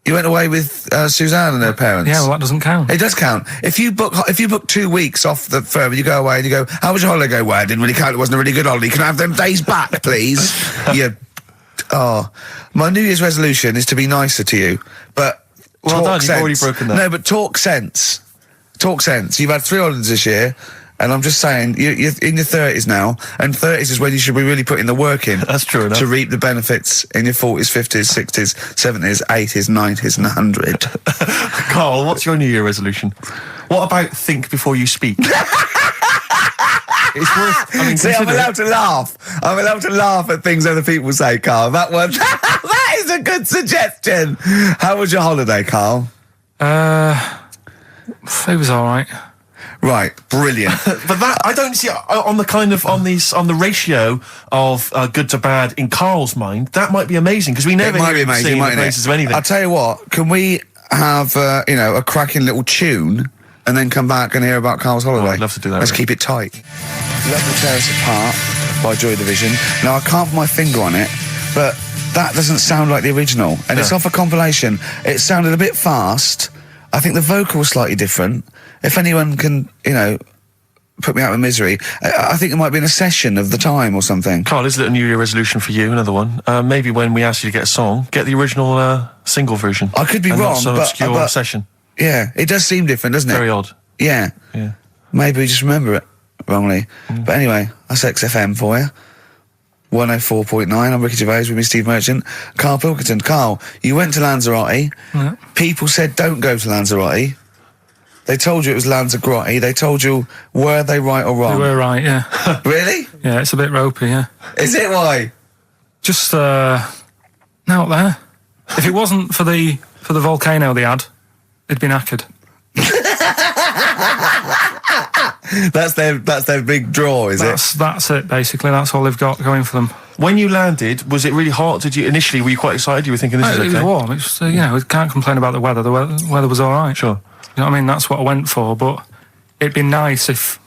You went away with Suzanne and her parents. Yeah, well, that doesn't count. It does count. If you book 2 weeks off the firm, you go away and you go, how was your holiday? Go, well, I didn't really count. It wasn't a really good holiday. Can I have them days back, please? My New Year's resolution is to be nicer to you, but Well talk done, you've sense. already broken that. No, but talk sense. Talk sense. You've had 3 holidays this year. And I'm just saying, you're in your 30s now, and 30s is when you should be really putting the work in. That's true enough. To reap the benefits in your 40s, 50s, 60s, 70s, 80s, 90s, and 100. Karl, what's your New Year resolution? What about think before you speak? It's worth... I mean, See, I'm consider it. allowed to laugh. I'm allowed to laugh at things other people say, Karl. That one, that is a good suggestion. How was your holiday, Karl? It was all right. Right, brilliant. But that, I don't see, on the ratio of good to bad in Karl's mind, that might be amazing, because we never It might be hear him amazing, singing the mightn't praises it? of anything. I'll tell you what, can we have, a cracking little tune and then come back and hear about Karl's holiday? I'd love to do that, Let's really. keep it tight. Love to Tear Us Apart by Joy Division. Now, I can't put my finger on it, but that doesn't sound like the original. And it's off a compilation. It sounded a bit fast. I think the vocal was slightly different. If anyone can, put me out of misery, I think it might be in a session of the time or something. Karl, is it a New Year resolution for you? Another one. Maybe when we ask you to get a song, get the original single version. I could be and wrong, not some but- obscure but- session. Yeah, it does seem different, doesn't it? Very odd. Yeah. Yeah. Maybe we just remember it wrongly. But anyway, that's XFM for you. 104.9, I'm Ricky Gervais with me, Steve Merchant. Karl Pilkington. Karl, you went to Lanzarote. Yeah. People said don't go to Lanzarote. They told you it was Lanzarote. They told you, were they right or They wrong? were right, yeah. Really? Yeah, it's a bit ropey, yeah. Is it why? Just, out there. If it wasn't for the volcano they had, it'd be knackered. That's their big draw, is it? That's it, basically. That's all they've got going for them. When you landed, was it really hot? Initially, were you quite excited? You were thinking, this is It okay? was warm. It's, we can't complain about the weather. The weather was all right. Sure. You know what I mean? That's what I went for, but it'd be nice if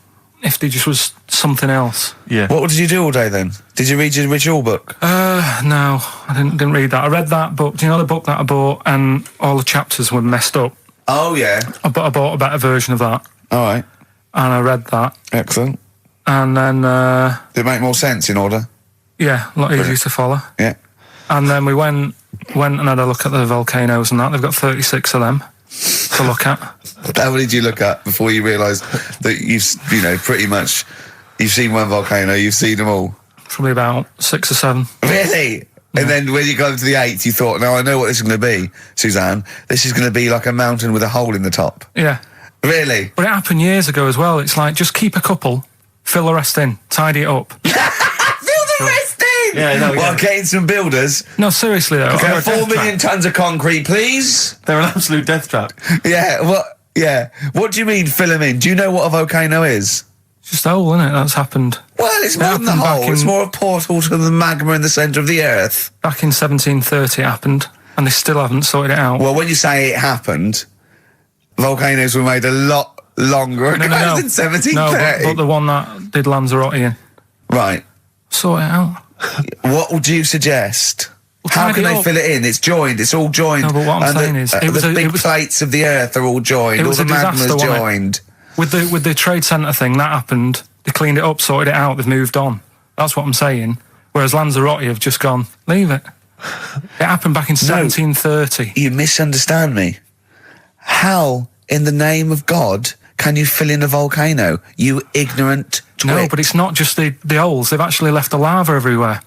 there just was something else. Yeah. What did you do all day then? Did you read your ritual book? No, I didn't read that. I read that book. Do you know the book that I bought and all the chapters were messed up? Oh, yeah. I bought a better version of that, All right. and I read that, Excellent. and then, Did it make more sense in order? yeah, a lot easier to follow. Yeah. And then we went and had a look at the volcanoes and that. They've got 36 of them. to look at. How many did you look at before you realised that pretty much, you've seen one volcano, you've seen them all? Probably about 6 or 7. Really? Yeah. And then when you got to the 8th, you thought, now I know what this is going to be, Suzanne. This is going to be like a mountain with a hole in the top. Yeah. Really? But it happened years ago as well. It's like, just keep a couple, fill the rest in, tidy it up. Fill the rest in! Yeah, no, Well, getting some builders. No, seriously though. Okay, 4 million tons of concrete, please. They're an absolute death trap. Yeah, what do you mean fill them in? Do you know what a volcano is? It's just a hole, isn't it? That's happened. Well, it's more than the hole. It's more a portal to the magma in the centre of the earth. Back in 1730 it happened, and they still haven't sorted it out. Well, when you say it happened, volcanoes were made a lot longer ago than 1730. No, but the one that did Lanzarote in. Right. Sort it out. What would you suggest? Well, how can tidy they up. fill it in? It's joined. It's all joined. No, but what I'm saying is, the big plates of the earth are all joined. It was all the a disaster, magma's wasn't it? joined. With the trade centre thing, that happened. They cleaned it up, sorted it out, they've moved on. That's what I'm saying. Whereas Lanzarote have just gone, leave it. It happened back in 1730. You misunderstand me. How, in the name of God, can you fill in a volcano? You ignorant twit. No, but it's not just the holes. They've actually left the lava everywhere.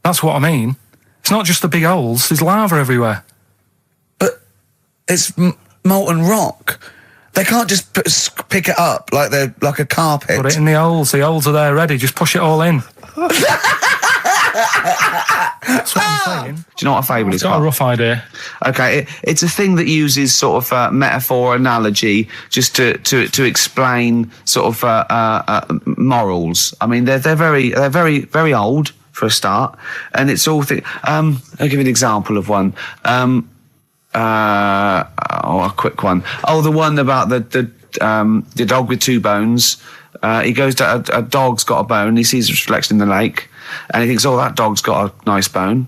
That's what I mean. It's not just the big holes. There's lava everywhere. But it's molten rock. They can't just pick it up like they're like a carpet. Put it in the holes. The holes are there ready. Just push it all in. That's what I'm saying. Do you know what a fable is? I've got a rough idea. Okay, it's a thing that uses sort of metaphor, analogy, just to explain sort of morals. I mean, they're very very old for a start, and it's all I'll give you an example of one. A quick one. Oh, the one about the dog with 2 bones. He goes to a dog's got a bone. He sees a reflection in the lake, and he thinks, "Oh, that dog's got a nice bone.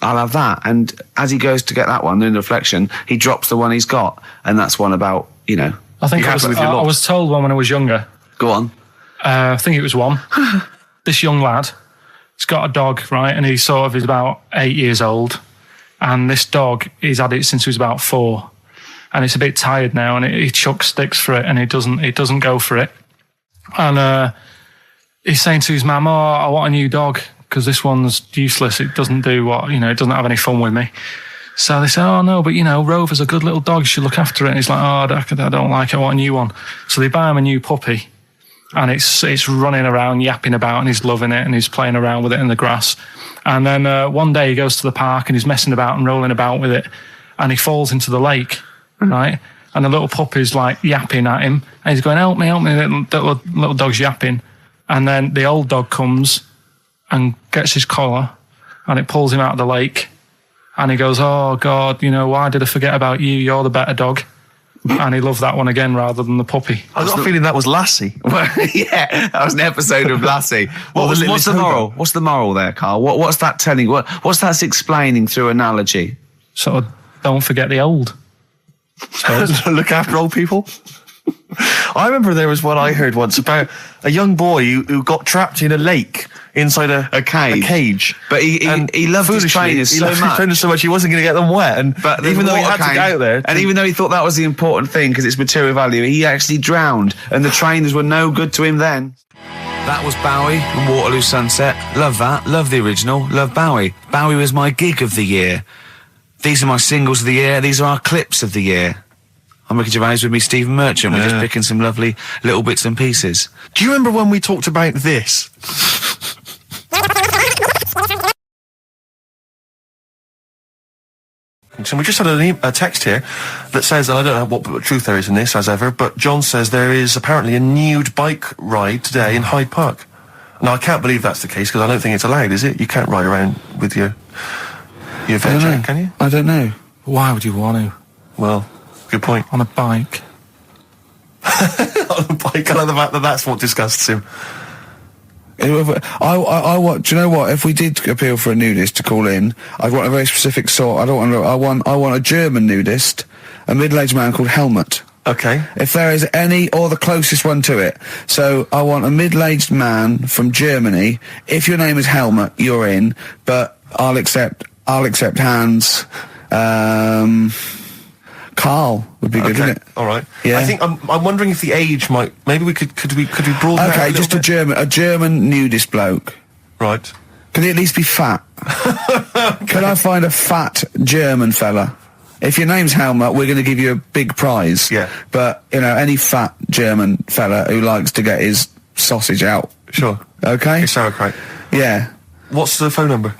I'll have that." And as he goes to get that one in the reflection, he drops the one he's got, and that's one about I think I was told one when I was younger. Go on. I think it was one. This young lad, he's got a dog, right, and he's about 8 years old. And this dog, he's had it since he was about 4, and it's a bit tired now, and he chucks sticks for it, and it doesn't go for it. And he's saying to his mum, "Oh, I want a new dog because this one's useless. It doesn't do it doesn't have any fun with me." So they say, "Oh no, but Rover's a good little dog. You should look after it." And he's like, "Oh, I don't like it. I want a new one." So they buy him a new puppy, and it's running around, yapping about, and he's loving it, and he's playing around with it in the grass. And then one day he goes to the park and he's messing about and rolling about with it, and he falls into the lake, right? And the little puppy's like yapping at him, and he's going, help me, little dog's yapping. And then the old dog comes and gets his collar, and it pulls him out of the lake, and he goes, "Oh God, why did I forget about you? You're the better dog." And he loved that one again rather than the puppy. I got a feeling that was Lassie. Well, yeah, that was an episode of Lassie. What's the moral? What's the moral there, Karl? What's that telling? What's that explaining through analogy? Sort of, don't forget the old. Look after old people. I remember there was one I heard once about a young boy who got trapped in a lake inside a cage. But he loved his trainers so much. He wasn't going to get them wet. But even though he had to get out there, and even though he thought that was the important thing because it's material value, he actually drowned, and the trainers were no good to him then. That was Bowie and Waterloo Sunset. Love that. Love the original. Love Bowie. Bowie was my gig of the year. These are my singles of the year. These are our clips of the year. I'm Ricky Gervais, with me Stephen Merchant. We're just picking some lovely little bits and pieces. Do you remember when we talked about this? So we just had a text here that says, and I don't know what truth there is in this, as ever, but John says there is apparently a nude bike ride today in Hyde Park. Now, I can't believe that's the case, because I don't think it's allowed, is it? You can't ride around with your veg, can you? I don't know. Why would you want to? Well, good point. On a bike. On a bike, I like the fact that that's what disgusts him. I want. Do you know what? If we did appeal for a nudist to call in, I'd want a very specific sort. I want a German nudist, a middle-aged man called Helmut. Okay. If there is any, or the closest one to it. So I want a middle-aged man from Germany. If your name is Helmut, you're in. But I'll accept hands. Carl would be good, Okay, wouldn't it? all right. Yeah. I think I'm wondering if the age might. Maybe we could we broaden it out Okay, a just little bit? a German nudist bloke. Right. Can he at least be fat? Can I find a fat German fella? If your name's Helmut, we're going to give you a big prize. Yeah. But, you know, any fat German fella who likes to get his sausage out. Sure. Okay? It's sauerkraut. Yeah. What's the phone number?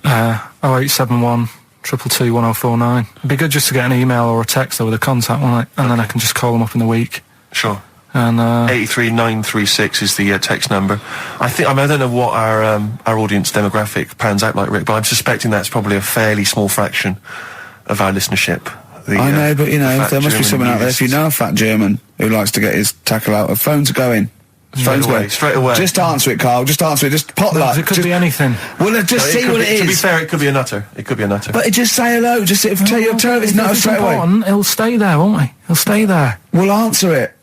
0871 222 1049. It'd be good just to get an email or a text with a contact, wouldn't it? And then I can just call them up in the week. Sure. And 83936 is the text number. I don't know what our audience demographic pans out like, Rick, but I'm suspecting that's probably a fairly small fraction of our listenership. I know, but, you know, fat there must be German someone out there. If you nudists. know a fat German who likes to get his tackle out, phones are going. Phones away, going. straight away. Just answer it, Carl. Just answer it. Just pot luck. it could Just- be anything. Well, just No, see could what be- it To be is. fair, it could be a nutter. It could be a nutter. But just say hello. Just tell your turn. It's not If straight away. important, he'll stay there, won't he? He'll stay there. We'll answer it.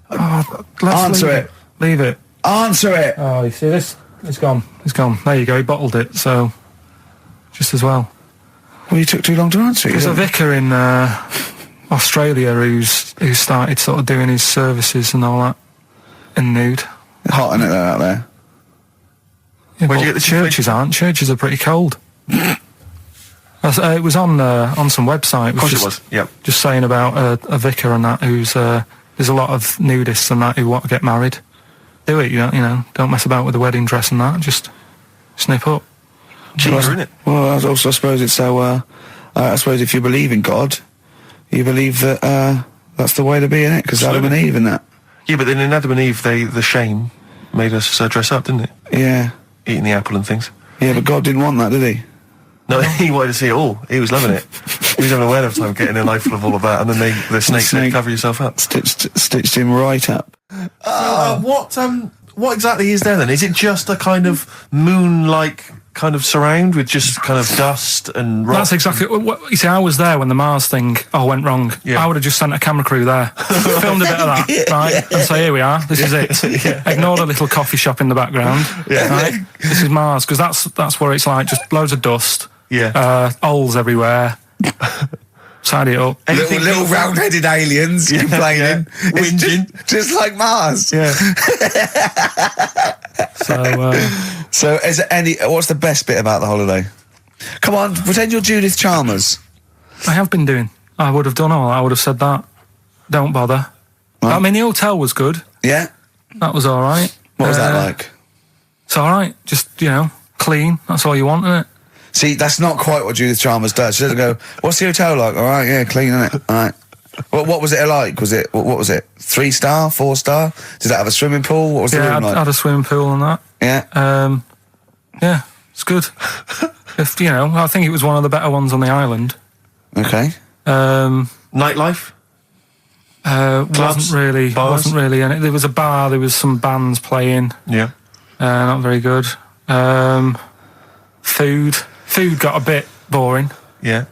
Let's Answer leave it. Leave it. Answer it. Oh, you see this? It's gone. It's gone. There you go. He bottled it, so just as well. Well, you took too long to answer it. There's you a know. vicar in Australia who started sort of doing his services and all that in nude. Hot in it though out there. Yeah, Where'd you but get the churches aren't. Churches are pretty cold. It was on some website. Of course it was. Yep. Just saying about a vicar and that who's there's a lot of nudists and that who want to get married. Do it, you know. Don't mess about with the wedding dress and that. Just snip up. Cheaper, isn't it? Well, I suppose it's so. I suppose if you believe in God, you believe that that's the way to be in it. Because Adam and Eve and that. Yeah, but then in Adam and Eve, the shame made us dress up, didn't it? Yeah. Eating the apple and things. Yeah, but God didn't want that, did he? No, he wanted to see it all. He was loving it. He was having a whale of a time getting a life full of all of that, and then the snake said, cover yourself up. Stitched him right up. What exactly is there then? Is it just a kind of moon-like kind of surround with just kind of dust and rock? That's exactly what you see. I was there when the Mars thing went wrong. Yeah. I would have just sent a camera crew there, filmed a bit of that, right, and say, here we are. This is it. Ignore the little coffee shop in the background. Right? This is Mars, because that's where it's like just loads of dust. Yeah. Holes everywhere. Tidy it up. Little round-headed aliens complaining, Whinging. just like Mars. Yeah. So, is there what's the best bit about the holiday? Come on, pretend you're Judith Chalmers. I have been doing. I would have done all. I would have said that. Don't bother. Right. I mean, the hotel was good. Yeah. That was all right. What was that like? It's all right. Just clean. That's all you want, isn't it? See, that's not quite what Judith Chalmers does. She doesn't go, what's the hotel like? All right, yeah, clean, isn't it? All right. What was it like? Was it, what was it? 3-star, 4-star? Did it have a swimming pool? What was the room like? I had a swimming pool and that. Yeah. Yeah, it's good. I think it was one of the better ones on the island. Okay. Nightlife? Wasn't really. And there was a bar. There was some bands playing. Yeah. Not very good. Food got a bit boring. Yeah.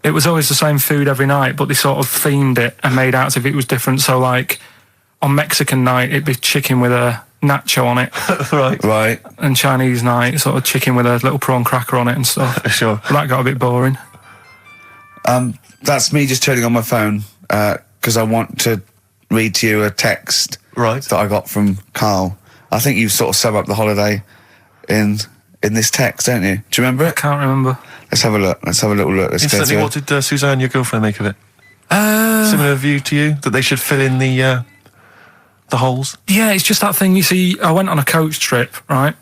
It was always the same food every night, but they sort of themed it and made out as if it was different. So, like, on Mexican night, it'd be chicken with a nacho on it. Right. And Chinese night, sort of chicken with a little prawn cracker on it and stuff. Sure. But that got a bit boring. That's me just turning on my phone, because I want to read to you a text that I got from Karl. I think you sort of sum up the holiday in this text, don't you? Do you remember it? I can't remember. Let's have a look. Let's have a little look. Instantly, what did Suzanne, your girlfriend, make of it? Similar view to you? That they should fill in the holes? Yeah, it's just that thing. You see, I went on a coach trip, right?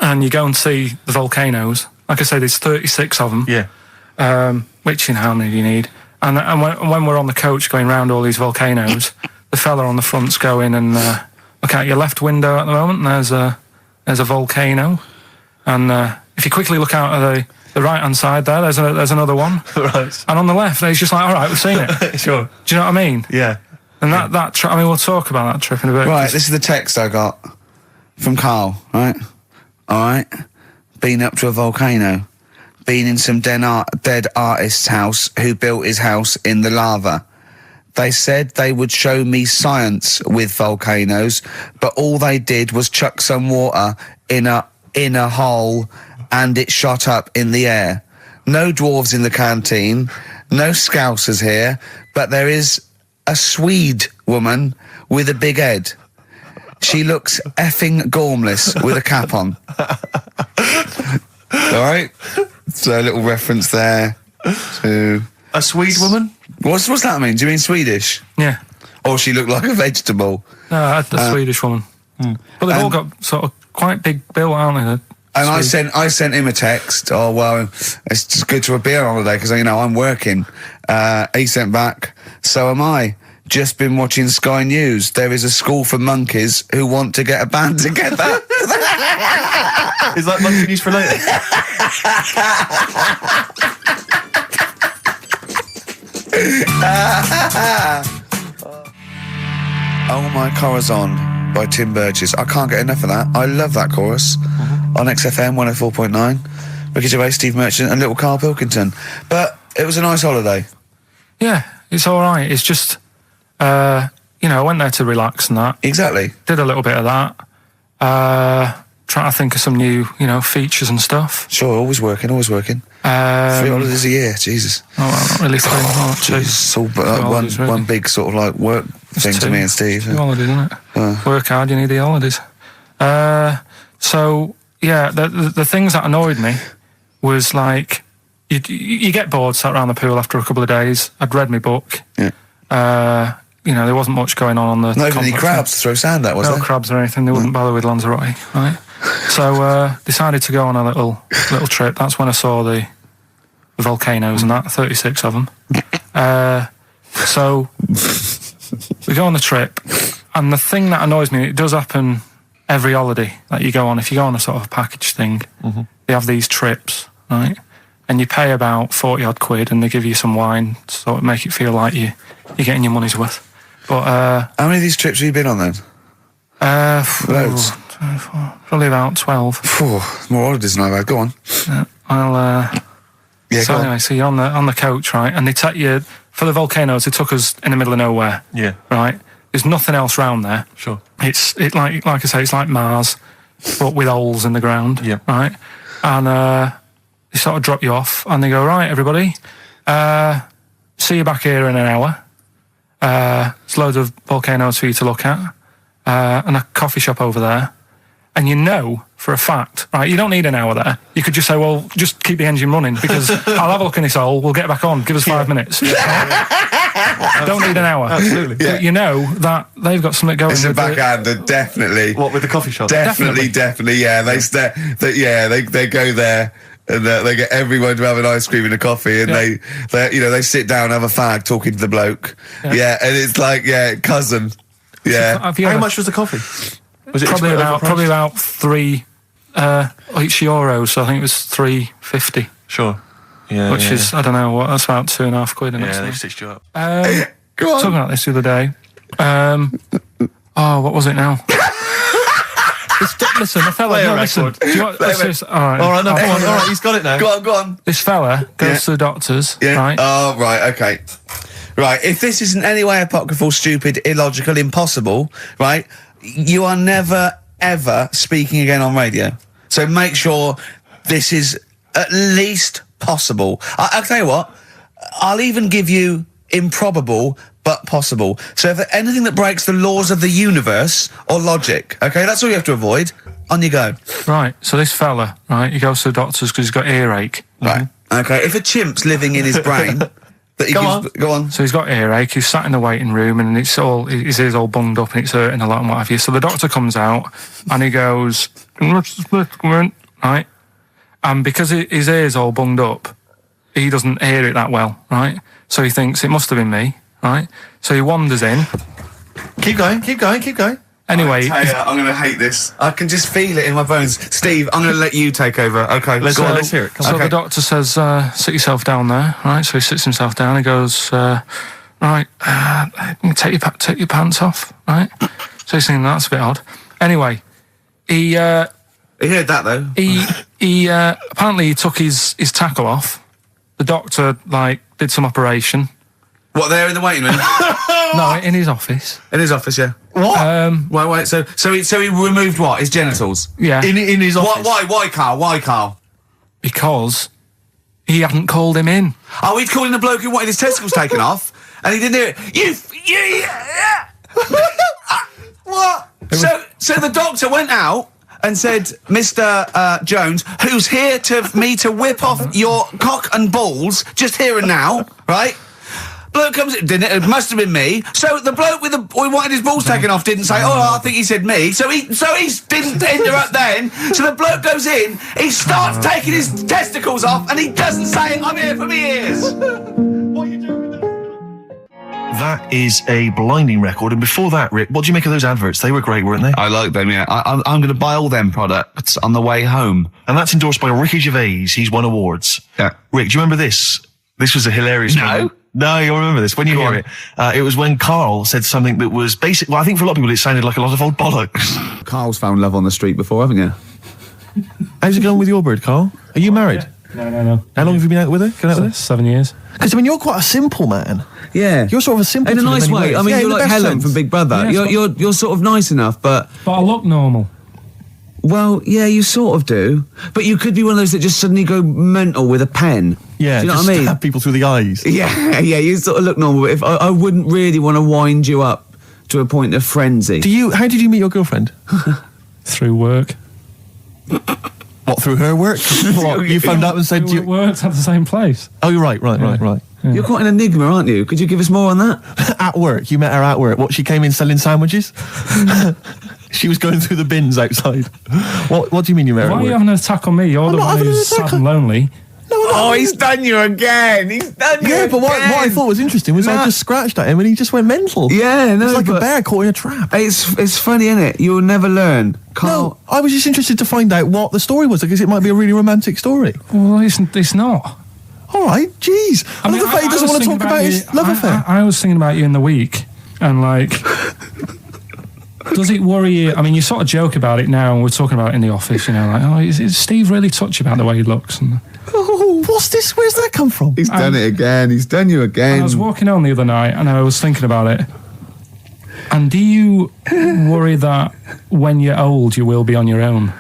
And you go and see the volcanoes. Like I say, there's 36 of them. Yeah. Which, how many do you need? And when we're on the coach going round all these volcanoes, the fella on the front's going and look out your left window at the moment, and there's a volcano. And if you quickly look out at the right-hand side there, there's another one. Right. And on the left, it's just like, all right, we've seen it. Sure. Do you know what I mean? Yeah. And that trip, we'll talk about that trip in a bit. Right, this is the text I got from Karl, right? All right. Been up to a volcano. Been in some dead artist's house who built his house in the lava. They said they would show me science with volcanoes, but all they did was chuck some water in a hole and it shot up in the air. No dwarves in the canteen. no Scousers here, but there is a Swede woman with a big head. She looks effing gormless with a cap on. Alright? So a little reference there to... A Swede woman? What's that mean? Do you mean Swedish? Yeah. Or she looked like a vegetable? No, the Swedish woman. But they've all got sort of quite big bill, aren't they? And I sent him a text. Oh well, it's just good to be on holiday because I'm working. He sent back. So am I. Just been watching Sky News. There is a school for monkeys who want to get a band together. Is that monkey news for later? Oh My Corazon by Tim Burgess. I can't get enough of that. I love that chorus. On XFM 104.9. Ricky Gervais, Steve Merchant and little Karl Pilkington. But it was a nice holiday. Yeah, it's alright. It's just, I went there to relax and that. Exactly. Did a little bit of that. Trying to think of some new, features and stuff. Sure, always working. 3 holidays a year, Jesus. Oh, well, not really 3. Oh, 2. It's all one big sort of like work thing to me and Steve. 2 holidays, isn't it? Work hard, you need the holidays. So, yeah, the things that annoyed me was like, you get bored, sat around the pool after a couple of days. I'd read my book. Yeah. There wasn't much going on the Not even any crabs to throw sand at, was there? No crabs or anything. They wouldn't bother with Lanzarote, right? So, decided to go on a little trip. That's when I saw the volcanoes and that, 36 of them. So, we go on the trip, and the thing that annoys me, it does happen every holiday that you go on. If you go on a sort of a package thing, they have these trips, right? And you pay about 40-odd quid, and they give you some wine, so it make it feel like you're getting your money's worth. But how many of these trips have you been on then? Loads. Probably about 12. More holidays than I've had. Go on. So anyway, so you're on the coach, right? And they take you for the volcanoes. They took us in the middle of nowhere. Yeah. Right. There's nothing else round there. Sure. It's like I say, it's like Mars, but with holes in the ground. Yeah. Right. And they sort of drop you off, and they go, right, everybody, see you back here in an hour. There's loads of volcanoes for you to look at, and a coffee shop over there. And for a fact, right, you don't need an hour there. You could just say, well, just keep the engine running, because I'll have a look in this hole, we'll get back on, give us 5 minutes. Don't need an hour. Absolutely. But you know that they've got something going. It's a backhander, definitely. What, with the coffee shop? Definitely, yeah. They go there. And they get everyone to have an ice cream and a coffee, and they sit down, have a fag, talking to the bloke. Yeah, and it's like, cousin. Yeah. How much was the coffee? Was it probably about 3 each euros? So I think it was $3.50. Sure. Yeah. Which is, I don't know what, that's about 2.5 quid. Yeah, they've stitched you up. Go on. Talking about this the other day. What was it now? Listen, the fella. No, listen. Do you want, all right, all right, he's got it now. Go on. This fella goes to the doctors, right? Oh, right, okay. Right, if this isn't any way apocryphal, stupid, illogical, impossible, right, you are never, ever speaking again on radio. So make sure this is at least possible. I'll tell you what, I'll even give you improbable but possible. So if anything that breaks the laws of the universe or logic, okay, that's all you have to avoid. On you go. Right, so this fella, right, he goes to the doctors because he's got earache. Right. Okay, if a chimp's living in his brain... Go on. So he's got earache, he's sat in the waiting room, and his ear's all bunged up and it's hurting a lot and what have you. So the doctor comes out and he goes, right? And because his ear's all bunged up, he doesn't hear it that well, right? So he thinks it must have been me, right? So he wanders in. Keep going. Anyway, I'm going to hate this. I can just feel it in my bones. Steve, I'm going to let you take over. Okay, let's hear it. So the doctor says, sit yourself down there, right? So he sits himself down. He goes, right, take your pants off, right? So he's thinking that's a bit odd. Anyway, he heard that though. He apparently he took his tackle off. The doctor did some operation. What, there in the waiting room? No, in his office. In his office, yeah. What? Wait. So he removed what? His genitals? Yeah. In his office. Why, Karl? Why, Karl? Because He hadn't called him in. Oh, he'd called in a bloke who wanted his testicles taken off, and he didn't hear it. What? So the doctor went out and said, Mr. Jones, who's here to whip off your cock and balls, just here and now, right? Bloke comes in, didn't it? It must have been me. So the bloke who wanted his balls taken off didn't say, I think he said me. So he didn't interrupt then. So the bloke goes in, he starts taking his testicles off, and he doesn't say, I'm here for me ears. What are you doing with that? That is a blinding record. And before that, Rick, what do you make of those adverts? They were great, weren't they? I like them, yeah. I'm going to buy all them products on the way home. And that's endorsed by Ricky Gervais. He's won awards. Yeah. Rick, do you remember this? This was a hilarious moment. No, you'll remember this when you hear it. It was when Karl said something that was basic. Well, I think for a lot of people it sounded like a lot of old bollocks. Karl's found love on the street before, haven't you? How's it going with your bird, Karl? Are you married? No. How long have you been out with her? 7 years. Because, I mean, you're quite a simple man. Yeah. You're sort of a simple in a nice way. ways. I mean, yeah, you're like Helen from Big Brother. Yeah, you're sort of nice enough, but I look normal. well, yeah, you sort of do. But you could be one of those that just suddenly go mental with a pen. Yeah, do you know just what I mean? stab people through the eyes. Yeah, you sort of look normal. But if I wouldn't really want to wind you up to a point of frenzy. How did you meet your girlfriend? Through work. What, through her work? What, you phoned up and said We worked at the same place. Oh, you're right. Yeah. You're quite an enigma, aren't you? Could you give us more on that? At work, you met her at work. What, she came in selling sandwiches? She was going through the bins outside. What do you mean you met her Why at are you work? having an attack on me? You're the one who's sad and lonely. Oh, he's done you again. Yeah, but what I thought was interesting was I just scratched at him and he just went mental. Yeah, no, it's like a but bear caught in a trap. It's funny, isn't it? You'll never learn. No, I was just interested to find out what the story was because it might be a really romantic story. Well, it's not. All right, jeez. I love the fact he doesn't want to talk about his love affair. I was thinking about you in the week, and like, does it worry you? I mean, you sort of joke about it now, and we're talking about it in the office, you know, like, oh, is Steve really touchy about the way he looks? And, oh, what's this? Where's that come from? He's done it again. He's done you again. I was walking home the other night, and I was thinking about it. And do you worry that when you're old, you will be on your own?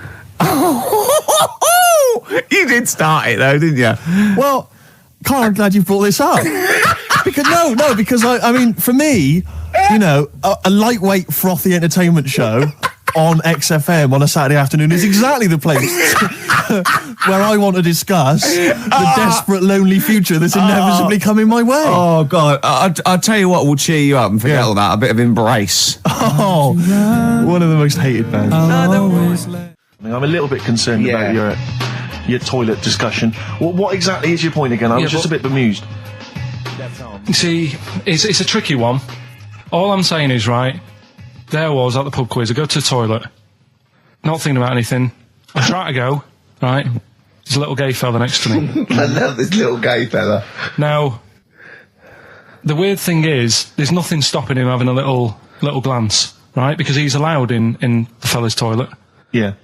You did start it though, didn't you? Well, Karl, I'm glad you brought this up. because I mean, for me, you know, a lightweight, frothy entertainment show on XFM on a Saturday afternoon is exactly the place where I want to discuss the desperate, lonely future that's inevitably coming my way. Oh, God. I'll tell you what will cheer you up and forget all that. A bit of Embrace. Oh, one of the most hated bands. I'm a little bit concerned about your toilet discussion. What exactly is your point again? I was just a bit bemused. You see, it's a tricky one. All I'm saying is, right, there I was at the pub quiz. I go to the toilet, not thinking about anything. I try to go, right, there's a little gay fella next to me. I love this little gay fella. Now, the weird thing is, there's nothing stopping him having a little glance, right, because he's allowed in the fella's toilet. Yeah.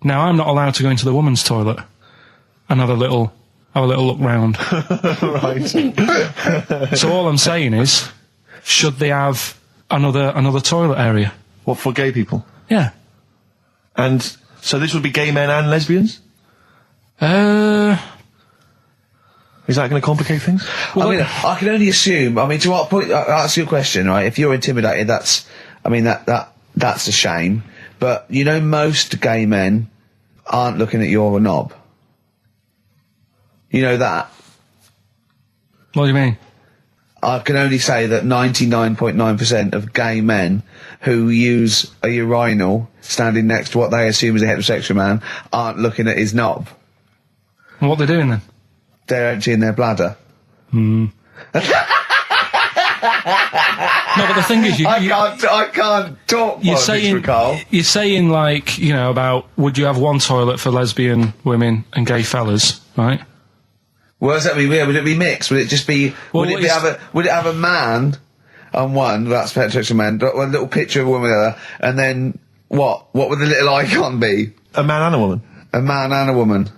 Now, I'm not allowed to go into the woman's toilet and have a little look round. Right. So all I'm saying is, should they have another toilet area? What, for gay people? Yeah. And so this would be gay men and lesbians? Is that going to complicate things? Well, I mean, I can only assume. I mean, to what point? I'll ask you a question, right? If you're intimidated, that's a shame. But you know, most gay men aren't looking at your knob. You know that. What do you mean? I can only say that 99.9% of gay men who use a urinal standing next to what they assume is a heterosexual man aren't looking at his knob. What they're doing then? They're emptying their bladder. No, but the thing is, I can't talk. You're saying like, you know, about would you have one toilet for lesbian women and gay fellas, right? What does that mean? Would it be mixed? Would it just be? Would it have a man on one? That's heterosexual man. A little picture of a woman on the other, and then what? What would the little icon be? A man and a woman. A man and a woman.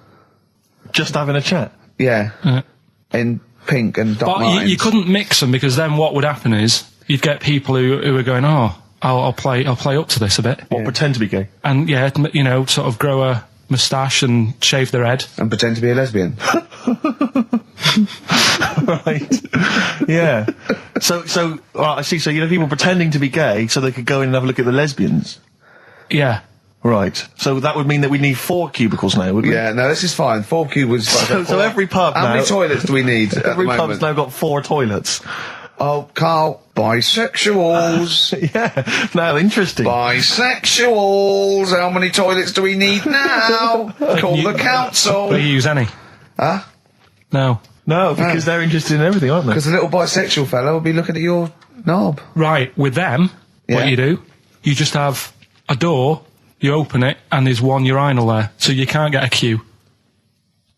Just having a chat. Yeah. In pink and dot lines. But you couldn't mix them because then what would happen is you'd get people who are going, oh, I'll play up to this a bit. What, pretend to be gay? And yeah, you know, sort of grow a moustache and shave their head. And pretend to be a lesbian. Right. Yeah. So, right, I see. So, people pretending to be gay so they could go in and have a look at the lesbians. Yeah. Right. So that would mean that we need 4 cubicles now, wouldn't we? Yeah, no, this is fine. 4 cubicles. So every pub How now... many toilets do we need at Every the pub's moment? now got 4 toilets. Oh, Karl, bisexuals. Yeah. Now, interesting. Bisexuals. How many toilets do we need now? Call the council. Do you use any? Huh? No. No, because they're interested in everything, aren't they? Because the little bisexual fella will be looking at your knob. Right, with them, Yeah. what you just have a door, you open it, and there's one urinal there, so you can't get a queue.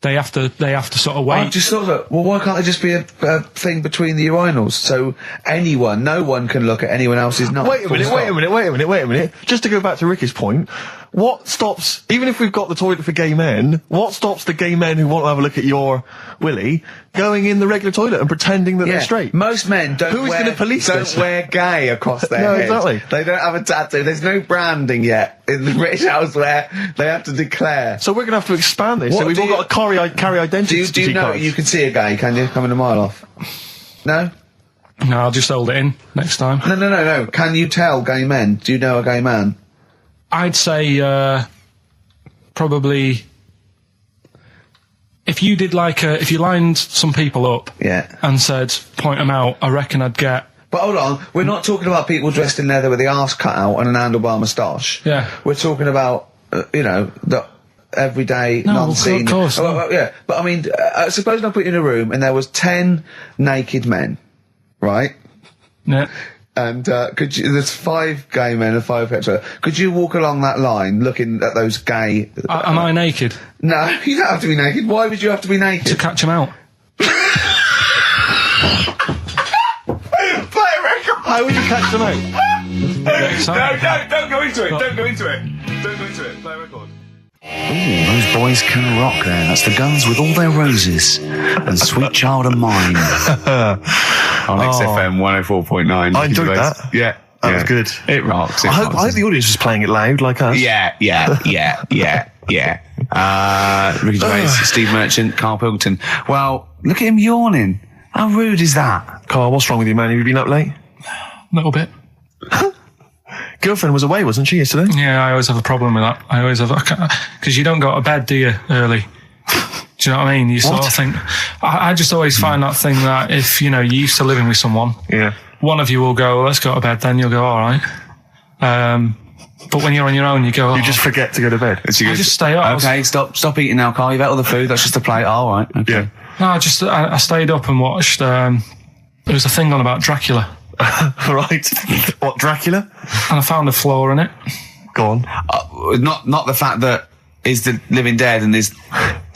They have to sort of wait. I just thought that, well, why can't there just be a thing between the urinals so no one can look at anyone else's knob? Wait a minute. Just to go back to Ricky's point, what stops, even if we've got the toilet for gay men, what stops the gay men who want to have a look at your willy going in the regular toilet and pretending that they're straight? Most men don't Who is gonna police this? wear gay across their No, head. exactly. They don't have a tattoo. There's no branding yet in the British house where they have to declare. So we're going to have to expand this. What So we've do all you- got to carry identity Do you know cards. you can see a gay, can you? Coming a mile off. No? No, I'll just hold it in next time. No. Can you tell gay men? Do you know a gay man? I'd say probably if you did if you lined some people up Yeah. and said point them out, I reckon I'd get. But hold on, we're not talking about people dressed in leather with the arse cut out and an handlebar moustache. Yeah. We're talking about, the everyday, No, non-seen... of course, no. well, yeah, but I mean, suppose I put you in a room and there was 10 naked men, right? Yeah. And there's 5 gay men and 5 hetero. Could you walk along that line looking at those gay... Am I naked No, you don't have to be naked. Why would you have to be naked? to catch them out? Play a record! How would you catch them out? Get excited. Don't go into it. Don't go into it. Don't go into it. Play a record. Ooh, those boys can rock there. That's the Guns with All Their Roses and Sweet Child of Mine. On XFM 104.9. I enjoyed that. Yeah. That was good. It rocks. I hope the audience was playing it loud like us. Yeah. Ricky Gervais, Steve Merchant, Karl Pilkington. Well, look at him yawning. How rude is that? Carl, what's wrong with you, man? Have you been up late? A little bit. Girlfriend was away, wasn't she, yesterday? Yeah, I always have a problem with that. I always have, because you don't go to bed, do you, early? Do you know what I mean? You sort of think, I just always find that thing that if, you're used to living with someone, Yeah. one of you will go, let's go to bed, then you'll go, all right. But when you're on your own, you go, You just forget to go to bed. I just stay up. Okay, stop eating now, Karl. You've ate all the food. That's just a plate. All right. Okay. Yeah. No, I stayed up and watched, there was a thing on about Dracula, Right. What, Dracula? and I found a flaw in it. Go on. Not the fact that he's the living dead and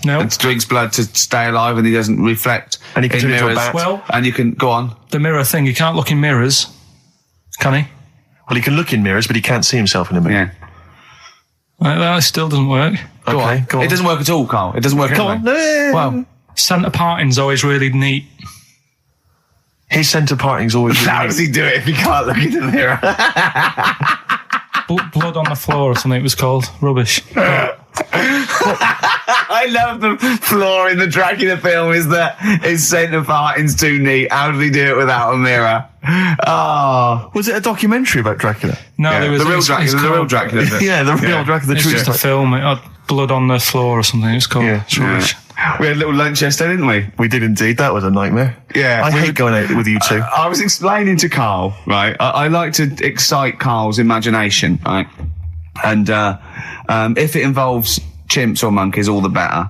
No. and drinks blood to stay alive and he doesn't reflect And he can in turn into a mirrors. bat. Well, And you can go on. the mirror thing, you can't look in mirrors, can he? Well, he can look in mirrors, but he can't see himself in a mirror. Yeah. That still doesn't work. Go on. Go on. It doesn't work at all, Karl. It doesn't work. Come on. anyway. Well, Centre parting's always really neat. His centre parting's always... how does he do it if he can't look in the mirror? Blood on the floor or something it was called. Rubbish. I love the flaw in the Dracula film is that his centre parting's too neat. How did he do it without a mirror? Oh. Was it a documentary about Dracula? No, Yeah, there was the real it's Dracula. The real called- Dracula. bit. Yeah, the real Dracula, the It's true just a story. film. It had blood on the floor or something. It's called. Yeah. It's rubbish. We had a little lunch yesterday, didn't we? We did indeed. That was a nightmare. Yeah, I we hate would- going out with you two. I was explaining to Karl, right? I like to excite Karl's imagination, right? And if it involves chimps or monkeys, all the better.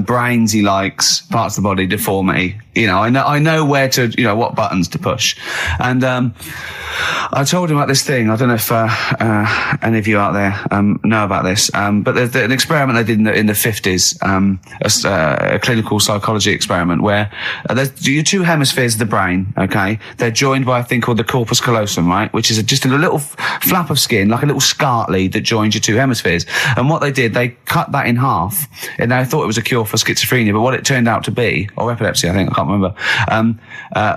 Brains he likes, parts of the body, deformity. I know where to, what buttons to push. And I told him about this thing. I don't know if any of you out there know about this, but there's an experiment they did in the 50s, a clinical psychology experiment where there's your 2 hemispheres of the brain, okay? They're joined by a thing called the corpus callosum, right? Which is just a little flap of skin, like a little scarlet lead that joins your 2 hemispheres. And what they did, they cut that in half, and they thought it was a cure for schizophrenia, but what it turned out to be, or epilepsy, I think, I can't remember,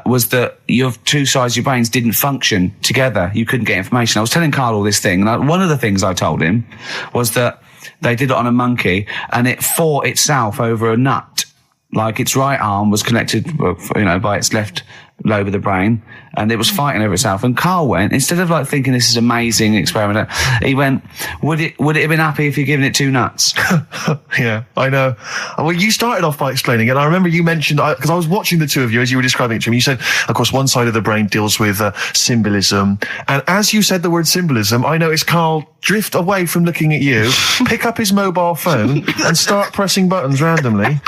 was that your 2 sides of your brains didn't function together. You couldn't get information. I was telling Karl all this thing, and one of the things I told him was that they did it on a monkey, and it fought itself over a nut. Like its right arm was connected, by its left lobe of the brain, and it was fighting over itself. And Karl went, instead of like thinking this is amazing experiment, he went, would it have been happy if you'd given it 2 nuts? Yeah, I know. Well, you started off by explaining it. I remember you mentioned, because I was watching the two of you as you were describing it to me, you said, of course, one side of the brain deals with symbolism. And as you said the word symbolism, I noticed Karl drift away from looking at you, pick up his mobile phone and start pressing buttons randomly.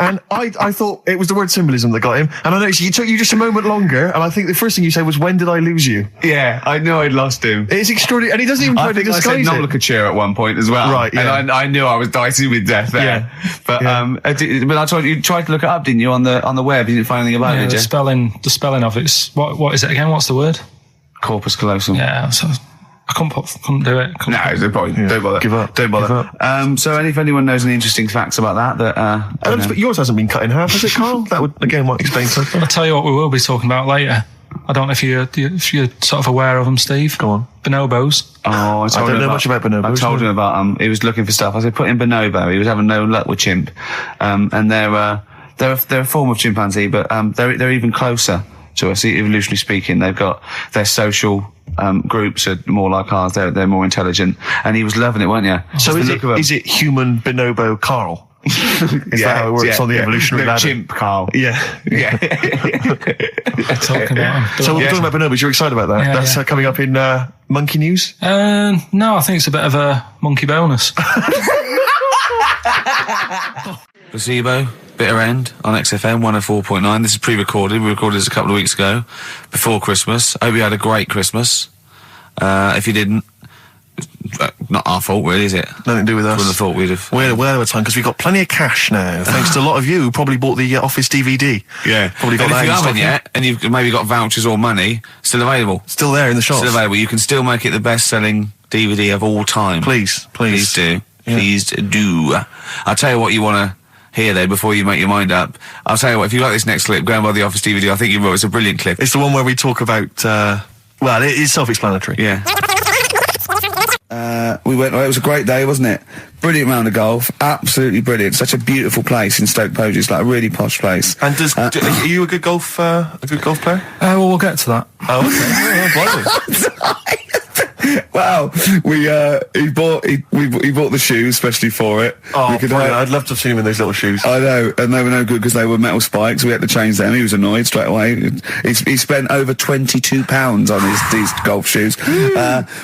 And I thought it was the word symbolism that got him. And I noticed it took you just a moment longer. And I think the first thing you said was, when did I lose you? Yeah, I knew I'd lost him. It's extraordinary. And he doesn't even try to disguise it. I said nomenclature at one point as well. Right, yeah. And I knew I was dicey with death there. Yeah. But I told you tried to look it up, didn't you, on the web? You didn't find anything about it, did you? The spelling of it's, what is it again? What's the word? Corpus callosum. Yeah, so I couldn't do it. No, don't bother. Give up. Don't bother. So if anyone knows any interesting facts about that, but yours hasn't been cut in half, has it, Karl? That would, again, might explain something. I'll tell you what we will be talking about later. I don't know if you're sort of aware of them, Steve. Go on. Bonobos. Oh, I don't know much about bonobos. I told him about he was looking for stuff. I said, put in bonobo. He was having no luck with chimp. And they're a form of chimpanzee, but they're even closer to us, evolutionarily speaking. They've got their social groups are more like ours. They're more intelligent, and he was loving it, weren't you? So is it human bonobo Karl? Is that how it works on the evolutionary ladder? Chimp Karl. Yeah. Talking about So we're talking about bonobos. You're excited about that? That's coming up in Monkey News? No, I think it's a bit of a monkey bonus. Placebo, Bitter End on XFM 104.9. This is pre-recorded. We recorded this a couple of weeks ago, before Christmas. Hope you had a great Christmas. If you didn't, not our fault, really, is it? Nothing to do with us. Wouldn't have thought we'd have. We're well over time because we've got plenty of cash now, thanks to a lot of you who probably bought the Office DVD. Yeah. Probably got and that if you in haven't stock yet, and you've maybe got vouchers or money, still available. Still there in the shops. Still available. You can still make it the best-selling DVD of all time. Please do. Yeah. Please do. I'll tell you what you want to hear though before you make your mind up. I'll tell you what, if you like this next clip, go and buy the Office DVD. I think you will. It's a brilliant clip. It's the one where we talk about well, it is self-explanatory. Yeah. We went. It was a great day, wasn't it? Brilliant round of golf, absolutely brilliant. Such a beautiful place in Stoke Poges, it's like a really posh place. And are you a good golf player? Well, we'll get to that. Oh, okay. Wow, he bought the shoes especially for it. Oh, I'd love to have seen him in those little shoes. I know, and they were no good because they were metal spikes. We had to change them. He was annoyed straight away. He spent over £22 on these golf shoes.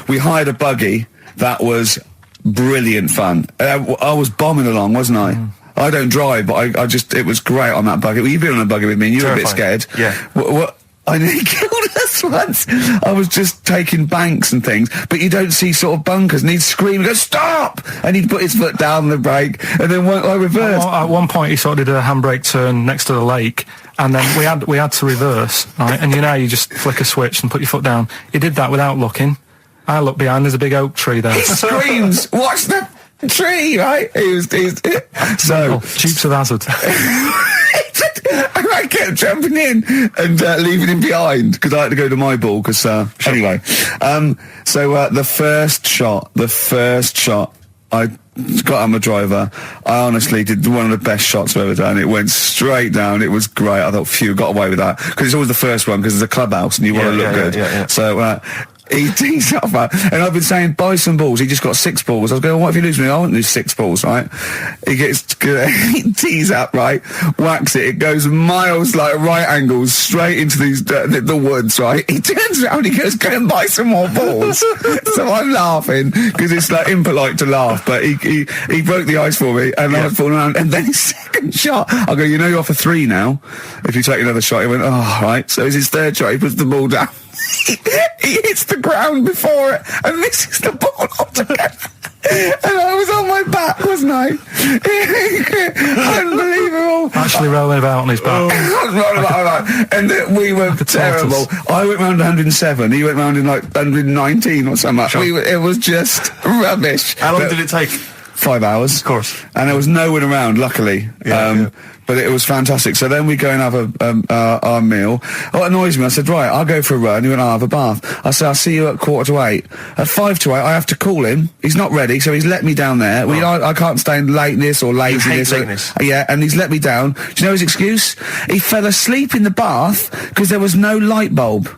We hired a buggy that was brilliant fun. I was bombing along, wasn't I? I don't drive, but it was great on that buggy. Well, you've been on a buggy with me and you were a bit scared. Yeah. What? I nearly killed us once. I was just taking banks and things, but you don't see sort of bunkers, and he'd scream and go, stop! And he'd put his foot down the brake, and then I reversed. At one point, he sort of did a handbrake turn next to the lake, and then we had to reverse, right? And you just flick a switch and put your foot down. He did that without looking. I look behind, there's a big oak tree there. He screams, watch the tree, right? So Dukes of Hazzard. I kept jumping in and leaving him behind because I had to go to my ball. Because anyway, the first shot, I got on my driver. I honestly did one of the best shots I've ever done. It went straight down. It was great. I thought, phew, got away with that because it's always the first one because it's a clubhouse and you want to look good. Yeah. So. He tees up, and I've been saying, buy some balls. He just got 6 balls. I was going, what if you lose me? I won't lose 6 balls, right? He tees up, right? Whacks it. It goes miles, like right angles, straight into these the woods, right? He turns around, he goes, go and buy some more balls. So I'm laughing because it's like impolite to laugh, but he broke the ice for me, and I was falling around. And then his second shot, I go, you're off a 3 now. If you take another shot, he went, oh, right. So it's his third shot. He puts the ball down. He hits the ground before it and misses the ball altogether. And I was on my back, wasn't I? Unbelievable. Actually rolling about on his back. And we were terrible. I went round 107. He went round in like 119 or something. Sure. It was just rubbish. How long did it take? 5 hours. Of course. And there was no one around, luckily. But it was fantastic. So then we go and have our meal. What annoys me, I said, right, I'll go for a run. He went, I'll have a bath. I said, I'll see you at 7:45. At 7:55, I have to call him. He's not ready, so he's let me down there. I can't stand lateness or laziness. Yeah, and he's let me down. Do you know his excuse? He fell asleep in the bath because there was no light bulb.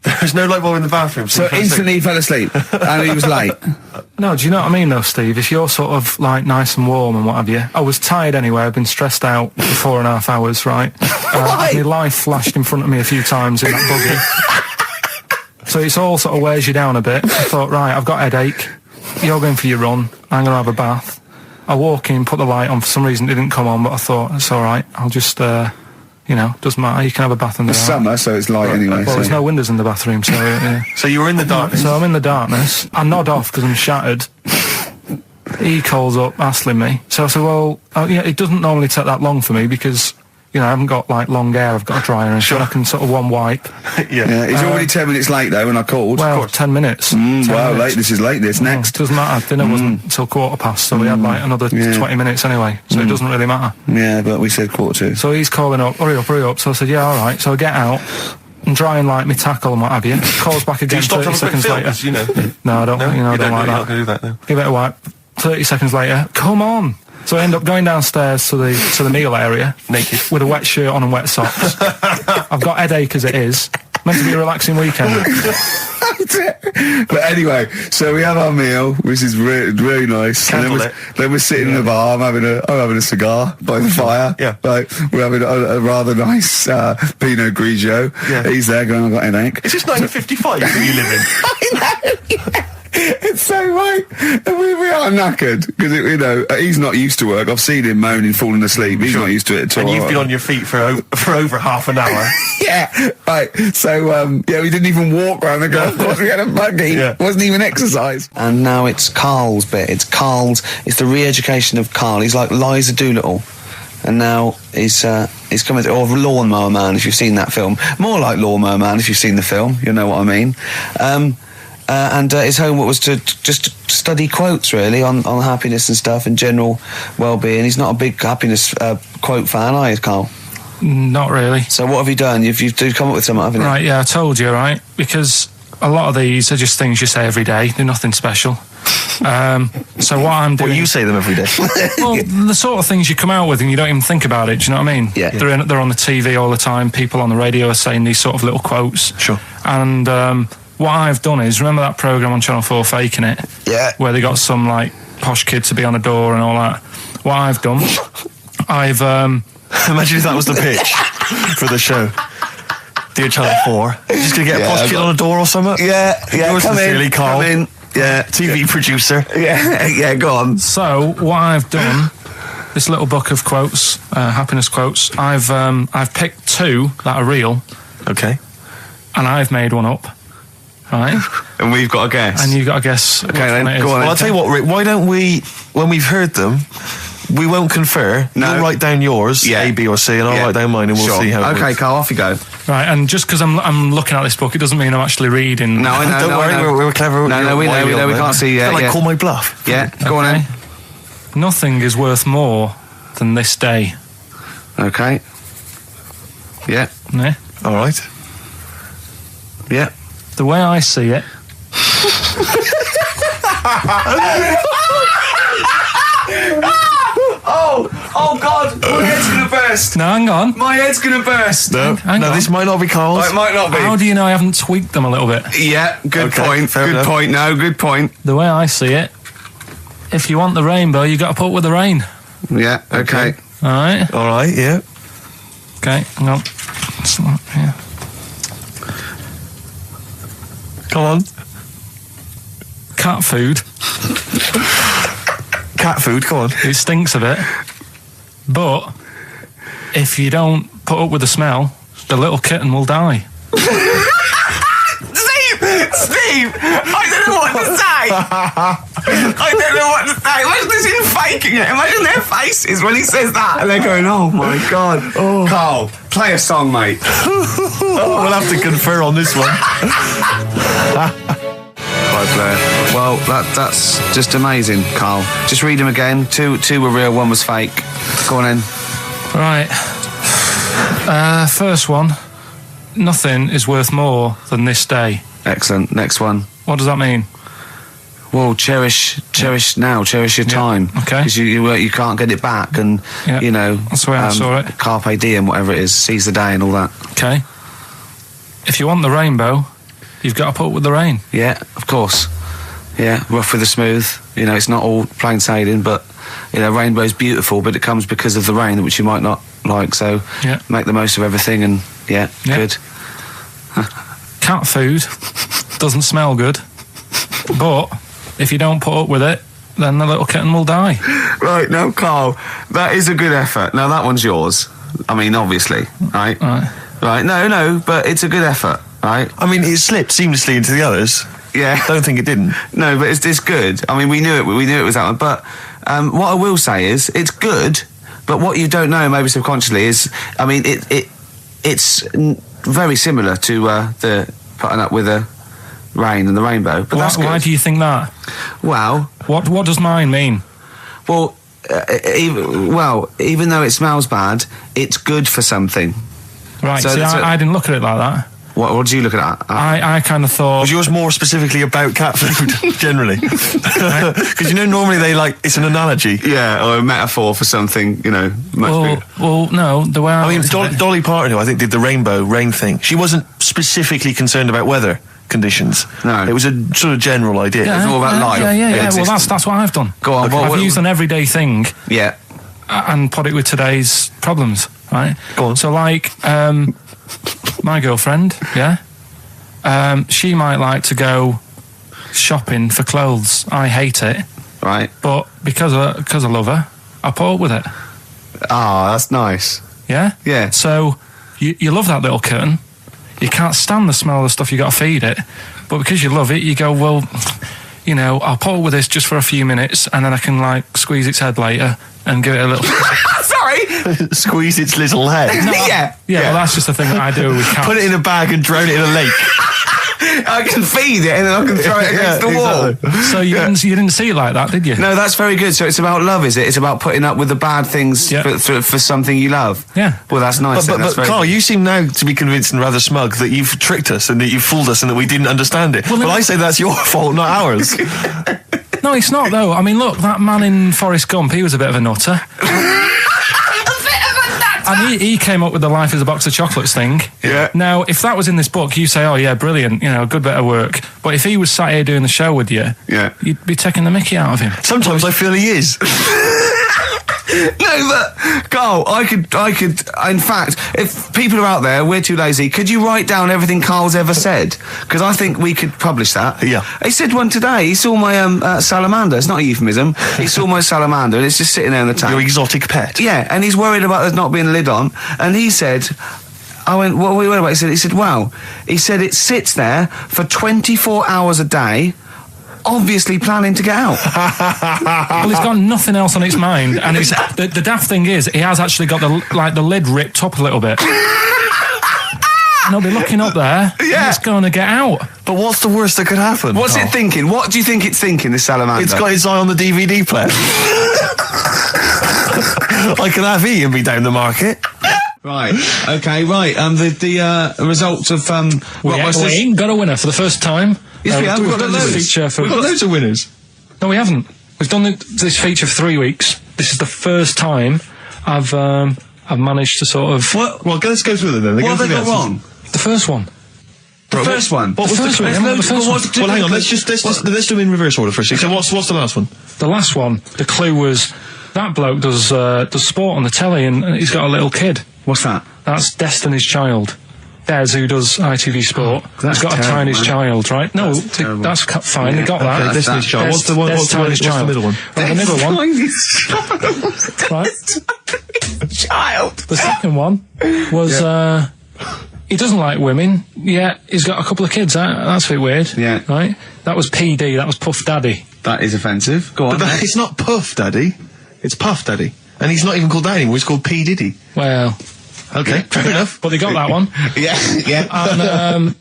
There was no light bulb in the bathroom. So instantly he fell asleep, and he was late. No, do you know what I mean though, Steve? If you're sort of like nice and warm and what have you, I was tired anyway. I've been stressed out for 4.5 hours, right? My life flashed in front of me a few times in that buggy. So it's all sort of wears you down a bit. I thought, right, I've got a headache. You're going for your run. I'm going to have a bath. I walk in, put the light on. For some reason, it didn't come on, but I thought it's all right. I'll just. Doesn't matter. You can have a bath in the It's summer, so it's light anyway. Well, there's no windows in the bathroom, so... Yeah. So you were in the darkness? So I'm in the darkness. I nod off because I'm shattered. He calls up, hassling me. So I said, well, it doesn't normally take that long for me because, I haven't got, like, long hair. I've got a dryer and I can sort of one wipe. Yeah. He's already 10 minutes late, though, when I called. Well, 10 minutes. 10 wow, minutes. this is late, next. Doesn't matter. Dinner wasn't until 7:15, so we had, like, another 20 minutes anyway. So it doesn't really matter. Yeah, but we said 7:45. So he's calling up, hurry up. So I said, yeah, all right. So I get out and dry and like my tackle and what have you. Calls back again 30 seconds later. No, I don't. I don't like that. Not gonna do that, no. Give it a wipe. 30 seconds later, come on. So I end up going downstairs to the meal area, naked, with a wet shirt on and wet socks. I've got headache as it is. Meant to be a relaxing weekend. But anyway, so we have our meal, which is really nice. And then we're sitting in the bar. I'm having a cigar by the fire. Yeah. Like, we're having a rather nice Pinot Grigio. Yeah. He's there going, I've got a headache. Is this 1955 that you live in? I know. Yeah. It's so right. And we are knackered because he's not used to work. I've seen him moaning, falling asleep. He's not used to it at all. And you've been on your feet for over half an hour. Yeah, right. So we didn't even walk around the golf course. We had a buggy. It wasn't even exercise. And now it's Karl's bit. It's the re-education of Karl. He's like Liza Doolittle. And now he's coming to, or Lawnmower Man, if you've seen that film. More like Lawnmower Man, if you've seen the film. You know what I mean. And his homework was to just study quotes, really, on happiness and stuff and general well-being. He's not a big happiness quote fan, are you, Karl? Not really. So what have you done? You've come up with something, haven't you? Right, yeah, I told you, right? Because a lot of these are just things you say every day. They're nothing special. So what I'm doing... Well, you say them every day. Well, the sort of things you come out with and you don't even think about it, do you know what I mean? Yeah. They're on the TV all the time. People on the radio are saying these sort of little quotes. Sure. And... what I've done is, remember that programme on Channel 4, Faking It? Yeah. Where they got some, like, posh kid to be on a door and all that. What I've done, I've... Imagine if that was the pitch for the show. Dear Channel 4, just going to get a posh kid on a door or something? Yeah, Yours sincerely, Karl. Come in. Yeah. TV producer. Yeah, go on. So, what I've done, this little book of quotes, happiness quotes, I've picked 2 that are real. Okay. And I've made one up. Right. And we've got a guess. And you've got to guess. Okay, then go on. Well, I'll tell you what, Rick, why don't we, when we've heard them, we won't confer. No. You'll write down yours, A, B, or C, and I'll write down mine, and we'll see how it Okay, works. Karl, off you go. Right, and just because I'm looking at this book, it doesn't mean I'm actually reading. No, I know. Don't worry, we're clever. No, we know. We can't see. Yeah, call my bluff. Yeah, go on then. Nothing is worth more than this day. Okay. Yeah. Yeah. All right. Yeah. The way I see it. Oh God! My head's gonna burst. No, hang on. My head's gonna burst. No, Hang on. this might not be Karl's. It might not be. How do you know I haven't tweaked them a little bit? Yeah, good Okay, point. fair Good enough. point. No, good point. The way I see it, if you want the rainbow, you got to put up with the rain. Yeah. Okay. All right. All right, yeah. Okay. Hang on. Yeah. Come on. Cat food. Cat food, come on. It stinks a bit. But if you don't put up with the smell, the little kitten will die. Steve! I don't know what to say! I don't know what to say. Imagine this in faking it. Imagine their faces when he says that. And they're going, oh my God. Oh. Karl, play a song, mate. We'll have to confer on this one. by Blair. Well, that's just amazing, Karl. Just read them again. Two were real, one was fake. Go on in. Right. First one. Nothing is worth more than this day. Excellent. Next one. What does that mean? Well, cherish now, cherish your time. Okay. Because you can't get it back, and you know that's the way I saw it. Carpe diem, whatever it is, seize the day and all that. Okay. If you want the rainbow, you've got to put up with the rain. Yeah, of course. Yeah, rough with the smooth. You know, it's not all plain sailing, but you know, rainbow's beautiful, but it comes because of the rain, which you might not like. So make the most of everything, and good. Cat food doesn't smell good, but if you don't put up with it, then the little kitten will die. Right, now, Karl, that is a good effort. Now, that one's yours. I mean, obviously, right? Right, no, but it's a good effort, right? I mean, it slipped seamlessly into the others. Yeah. Don't think it didn't. No, but it's good. I mean, we knew it was that one. But what I will say is, it's good, but what you don't know, maybe subconsciously, is, I mean, it's very similar to the putting up with the rain and the rainbow. But that's good. Why do you think that? Well... What does mine mean? Well, even though it smells bad, it's good for something. Right, so I didn't look at it like that. What did you look at? I kind of thought... Was yours more specifically about cat food, generally? Because, you know, normally it's an analogy. Yeah, or a metaphor for something, you know, much bigger. Well, no, the way I mean, Dolly Parton, who I think did the rainbow rain thing, she wasn't specifically concerned about weather conditions. No. It was a sort of general idea. It was all about life. Yeah. Well, that's what I've done. Go on. I've used an everyday thing. Yeah. And put it with today's problems, right? Go on. So, like, my girlfriend, she might like to go shopping for clothes. I hate it. Right. But because I love her, I put up with it. Ah, that's nice. Yeah? Yeah. So, you love that little kitten. You can't stand the smell of the stuff you got to feed it. But because you love it, you go, well, you know, I'll put up with this just for a few minutes, and then I can, like, squeeze its head later and give it a little... Sorry! Squeeze its little head. No, yeah, well, that's just the thing that I do with cats. Put it in a bag and drown it in a lake. I can feed it and then I can throw it against the wall. Exactly. So you didn't see it like that, did you? No, that's very good. So it's about love, is it? It's about putting up with the bad things for something you love. Yeah. Well, that's nice. But Karl, you seem now to be convinced and rather smug that you've tricked us and that you've fooled us and that we didn't understand it. Well, I say that's your fault, not ours. No, it's not, though. I mean, look, that man in Forrest Gump, he was a bit of a nutter. And he came up with the life as a box of chocolates thing. Yeah. Now, if that was in this book, you say, oh, yeah, brilliant, you know, good bit of work. But if he was sat here doing the show with you, you'd be taking the mickey out of him. Sometimes I feel he is. No, but Karl, I could. In fact, if people are out there, we're too lazy. Could you write down everything Karl's ever said? Because I think we could publish that. Yeah. He said one today. He saw my salamander. It's not a euphemism. He saw my salamander, and it's just sitting there in the tank. Your exotic pet. Yeah, and he's worried about there not being a lid on. And he said, I went, what are we worried about? He said, wow. He said it sits there for 24 hours a day, obviously planning to get out. Well, it's got nothing else on its mind, and it's, the daft thing is, he has actually got the lid ripped up a little bit. And he'll be looking up there, and it's going to get out. But what's the worst that could happen? What's it thinking? What do you think it's thinking, this salamander? It's got its eye on the DVD player. I can have Ian be down the market. Right. Okay. Right. The results of We ain't got a winner for the first time. Yes, we have. We've done this feature for. We've got loads of winners. No, we haven't. We've done this feature for 3 weeks. This is the first time I've managed to sort of. Well, let's go through them then. What have they got wrong? The first one. The first one. What was the first one? Well, hang on. Let's do them in reverse order first. So what's the last one? The last one. The clue was that bloke does sport on the telly, and he's got a little kid. What's that? That's Destiny's Child. Des, who does ITV Sport, that's has got terrible, a tiniest man. child, right? No, that's fine. They got that. Okay, Destiny's Child. What's the middle one? Well, the middle one. Right. Child. The second one was he doesn't like women. Yeah, he's got a couple of kids. That's a bit weird. Yeah. Right. That was PD. That was Puff Daddy. That is offensive. Go on. But it's not Puff Daddy. It's Puff Daddy. And he's not even called that anymore. He's called P. Diddy. Well. Okay, fair enough. But they got that one. Yeah.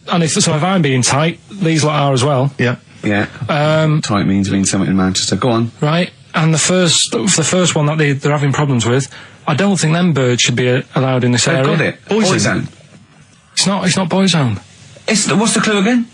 And if I'm being tight, these lot are as well. Yeah. Yeah. Tight means something in Manchester. Go on. Right. And the first one that they're having problems with, I don't think them birds should be allowed in this area. Got it. Boyzone. It's not boyzone. What's the clue again?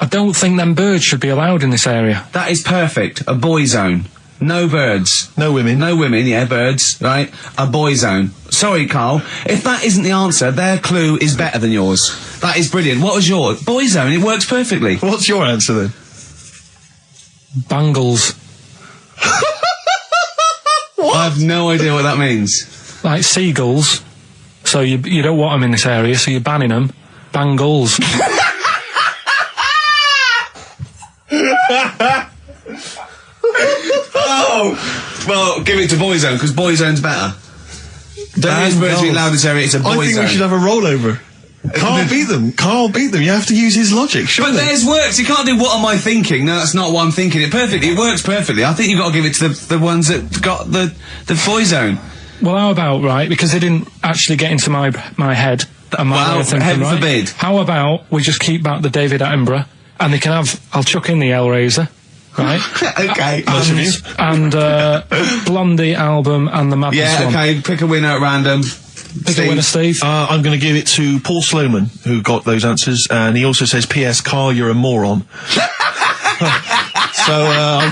I don't think them birds should be allowed in this area. That is perfect. A boyzone. No birds. No women. No women, yeah, birds, right? A boyzone. Sorry, Carl. If that isn't the answer, their clue is better than yours. That is brilliant. What was yours? Boyzone. It works perfectly. What's your answer then? Bangles. What? I have no idea what that means. Like seagulls. So you don't want them in this area, so you're banning them. Bangles. Oh! Well, give it to Boyzone, because Boyzone's better. Don't use birds being allowed in this area, it's a Boyzone. I think we should have a rollover. Can't beat them. Can't beat them. You have to use his logic, surely. But theirs works. You can't do what am I thinking. No, that's not what I'm thinking. It perfectly. It works perfectly. I think you've got to give it to the ones that got the Boyzone. Well, how about, right, because they didn't actually get into my head and my way of thinking, heaven right? forbid. How about we just keep back the David Attenborough, and they can have, I'll chuck in the Hellraiser, right? Okay. And Blondie album and the Madness Yeah, one. okay, pick a winner at random. Pick a winner, Steve. I'm going to give it to Paul Sloman, who got those answers, and he also says, P.S. Karl, you're a moron. So, I'm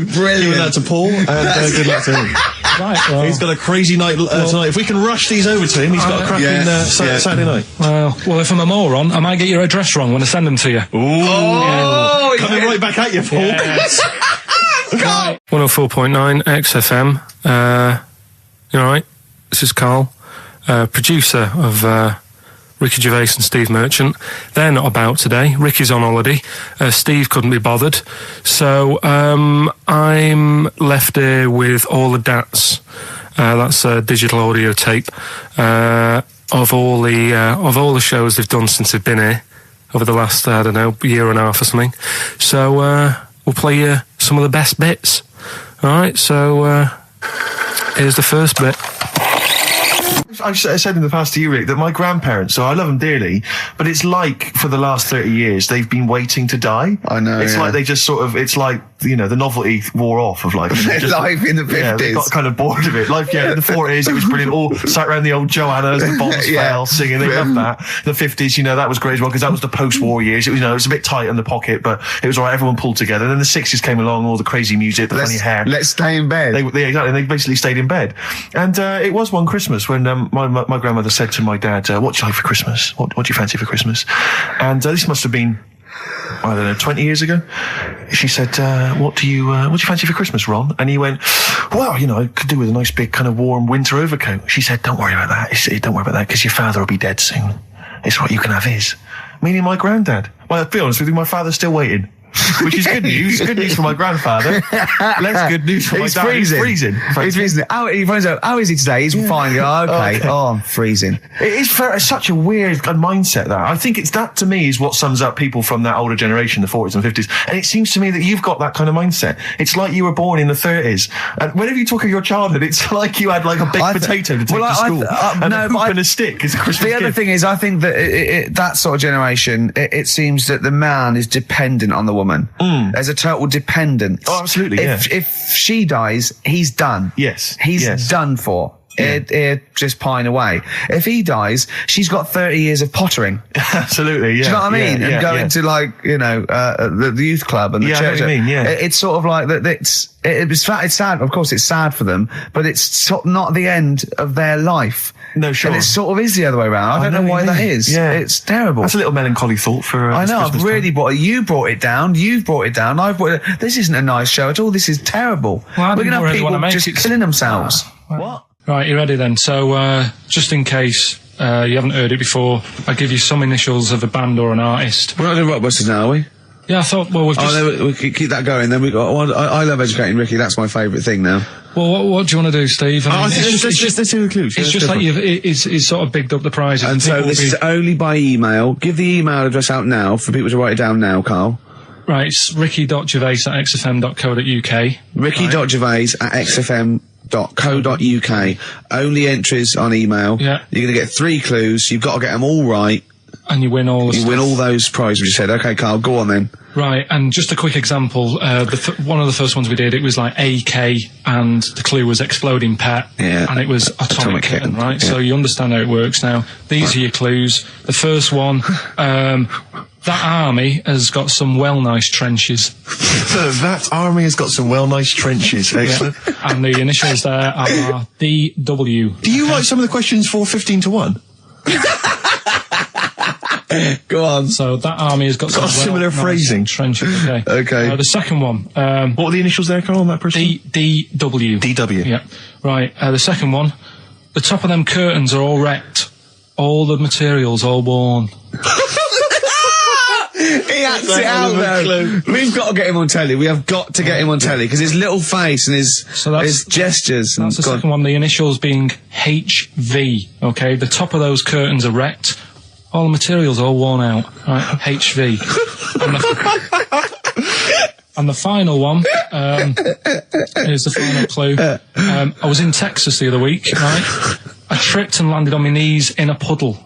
giving that to Paul, and good luck to him. Right, well, He's got a crazy night tonight. If we can rush these over to him, he's got a cracking Saturday night. well, if I'm a moron, I might get your address wrong when I send them to you. Ooh. Coming right back at you, Paul. Yes. 104.9 XFM. You alright? This is Karl, producer of Ricky Gervais and Steve Merchant. They're not about today. Ricky's on holiday. Steve couldn't be bothered. So I'm left here with all the DATs. That's a digital audio tape of all the shows they've done since they've been here over the last, I don't know, year and a half or something. So we'll play you some of the best bits. Alright, so here's the first bit. I've said in the past to you, Rick, that my grandparents, so I love them dearly, but it's like for the last 30 years they've been waiting to die. I know. It's like they just sort of, it's like, you know, the novelty wore off of life. Life in the 50s. Yeah, they got kind of bored of it. Life, in the 40s it was brilliant. All sat around the old Joanna's, the bombs fell, singing. They loved that. The 50s, you know, that was great as well, because that was the post-war years. It was, you know, it was a bit tight in the pocket, but it was all right. Everyone pulled together. And then the 60s came along, all the crazy music, the funny hair. Let's stay in bed. Exactly. They basically stayed in bed. And it was one Christmas when my grandmother said to my dad, what do you like for Christmas? What do you fancy for Christmas? And this must have been, I don't know, 20 years ago. She said, what do you fancy for Christmas, Ron? And he went, well, you know, I could do with a nice big kind of warm winter overcoat. She said, don't worry about that. Don't worry about that, because your father will be dead soon. It's what you can have his. Meaning my granddad. Well, to be honest with you, my father's still waiting. Which is good news. Good news for my grandfather. Less good news for my dad. He's freezing. He's freezing. He finds out, how is he today? He's fine. Oh, okay. Oh, I'm freezing. It is such a weird mindset, that. I think it's that, to me, is what sums up people from that older generation, the 40s and 50s. And it seems to me that you've got that kind of mindset. It's like you were born in the 30s. And whenever you talk of your childhood, it's like you had like a big potato to take to school. And a hoop and a stick as a Christmas gift. The other thing is, I think that that sort of generation, it seems that the man is dependent on the woman. There's a total dependence. Oh, absolutely, If she dies, he's done. Yes. He's done for. He'd just pine away. If he dies, she's got 30 years of pottering. Absolutely, yeah. Do you know what I mean? And go into, like, you know, the youth club and the church. I know what you mean, It's sort of like that. It's sad. Of course, it's sad for them, but it's sort of not the end of their life. No, sure. And it sort of is the other way around. I don't know why that is. Yeah. It's terrible. That's a little melancholy thought for I know, Christmas I've really brought it. You brought it down. You've brought it down. I've brought it. This isn't a nice show at all. This is terrible. Well, we're going to have people just killing themselves. What? Right, you ready then? So, just in case you haven't heard it before, I'll give you some initials of a band or an artist. We're not doing Rockbusters now, are we? Yeah, I thought, well, we've just... Oh, no, we keep that going. Then we got... I love educating Ricky. That's my favourite thing now. Well, what do you want to do, Steve? Let's do the clues. It's just like he's sort of bigged up the prize. And so this is only by email. Give the email address out now for people to write it down now, Karl. Right, it's ricky.gervais@xfm.co.uk. ricky.gervais@xfm.co.uk. Only entries on email. Yeah. You're going to get 3 clues. You've got to get them all right. And you win all the You stuff. win all those prizes you said. Okay, Karl, go on then. Right, and just a quick example, one of the first ones we did, it was like AK, and the clue was exploding pet, and it was atomic kitten, right? Yeah. So you understand how it works now. These are your clues. The first one, that army has got some nice trenches. That army has got some nice trenches. Excellent. Yeah. And the initials there are DW. Do you write some of the questions for 15 to 1? Go on. So that army has got some similar phrasing. Trenches. Okay. Okay. The second one. What are the initials there, Karl, on that person? DW. DW. Yeah. Right. The second one. The top of them curtains are all wrecked. All the materials all worn. He acts it out though. We've got to get him on telly. We have got to get him on telly because his little face and his gestures. That's the second one. The initials being HV. Okay. The top of those curtains are wrecked. All the materials all worn out. Right. HV. And the final one is the final clue. I was in Texas the other week. Right. I tripped and landed on my knees in a puddle.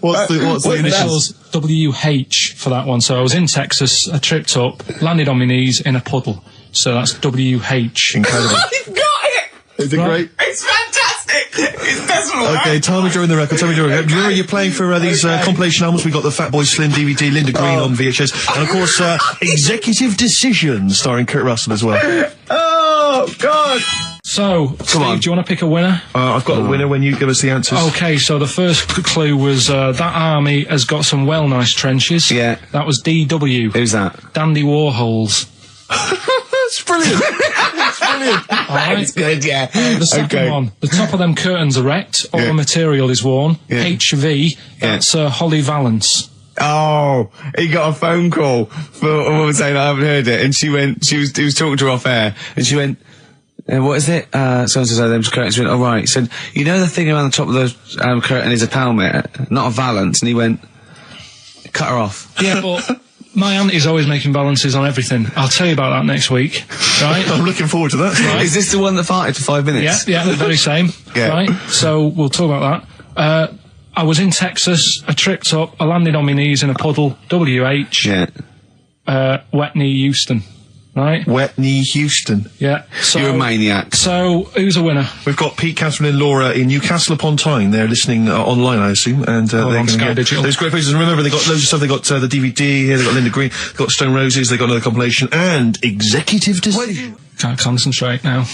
What's the initials? WH for that one. So I was in Texas, I tripped up, landed on my knees in a puddle. So that's WH. Incredible. You've got it! Is it great? It's fantastic! It's desperate. Okay, tell me during the record. Do you remember you're playing for these compilation albums? We got the Fat Boy Slim DVD, Linda Green on VHS, and of course Executive Decision starring Kurt Russell as well. Oh God! So, Steve, do you want to pick a winner? I've got a winner when you give us the answers. Okay, so the first clue was that army has got some nice trenches. Yeah. That was DW. Who's that? Dandy Warhols. That's brilliant. That's brilliant. All right. It's good, yeah. The second one, the top of them curtains are wrecked. All the material is worn. Yeah. HV. That's Holly Valance. Oh, he got a phone call for a woman saying I haven't heard it, and he was talking to her off air, and she went, what is it? So-and-so them curtains. She went, oh right. He said, you know the thing around the top of the curtain is a palmet, not a valance, and he went, cut her off. Yeah, but my auntie's always making balances on everything. I'll tell you about that next week, right? I'm looking forward to that. Right. Is this the one that farted for 5 minutes? Yeah, the very same. Yeah. Right? So we'll talk about that. I was in Texas, I tripped up, I landed on my knees in a puddle, WH, wet knee Houston, right? Wet knee Houston. Yeah. So, you're a maniac. So, who's a winner? We've got Pete, Catherine and Laura in Newcastle upon Tyne. They're listening online, I assume, and they're going to get Digital. those great places. And remember, they got loads of stuff. They got the DVD here, they got Linda Green, they got Stone Roses, they got another compilation, and Executive Decision. Can't concentrate now.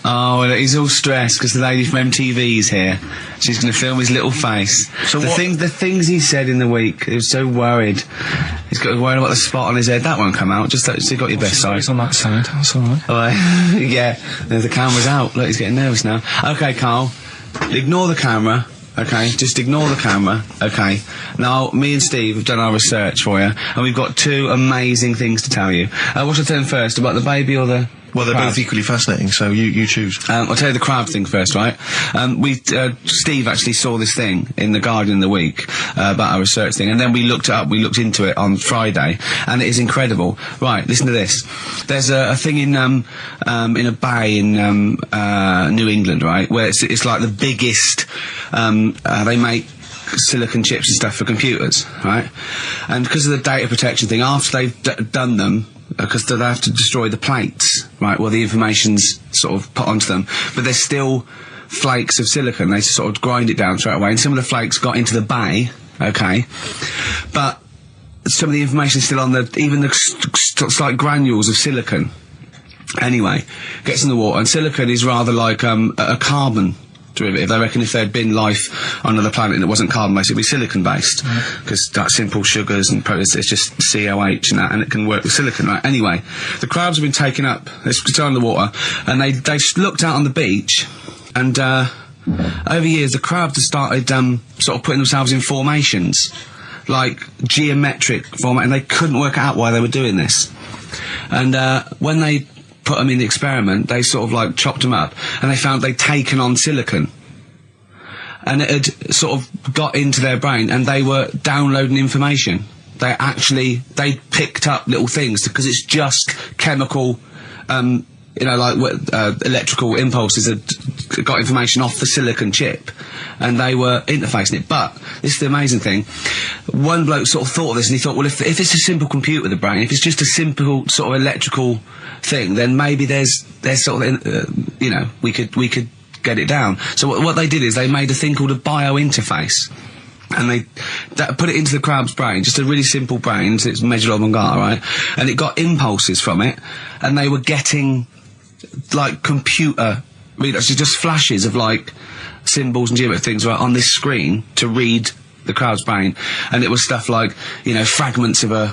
Oh, well, he's all stressed because the lady from MTV is here. She's going to film his little face. So the things he said in the week, he was so worried. He's got worried about the spot on his head. That won't come out. Just so you got your best side. It's on that side. That's all right. All right. Yeah. The camera's out. Look, he's getting nervous now. Okay, Karl. Ignore the camera. Okay, just ignore the camera. Okay. Now, me and Steve have done our research for you, and we've got 2 amazing things to tell you. What should I tell them first? About the baby or the... Well, they're both equally fascinating, so you choose. I'll tell you the crab thing first, right? Steve actually saw this thing in The Guardian in the week, about our research thing, and then we looked it up, we looked into it on Friday, and it is incredible. Right, listen to this. There's a thing in a bay in, New England, right, where it's like the biggest, they make silicon chips and stuff for computers, right? And because of the data protection thing, after they've done them, because they have to destroy the plates, right, where the information's sort of put onto them, but there's still flakes of silicon. They sort of grind it down straight away, and some of the flakes got into the bay, okay, but some of the information's still on even the slight granules of silicon. Anyway, gets in the water, and silicon is rather like a carbon derivative. They reckon if there'd been life on another planet and it wasn't carbon-based, it'd be silicon-based, because that's simple sugars and it's just COH and it can work with silicon, right? Anyway, the crabs have been taken up, they're still in the water, and they looked out on the beach, and over years the crabs have started sort of putting themselves in formations, like geometric format, and they couldn't work out why they were doing this. And when they put them in the experiment, they sort of like chopped them up, and they found they'd taken on silicon, and it had sort of got into their brain, and they were downloading information. They picked up little things, because it's just chemical you know, like electrical impulses had got information off the silicon chip, and they were interfacing it. But this is the amazing thing. One bloke sort of thought of this, and he thought, well, if it's a simple computer, the brain, if it's just a simple sort of electrical thing, then maybe there's sort of, you know, we could get it down. So what they did is they made a thing called a biointerface. And they put it into the crab's brain, just a really simple brain, so it's measured on Gar, right? And it got impulses from it, and they were getting, like, computer, just flashes of, like, symbols and geometric things, right, on this screen to read the crab's brain. And it was stuff like, you know, fragments of a...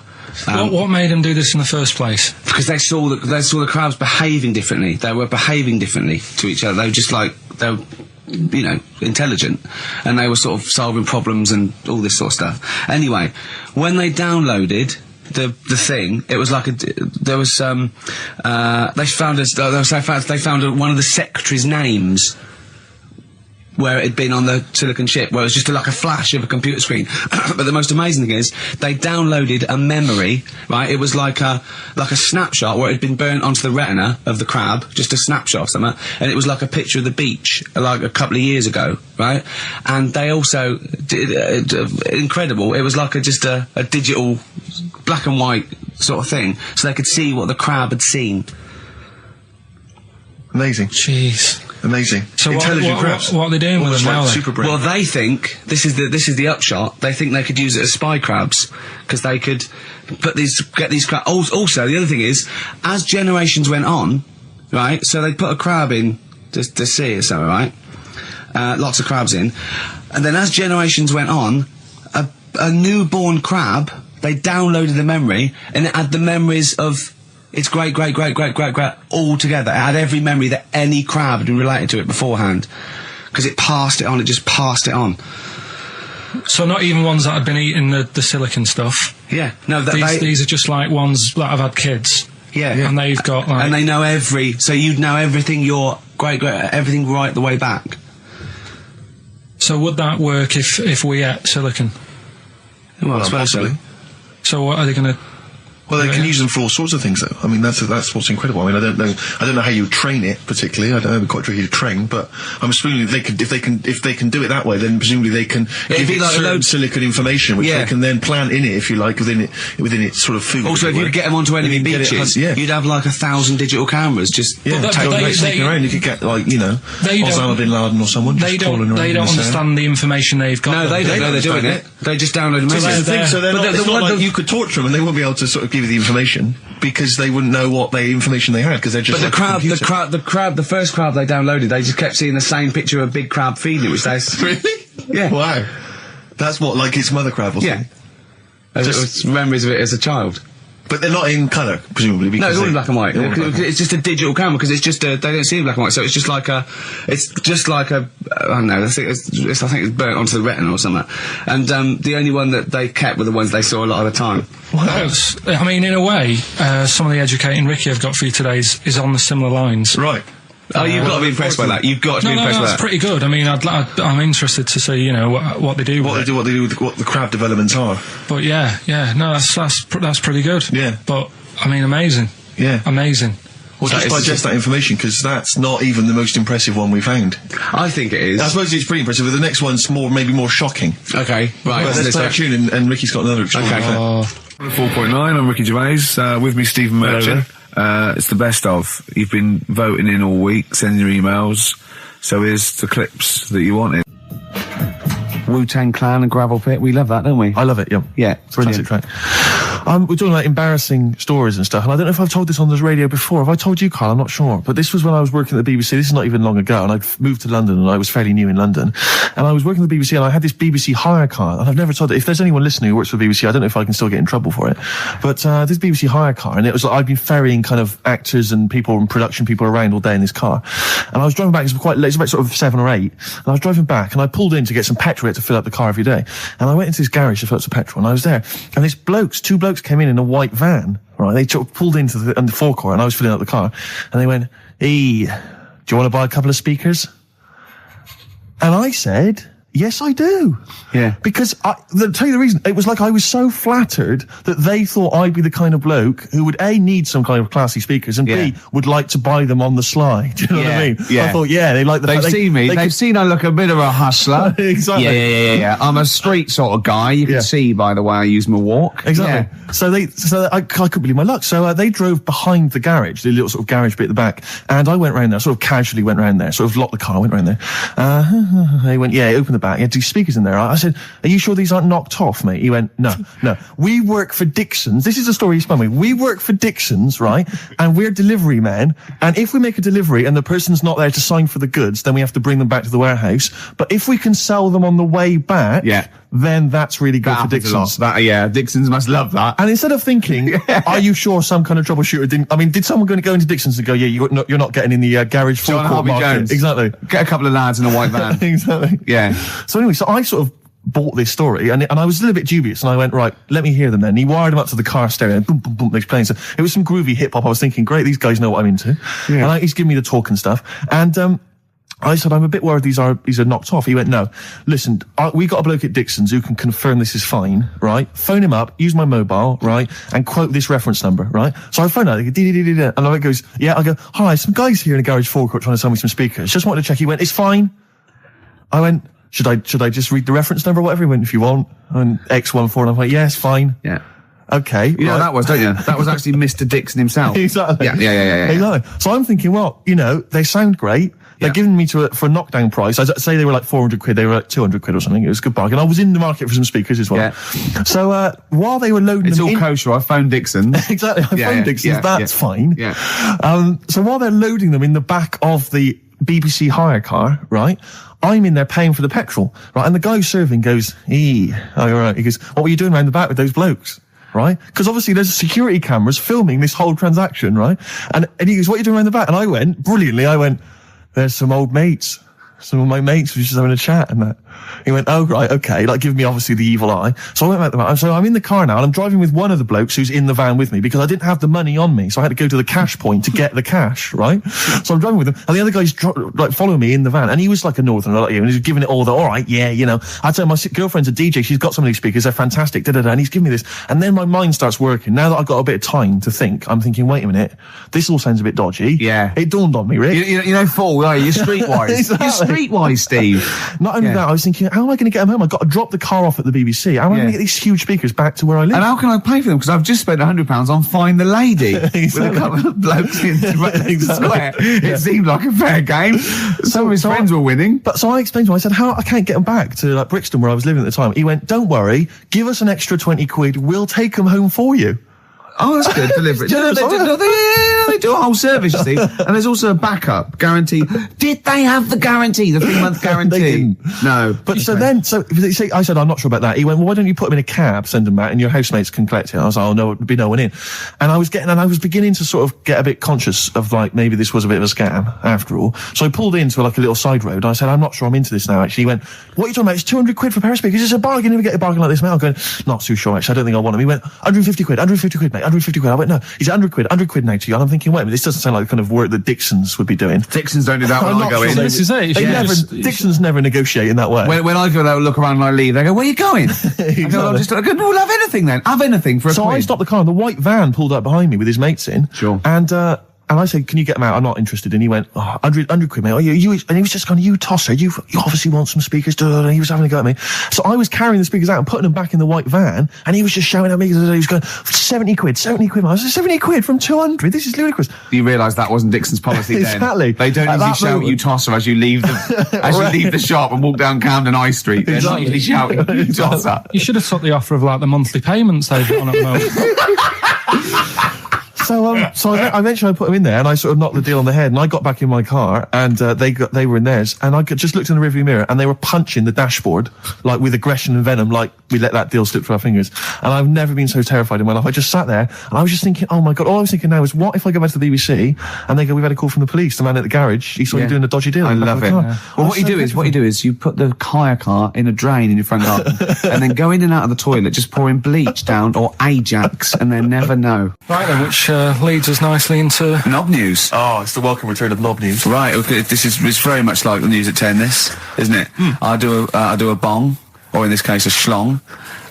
what made them do this in the first place? Because they saw the crabs behaving differently. They were behaving differently to each other. They were just like, they were, you know, intelligent, and they were sort of solving problems and all this sort of stuff. Anyway, when they downloaded the thing, it was like they found one of the secretary's names where it had been on the silicon chip, where it was just like a flash of a computer screen. But the most amazing thing is, they downloaded a memory, right? It was like a snapshot where it had been burnt onto the retina of the crab, just a snapshot of something, and it was like a picture of the beach, like a couple of years ago, right? And they also did, incredible, it was like just a digital black and white sort of thing, so they could see what the crab had seen. Amazing. Jeez. Amazing. So intelligent crabs. What are they doing with them now? Super brain. Well, they think this is the upshot. They think they could use it as spy crabs, because they could get these crabs. Also, the other thing is, as generations went on, right? So they put a crab in the sea or something, right? Lots of crabs in, and then as generations went on, a newborn crab, they downloaded the memory, and it had the memories of its great all together. It had every memory that any crab had been related to it beforehand, because it passed it on. It just passed it on. So not even ones that had been eating the silicon stuff. Yeah, no. These are just like ones that have had kids. Yeah, and they've got like, and they know so you'd know everything. Your everything right the way back. So would that work if we ate silicon? Well, possibly. So what are they going to? Well, they can use them for all sorts of things, though. I mean, that's what's incredible. I mean, I don't know how you train it particularly. I don't know, it'd be quite tricky to train, but I'm assuming if they can do it that way, then presumably they can give it like certain silicon information, which they can then plant in it, if you like, within its sort of food. Also, if you get them onto enemy beaches, you'd have like 1,000 digital cameras just sneaking around. You could get like, you know, Osama bin Laden or someone. They don't understand the information they've got. No, they don't know they're doing it. They just download them. So it's not like you could torture them and they won't be able to sort of give you the information, because they wouldn't know what information they had, because they're just. But the first crab they downloaded, they just kept seeing the same picture of a big crab feeding it, which they really, yeah, wow, that's what, like its mother crab or something. Yeah, just memories of it as a child. But they're not in colour, presumably. Because no, it's all in black and white. It's just a digital camera, because it's just they don't see in black and white, so it's just like a I don't know. I think it's burnt onto the retina or something. And the only one that they kept were the ones they saw a lot of the time. Well, I mean, in a way, some of the educating Ricky I've got for you today is on the similar lines. Right. Oh, you've got to be impressed by that. You've got to be impressed by that. That's pretty good. I mean, I'm interested to see, you know, what they do. What they do with what the crab developments are. But yeah, no, that's pretty good. Yeah. But I mean, amazing. Yeah. Amazing. Well, just digest that information, because that's not even the most impressive one we found. I think it is. I suppose it's pretty impressive, but the next one's maybe more shocking. Okay, right. But let's play a tune, and Ricky's got another extraordinary. Okay. 4.9, I'm Ricky Gervais, with me Stephen Merchant. It's the best of. You've been voting in all week, sending your emails, so here's the clips that you wanted. Wu-Tang Clan and Gravel Pit, we love that, don't we? I love it, yeah. Yeah, brilliant. Classic track. We're talking about embarrassing stories and stuff, and I don't know if I've told this on the radio before. Have I told you, Karl? I'm not sure. But this was when I was working at the BBC. This is not even long ago, and I'd moved to London, and I was fairly new in London. And I was working at the BBC, and I had this BBC hire car, and I've never told it. If there's anyone listening who works for the BBC, I don't know if I can still get in trouble for it. But this BBC hire car, and it was like I'd been ferrying kind of actors and people and production people around all day in this car. And I was driving back, it was quite late, it was about sort of 7 or 8, and I was driving back, and I pulled in to get some petrol to fill up the car every day. And I went into this garage to fill up some petrol, and I was there, and these two blokes came in a white van, right? They pulled into the forecourt, and I was filling up the car, and they went, "Hey, do you want to buy a couple of speakers?" And I said, Yes, I do. Yeah. Because I'll tell you the reason. It was like I was so flattered that they thought I'd be the kind of bloke who would A, need some kind of classy speakers, and B, would like to buy them on the sly. Do you know what I mean? Yeah. I thought, they like the They've fact seen me. They've seen I look a bit of a hustler. Exactly. Yeah. I'm a street sort of guy. You can see by the way I use my walk. Exactly. Yeah. So I couldn't believe my luck. So they drove behind the garage, the little sort of garage bit at the back, and I went round there, sort of casually went round there, sort of locked the car, went round there. He went, open the back. He had two speakers in there. I said, are you sure these aren't knocked off, mate? He went, no. We work for Dixon's. This is the story he spun me. We work for Dixon's, right? And we're delivery men. And if we make a delivery and the person's not there to sign for the goods, then we have to bring them back to the warehouse. But if we can sell them on the way back, then that's really good for Dixon's. Dixon's must love that. And instead of thinking, are you sure some kind of troubleshooter didn't... I mean, did someone go into Dixon's and go, you're not getting in the garage forecourt market? Jones. Exactly. Get a couple of lads in a white van. Exactly. Yeah. So anyway, so I sort of bought this story, and I was a little bit dubious, and I went, right, let me hear them then. And he wired them up to the car stereo, and boom, boom, boom, they're playing. So it was some groovy hip-hop. I was thinking, great, these guys know what I'm into. Yeah. And he's giving me the talk and stuff. And I said, I'm a bit worried these are knocked off. He went, no, listen, we got a bloke at Dixon's who can confirm this is fine, right? Phone him up, use my mobile, right? And quote this reference number, right? So I phone out, and I goes, I go, hi, some guys here in a garage forecourt trying to sell me some speakers. Just wanted to check. He went, it's fine. I went, should I just read the reference number or whatever? He went, if you want. And X14, and I'm like, it's fine. Yeah. Okay. You know what that was, don't you? That was actually Mr. Dixon himself. Exactly. Yeah. Exactly. So I'm thinking, well, they sound great. They're giving me for a knockdown price. I'd say they were like 400 quid. They were like 200 quid or something. It was a good bargain. I was in the market for some speakers as well. Yeah. So, while they were loading it's them all kosher. I phoned Dixon's. Exactly. I phoned Dixon's. That's fine. Yeah. So while they're loading them in the back of the BBC hire car, right? I'm in there paying for the petrol, right? And the guy who's serving goes, right. He goes, what were you doing around the back with those blokes? Right? Because obviously there's security cameras filming this whole transaction, right? And he goes, what are you doing around the back? And I went, brilliantly, there's some old mates. Some of my mates were just having a chat and that. He went, oh, right, okay, like giving me obviously the evil eye. So I went back to the van. So I'm in the car now and I'm driving with one of the blokes who's in the van with me because I didn't have the money on me. So I had to go to the cash point to get the cash, right? So I'm driving with him and the other guy's following me in the van and he was like a northerner like you and he was giving it all the, all right, I tell him my girlfriend's a DJ. She's got some of these speakers. They're fantastic. And he's giving me this. And then my mind starts working. Now that I've got a bit of time to think, I'm thinking, wait a minute, this all sounds a bit dodgy. Yeah. It dawned on me, Rick. Fool, are you? You're streetwise. Exactly. You're streetwise, Steve. Not only that, I was thinking, how am I going to get them home? I've got to drop the car off at the BBC. How am I going to get these huge speakers back to where I live? And how can I pay for them? Because I've just spent £100 on Find the Lady with a couple of blokes in the square. It seemed like a fair game. Some of his friends were winning. But so I explained to him, I said, I can't get them back to like Brixton where I was living at the time. He went, don't worry, give us an extra 20 quid, we'll take them home for you. Oh, that's good. Deliberate. They do a whole service, you see. And there's also a backup guarantee. Did they have the guarantee, the 3-month guarantee? They didn't. No. But I said, I'm not sure about that. He went, well, why don't you put them in a cab, send them back, and your housemates can collect it? I was like, oh, no, there'd be no one in. And I was beginning to sort of get a bit conscious of like, maybe this was a bit of a scam after all. So I pulled into like a little side road. I said, I'm not sure I'm into this now, actually. He went, what are you talking about? It's 200 quid for a pair of speakers. It's a bargain. You never get a bargain like this, mate. I'm going, not too sure, actually. I don't think I want them. He went, 150 quid, mate. 150 quid. I went, no, he's 100 quid now to you. And I'm thinking, wait a minute, this doesn't sound like the kind of work that Dixon's would be doing. Dixon's don't do that when I go in. This is it. Dixon's never negotiate in that way. When I go there, look around and I leave, they go, where are you going? Exactly. I go, no, we'll have anything then. Have anything for a So quid. I stopped the car and the white van pulled up behind me with his mates in. Sure. And I said, can you get them out? I'm not interested. And he went, 100 quid, mate. And he was just going, you tosser. You obviously want some speakers. And he was having a go at me. So I was carrying the speakers out and putting them back in the white van. And he was just shouting at me. He was going, 70 quid. I was like, 70 quid from 200. This is ludicrous. You realise that wasn't Dixon's policy then. Exactly. They don't usually shout, you tosser, as you leave the shop and walk down Camden High Street. They're not usually shouting, you tosser. You should have took the offer of like the monthly payments they've got on at the moment. So I eventually put them in there and I sort of knocked the deal on the head and I got back in my car and they were in theirs and I just looked in the rearview mirror and they were punching the dashboard like with aggression and venom, like we let that deal slip through our fingers. And I've never been so terrified in my life. I just sat there and I was just thinking, oh my God, all I was thinking now is what if I go back to the BBC and they go, we've had a call from the police, the man at the garage, he saw you doing a dodgy deal. I love it. Well, what you do is you put the hire car in a drain in your front garden and then go in and out of the toilet, just pouring bleach down or Ajax and then never know. Right then, which leads us nicely into knob news. Oh, it's the welcome return of knob news. Right, okay, it's very much like the news at 10, this, isn't it? I do a bong, or in this case a schlong,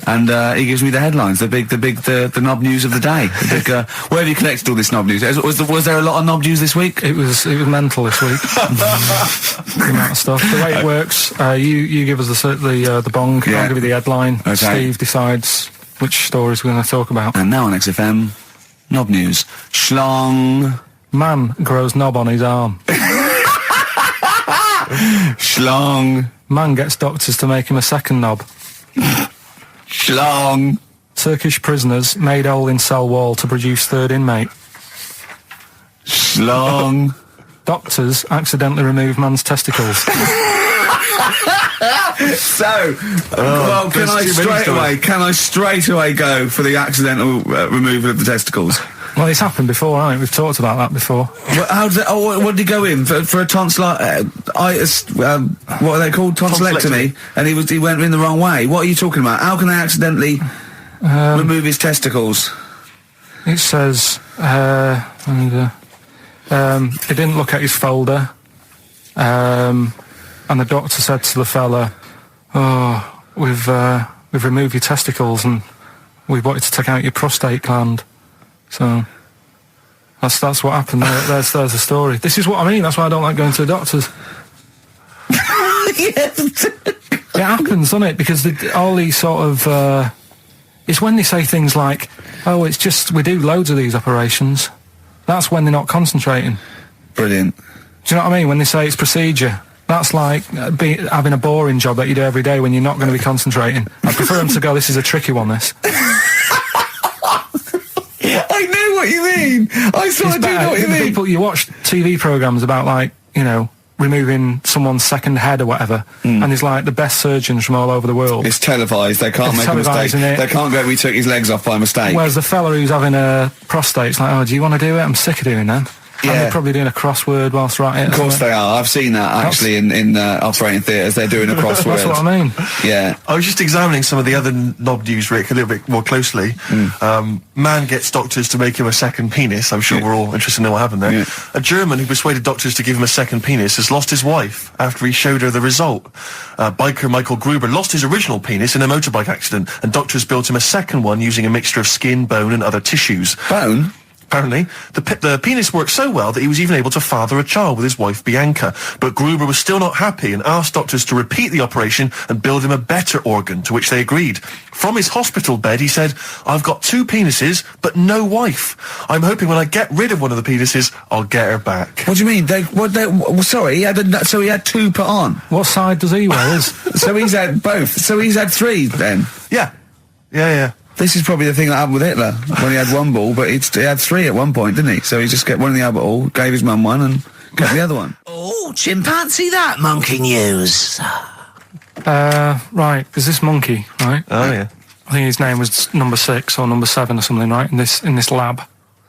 and he gives me the headlines, the knob news of the day. The big, where have you collected all this knob news? Was there a lot of knob news this week? It was mental this week. The amount of stuff. The way it works, you give us the bong, I'll give you the headline. Okay. Steve decides which stories we're going to talk about. And now on XFM, knob news. Schlong. Man grows knob on his arm. Schlong. Man gets doctors to make him a second knob. Schlong. Turkish prisoners made hole in cell wall to produce third inmate. Schlong. Doctors accidentally remove man's testicles. So, well, can I straight away go for the accidental removal of the testicles? Well, it's happened before, hasn't it? We've talked about that before. How did what did he go in for a tonsillitis? What are they called? Tonsillectomy. And he went in the wrong way. What are you talking about? How can they accidentally remove his testicles? It says, he didn't look at his folder, and the doctor said to the fella, "Oh, we've removed your testicles and we wanted to take out your prostate gland." So that's what happened. There's the story. This is what I mean. That's why I don't like going to the doctors. It happens, doesn't it? Because all these sort of it's when they say things like, "Oh, it's just we do loads of these operations." That's when they're not concentrating. Brilliant. Do you know what I mean? When they say it's procedure, that's like having a boring job that you do every day when you're not going to be concentrating. I prefer them to go, "This is a tricky one, this." I know what you mean. I sort of do know what you mean. People, you watch TV programmes about, like, you know, removing someone's second head or whatever, and there's like the best surgeons from all over the world. It's televised. They can't make a mistake. They can't go, "We took his legs off by mistake." Whereas the fella who's having a prostate's like, "Oh, do you want to do it? I'm sick of doing that." Yeah. And they're probably doing a crossword whilst right it. Of course they are. I've seen that actually in operating theatres. They're doing a crossword. That's what I mean. Yeah. I was just examining some of the other knob news, Rick, a little bit more closely. Man gets doctors to make him a second penis. I'm sure we're all interested to know what happened there. Yeah. A German who persuaded doctors to give him a second penis has lost his wife after he showed her the result. Biker Michael Gruber lost his original penis in a motorbike accident, and doctors built him a second one using a mixture of skin, bone and other tissues. Bone? Apparently, the penis worked so well that he was even able to father a child with his wife Bianca. But Gruber was still not happy and asked doctors to repeat the operation and build him a better organ, to which they agreed. From his hospital bed, he said, "I've got 2 penises, but no wife. I'm hoping when I get rid of one of the penises, I'll get her back." What do you mean? Sorry, he had 2 put on. What side does he wear? So he's had both. So he's had 3 then. Yeah. This is probably the thing that happened with Hitler, when he had 1 ball, but he had 3 at one point, didn't he? So he just got one in the other ball, gave his mum one, and got the other one. Oh, chimpanzee that monkey news. Right, there's this monkey, right? Oh, yeah. I think his name was number 6 or number 7 or something, right? In this lab,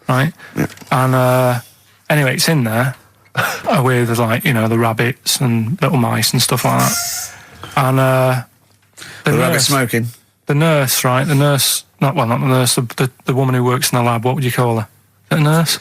right? Yeah. And anyway, it's in there with, like, you know, the rabbits and little mice and stuff like that. And The rabbit smoking. The nurse, right? The nurse, not the nurse, the woman who works in the lab. What would you call her? Is it a nurse?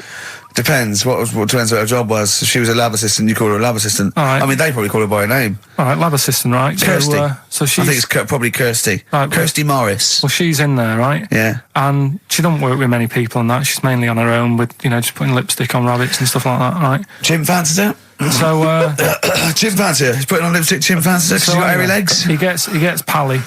Depends. Depends what her job was. If she was a lab assistant, you call her a lab assistant. All right. I mean, they probably call her by her name. All right, lab assistant, right? Kirsty. So she's. I think it's probably Kirsty. Right, Kirsty Morris. Well, she's in there, right? Yeah. And she doesn't work with many people and that. She's mainly on her own with, you know, just putting lipstick on rabbits and stuff like that, right? Chim fancies her. So, Chim fancy her. He's putting on lipstick. Chim fancies her. She's got hairy legs. He gets pally,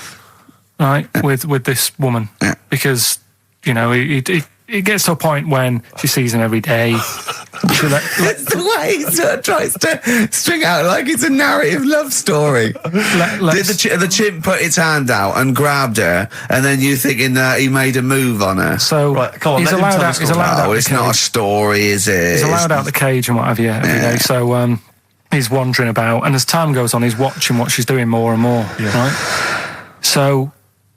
right, with this woman, because, you know, he gets to a point when she sees him every day. It's the way he sort of tries to string out like it's a narrative love story. Did the chimp put its hand out and grabbed her, and then you thinking that he made a move on her? So right, come on, he's allowed out. He's allowed out. Oh, it's not a story, is it? He's allowed out the cage and what have you every day. So he's wandering about, and as time goes on, he's watching what she's doing more and more. Yeah. Right. So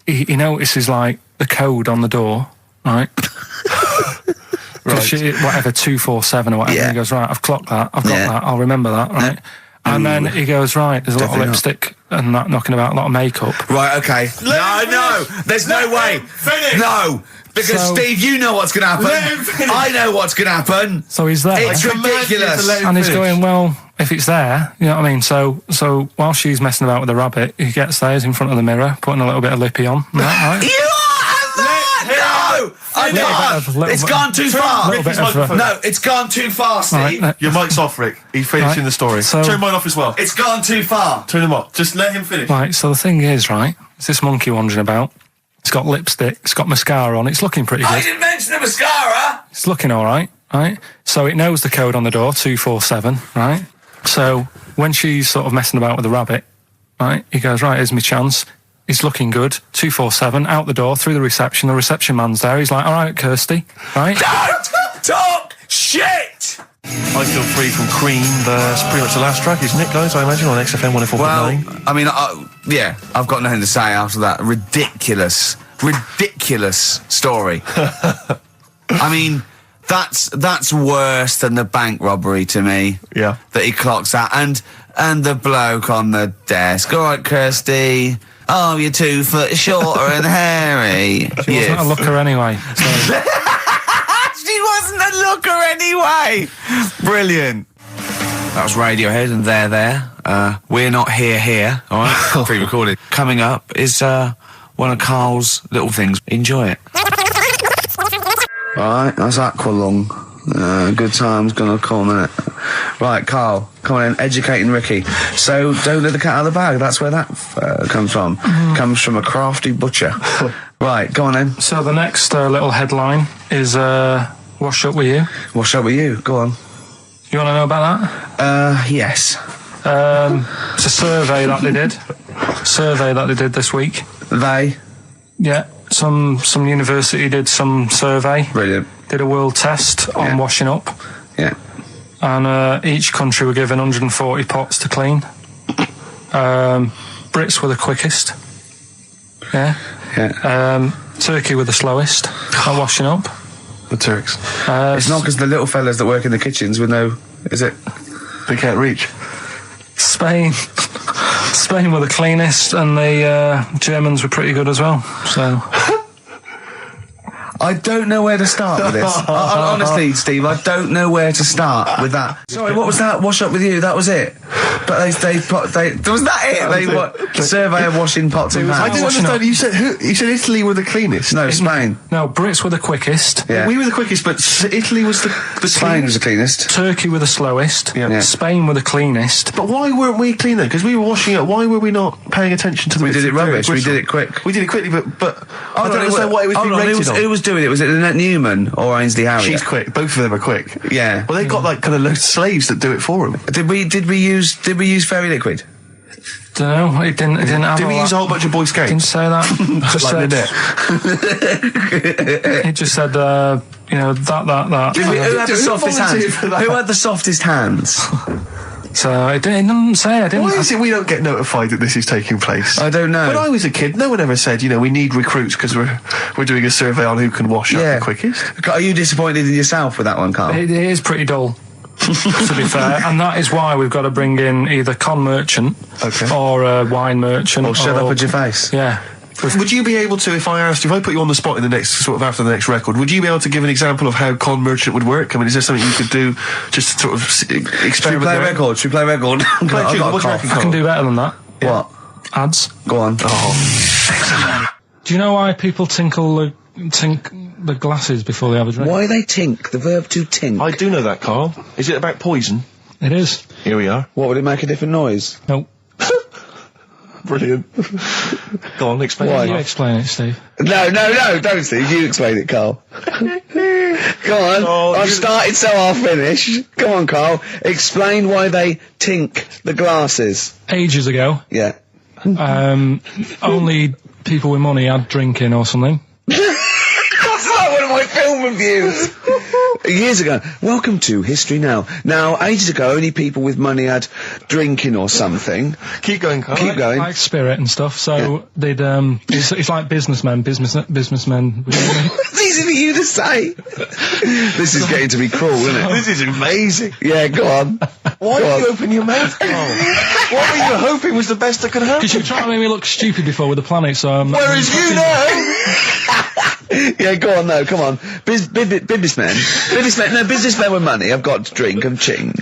he notices, like, the code on the door, right? Right. Whatever, 247 or whatever. Yeah. And he goes, right, I've clocked that, I've got that, I'll remember that, right? And then he goes, right, there's a lot of lipstick and that knocking about a lot of makeup. Right, okay. No, there's no way. Finish. No, because So- Steve, you know what's going to happen. Let him finish. I know what's going to happen. So he's there. It's ridiculous. And he's going, well, if it's there, you know what I mean? So while she's messing about with the rabbit, he gets there, he's in front of the mirror, putting a little bit of lippy on. Right? You are no! I can't. It's gone too far. Little bit of, No, it's gone too far, Steve. Right, Your mic's off, Rick. He's finishing Right. the story. So- Turn mine off as well. It's gone too far. Turn them off. Just let him finish. Right, so the thing is, right, it's this monkey wandering about. It's got lipstick, it's got mascara on, it's looking pretty I good. didn't mention the mascara. It's looking all right, right? So it knows the code on the door, 247, right? So when she's sort of messing about with the rabbit, right, he goes, right, here's my chance. He's looking good, 247, out the door, through the reception man's there. He's like, all right, Kirsty, right? Don't talk shit. I Feel Free from Cream. That's pretty much the last track, isn't it, guys? I imagine on XFM 104.9. Well, I mean, yeah, I've got nothing to say after that ridiculous story. I mean, that's worse than the bank robbery to me. Yeah. That he clocks out, and the bloke on the desk. All right, Kirsty. Oh, you're 2 foot shorter and hairy. She wasn't a looker anyway. So. She wasn't a looker anyway. Brilliant. That was Radiohead, and they're there. We're not here. All right, pre-recorded. Coming up is one of Karl's little things. Enjoy it. Right, that's Aqualung. Good time's gonna come, innit? Right, Karl, come on in, educating Ricky. So, don't let the cat out of the bag, that's where that comes from. Comes from a crafty butcher. Right, go on then. So the next little headline is Wash Up With You. Wash up with you, go on. You want to know about that? Yes. It's a survey that they did this week. They? Yeah, some university did some survey. Brilliant. Did a world test on washing up. Yeah. And each country were given 140 pots to clean. Brits were the quickest. Yeah. Yeah. Turkey were the slowest at washing up. The Turks. It's not because the little fellas that work in the kitchens with no... Is it? They can't reach. Spain were the cleanest, and the Germans were pretty good as well. So... I don't know where to start with this. Honestly, Steve, I don't know where to start with that. Sorry, what was that? Wash up with you? That was it. But was that it? They survey of washing pots and pans. I didn't understand. You said Italy were the cleanest. No, Spain. No, Brits were the quickest. Yeah. We were the quickest, but Italy was the Spain was the cleanest. Turkey were the slowest. Yeah. Spain were the cleanest. But why weren't we clean then? Because we were washing up. Why were we not paying attention to the? We did it rubbish. We did it quick. We did it quickly, but I don't understand what it was being rated on. Who was doing it? Was it Annette Newman or Ainsley Harriott? She's quick. Both of them are quick. Yeah. Well, they've got like kind of loads of slaves that do it for them. Did we use fairy liquid? Don't know. It didn't have. Did we use a whole bunch of Boy Scouts? Didn't say that. Just Like said, it just said, that. Who had the softest hands? for that? Who had the softest hands? So it didn't say. I didn't. Why is it we don't get notified that this is taking place? I don't know. When I was a kid, no one ever said, we need recruits because we're doing a survey on who can wash up the quickest. Are you disappointed in yourself with that one, Karl? It is pretty dull, to be fair, and that is why we've got to bring in either con merchant or a wine merchant. Or shut up at your face. Yeah. Would you be able to, if I put you on the spot in the next, after the next record, would you be able to give an example of how con merchant would work? I mean, is there something you could do just to sort of experiment? Should we play record? I can do better than that. What? Ads. Go on. Do you know why people tink the glasses before they have a drink? Why they tink? The verb to tink. I do know that, Karl. Is it about poison? It is. Here we are. What, would it make a different noise? Nope. Brilliant. Go on, explain Why? it. You explain it, Steve. No, don't, Steve. You explain it, Karl. Go on. Oh, I've started, so I'll finish. Come on, Karl. Explain why they tink the glasses. Ages ago, Yeah. only people with money had drinking or something. That's like one of my film reviews. Years ago. Welcome to History Now. Now, ages ago, only people with money had drinking or something. Keep going, Karl. Keep going. Like spirit and stuff. So they'd it's like businessmen. It's easy for you to say. This is getting to be cruel, isn't it? This is amazing. Yeah, go on. Why did you open your mouth, Karl? What were you hoping was the best that could happen? Because you were trying to make me look stupid before with the planet, so I'm... Whereas you know... Yeah, go on, no, come on. Businessmen with money have got to drink and ching.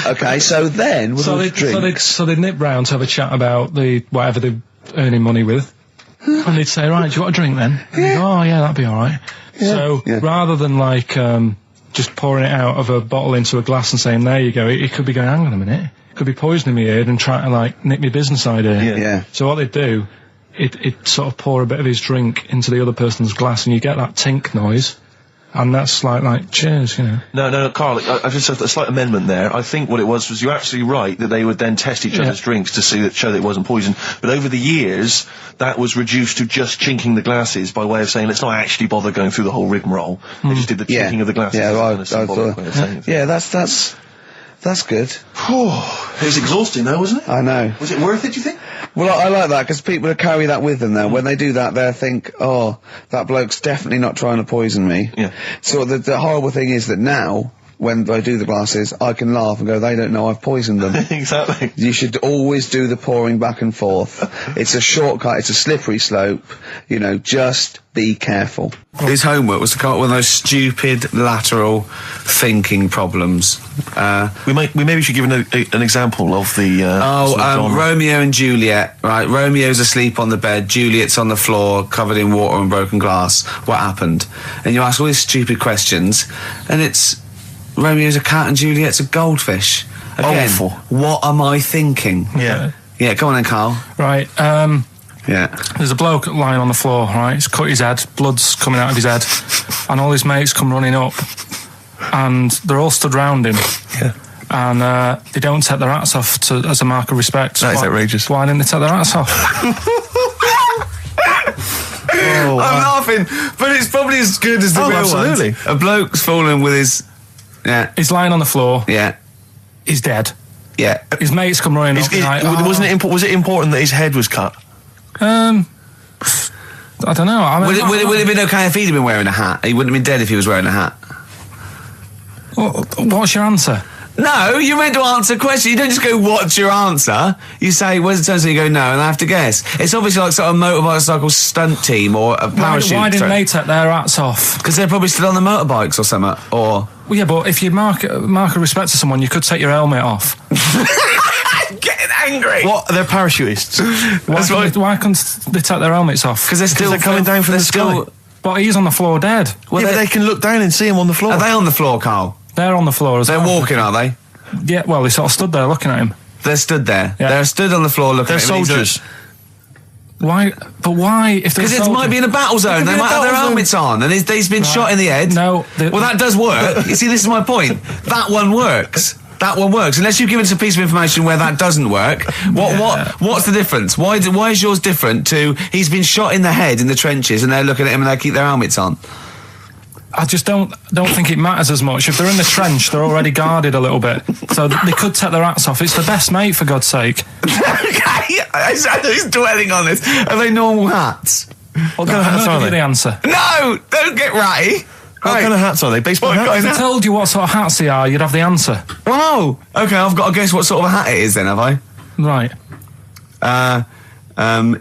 Okay, so then, with all the drinks... So they'd nip round to have a chat about whatever they're earning money with. And they'd say, right, do you want a drink then? Yeah. Oh, yeah, that'd be alright. Yeah. So, Yeah. rather than like, just pouring it out of a bottle into a glass and saying, there you go, it could be going, hang on a minute, it could be poisoning me head and trying to like nick my business idea. Yeah. So what they'd do, it'd sort of pour a bit of his drink into the other person's glass and you get that tink noise. And that's like cheers, you know. No, Karl, I just have a slight amendment there. I think what it was you're absolutely right that they would then test each other's drinks to show that it wasn't poison. But over the years, that was reduced to just chinking the glasses by way of saying, let's not actually bother going through the whole rigmarole. They just did the chinking of the glasses. Yeah, as a symbolic way of saying it. yeah, that's good. It was exhausting though, wasn't it? I know. Was it worth it, do you think? Well, I like that, because people carry that with them now. When they do that, they'll think, oh, that bloke's definitely not trying to poison me. Yeah. So the horrible thing is that now, when I do the glasses, I can laugh and go, they don't know I've poisoned them. Exactly. You should always do the pouring back and forth. It's a shortcut, it's a slippery slope. You know, just be careful. His homework was to come up with those stupid lateral thinking problems. We maybe should give an example of the. sort of genre. Romeo and Juliet. Right, Romeo's asleep on the bed, Juliet's on the floor, covered in water and broken glass. What happened? And you ask all these stupid questions, and it's Romeo's a cat and Juliet's a goldfish. Again, Awful. what am I thinking? Yeah. Yeah, come on then, Karl. Right, Yeah. there's a bloke lying on the floor, right? He's cut his head, blood's coming out of his head, and all his mates come running up, and they're all stood round him. Yeah. And they don't take their hats off as a mark of respect. That is outrageous. Why didn't they take their hats off? Oh, I'm laughing, but it's probably as good as the real absolutely. ones. A bloke's fallen with his... Yeah. He's lying on the floor. Yeah. He's dead. Yeah. His mates come running up. Like, was it important that his head was cut? I don't know. I mean, Would it have been okay if he'd have been wearing a hat? He wouldn't have been dead if he was wearing a hat. What's your answer? No, you're meant to answer questions. You don't just go, what's your answer? You say, where's the turn? So you go, no, and I have to guess. It's obviously like sort of motorcycle stunt team or a parachute. Why didn't they take their hats off? Because they're probably still on the motorbikes or something. Or... Well, yeah, but if you mark a respect to someone, you could take your helmet off. I'm getting angry. What? They're parachutists. Why couldn't they take their helmets off? Because they're coming down from the sky. But he's on the floor dead. Well, but they can look down and see him on the floor. Are they on the floor, Karl? They're on the floor as well. They're walking, are they? Yeah, well, they sort of stood there looking at him. They're stood there. Yeah. They're stood on the floor looking at him. They're soldiers. Why? But why? Because it might be in a battle zone. They might have their helmets on, and he's been shot in the head. No. Well, that does work. You see, this is my point. That one works. That one works. Unless you've given us a piece of information where that doesn't work. What's the difference? Why is yours different to he's been shot in the head in the trenches, and they're looking at him and they keep their helmets on? I just don't think it matters as much. If they're in the trench, they're already guarded a little bit, so they could take their hats off. It's the best mate, for God's sake. Okay, he's dwelling on this. Are they normal hats? What kind of hats are Give you they? the answer. No, don't get ratty. What kind of hats are they? Baseball hats? If I told you what sort of hats they are, you'd have the answer. Wow. Okay, I've got to guess what sort of hat it is then, have I? Right.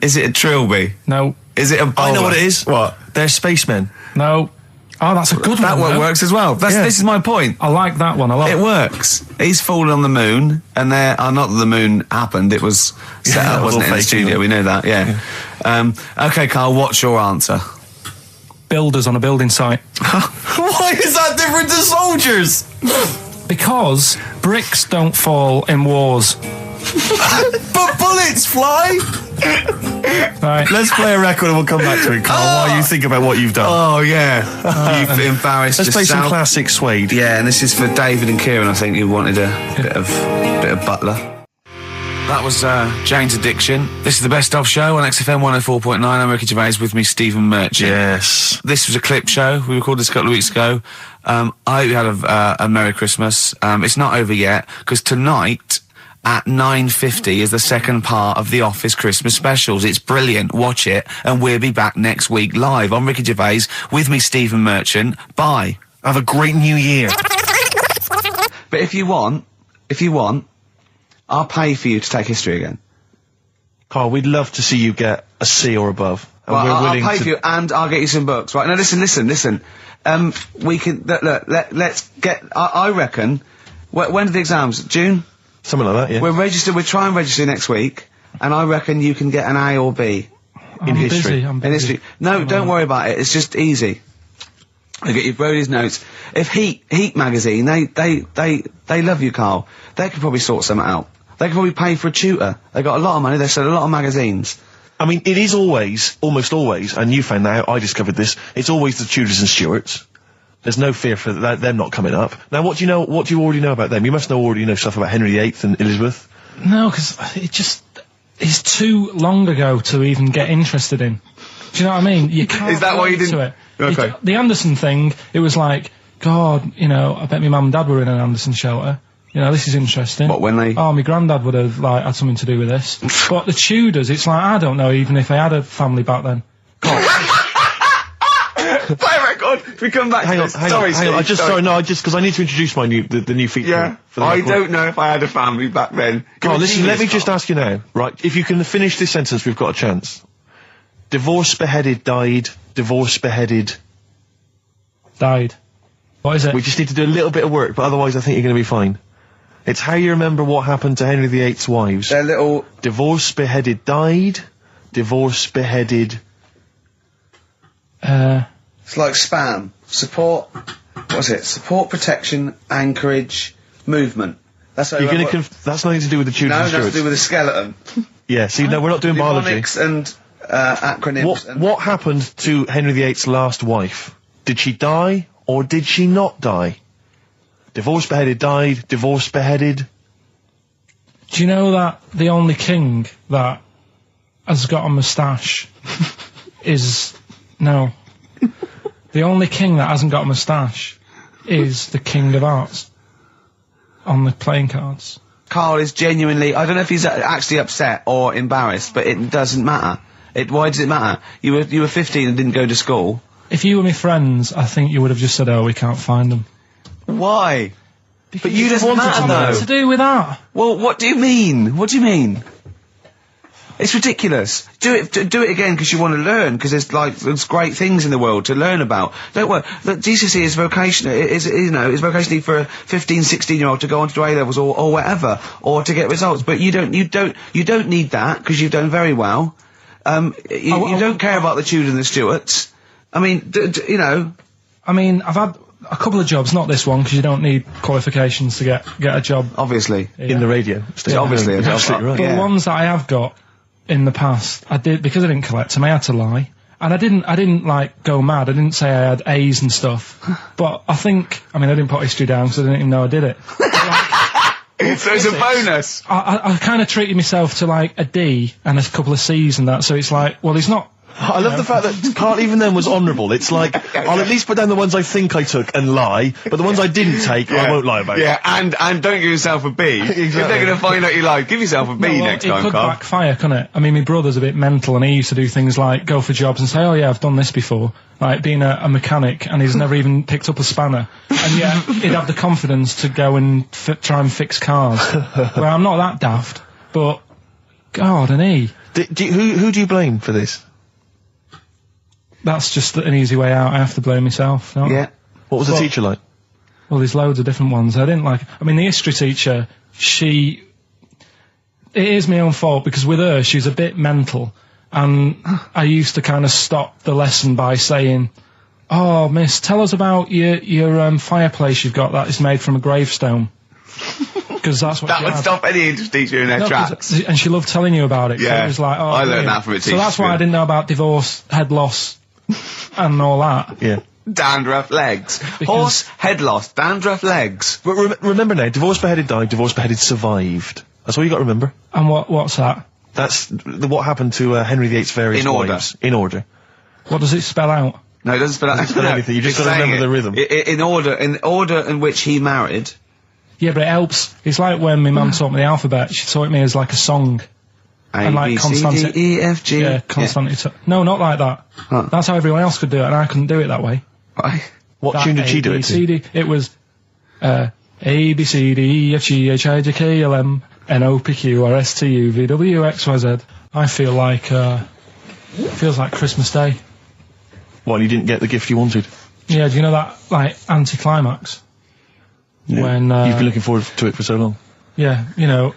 Is it a trilby? No. Is it a bowler? I know what it is. What? They're spacemen. No. Oh, that's a good That one. one works as well. This is my point. I like that one a lot. It works. He's fallen on the moon, and not that the moon happened, it was set up, wasn't it, in the studio, we know that, yeah. Okay, Karl, what's your answer? Builders on a building site. Why is that different to soldiers? Because bricks don't fall in wars. But bullets fly! Right. Let's play a record and we'll come back to it, Karl, while you think about what you've done. Oh, yeah. You've embarrassed Let's play some yourself. classic Suede. Yeah, and this is for David and Kieran, I think, who wanted a bit of Butler. That was Jane's Addiction. This is the Best Of Show on XFM 104.9. I'm Ricky Gervais, with me Stephen Merchant. Yes. This was a clip show. We recorded this a couple of weeks ago. I hope you had a Merry Christmas. It's not over yet, because tonight at 9:50 is the second part of The Office Christmas specials. It's brilliant. Watch it, and we'll be back next week live. I'm Ricky Gervais, with me Stephen Merchant. Bye. Have a great new year. But if you want, I'll pay for you to take history again. Carl, we'd love to see you get a C or above. And Well, we're I'll willing pay to... for you, and I'll get you some books. Right, now listen. We can, let's get, I reckon, when are the exams? June? Something like that, yeah. We'll try and register next week, and I reckon you can get an A or B. In history. I'm In busy. history. No, don't worry about it, it's just easy. I get you Brody's notes. If Heat magazine, they love you, Carl. They could probably sort something out. They could probably pay for a tutor. They got a lot of money, they sell a lot of magazines. I mean, it is almost always, and you found that out, I discovered this, it's always the Tudors and Stuarts. There's no fear for them not coming up. Now, what do you already know about them? You must already know stuff about Henry VIII and Elizabeth. No, because it's too long ago to even get interested in. Do you know what I mean? You can't. Is that why you relate didn't- to it. Okay. The Anderson thing, it was like, God, you know, I bet my mum and dad were in an Anderson shelter. You know, this is interesting. What, when they- Oh, my granddad would have, like, had something to do with this. But the Tudors, it's like, I don't know even if they had a family back then. Play record. We come back. Hang on, to hang this. on. Steve, Because I need to introduce the new feature. Yeah. For the I record. don't know if I had a family back then. Carl, listen, let me just ask you now, right? If you can finish this sentence, we've got a chance. Divorced, beheaded, died. Divorced, beheaded. Died. What is it? We just need to do a little bit of work, but otherwise I think you're going to be fine. It's how you remember what happened to Henry VIII's wives. They're little. Divorced, beheaded, died. Divorced, beheaded. It's like spam. Support. What's it? Support, protection, anchorage, movement. That's how You're you going to. That's nothing to do with the Tudors No, and nothing to Stuarts. do with the skeleton. Yeah. See, no, we're not doing biology. Mnemonics and acronyms. and What happened to Henry VIII's last wife? Did she die or did she not die? Divorced, beheaded, died. Divorced, beheaded. Do you know that the only king that has got a moustache is... No. The only king that hasn't got a moustache is the King of Hearts on the playing cards. Karl is genuinely. I don't know if he's actually upset or embarrassed, but it doesn't matter. Why does it matter? You were 15 and didn't go to school. If you were my friends, I think you would have just said, oh, we can't find them. Why? But you just doesn't wanted to matter know. though. To do with that? Well, what do you mean? What do you mean? It's ridiculous. Do it again because you want to learn, because there's great things in the world to learn about. Don't worry. Look, GCSE is vocational. Is vocationally for a 15, 16-year-old to go on to do A-levels or whatever, or to get results. But you don't need that because you've done very well. You don't care about the Tudors and the Stuarts. I mean, you know. I mean, I've had a couple of jobs, not this one, because you don't need qualifications to get a job. Obviously. In the radio. Yeah, obviously. You're absolutely right. But Yeah. the ones that I have got in the past, I did, because I didn't collect them, I had to lie. And I didn't like go mad. I didn't say I had A's and stuff. But I didn't put history down because I didn't even know I did it. So it's a bonus. I kind of treated myself to like a D and a couple of C's and that, so it's like, well, he's not. I love the fact that Karl even then was honourable. It's like, I'll at least put down the ones I think I took and lie, but the ones I didn't take, I won't lie about. Yeah, and don't give yourself a B. If they're going to find out you lied, give yourself a B No, well, next it time, could Karl. backfire, couldn't it? I mean, my brother's a bit mental, and he used to do things like go for jobs and say, "Oh yeah, I've done this before," like being a mechanic, and he's never even picked up a spanner, and yet he'd have the confidence to go and try and fix cars. Well, I'm not that daft, but God, and he. Who do you blame for this? That's just an easy way out. I have to blame myself. No? Yeah. What was the teacher like? Well, there's loads of different ones. I didn't like... I mean, the history teacher, it is my own fault, because with her, she's a bit mental. And I used to kind of stop the lesson by saying, "Oh, miss, tell us about your fireplace you've got that is made from a gravestone." Because that's what That she would had. stop any English teacher in their No, tracks. and she loved telling you about it. So Yeah. it was like, oh, I learned brilliant. that from a So teacher, that's why yeah. I didn't know about divorce, head loss, and all that. Yeah. Dandruff legs. Horse, head loss, dandruff legs. But remember now, divorced, beheaded, died, divorced, beheaded, survived. That's all you got to remember. And what's that? That's what happened to Henry VIII's various wives. In order. What does it spell out? No, it doesn't spell out anything. You just got to remember the rhythm. In order in which he married. Yeah, but it helps. It's like when my mum taught me the alphabet. She taught me as like a song. A, B, C, D, E, F, G. Yeah, consonant. Yeah. No, not like that. Huh. That's how everyone else could do it, and I couldn't do it that way. Right. What tune did she do it to? It was A, B, C, D, E, F, G, H, I, J, K, L, M, N, O, P, Q, R, S, T, U, V, W, X, Y, Z. I feel like, feels like Christmas Day. Well, you didn't get the gift you wanted? Yeah, do you know that, like, anticlimax? Yeah. When, you've been looking forward to it for so long. Yeah, you know.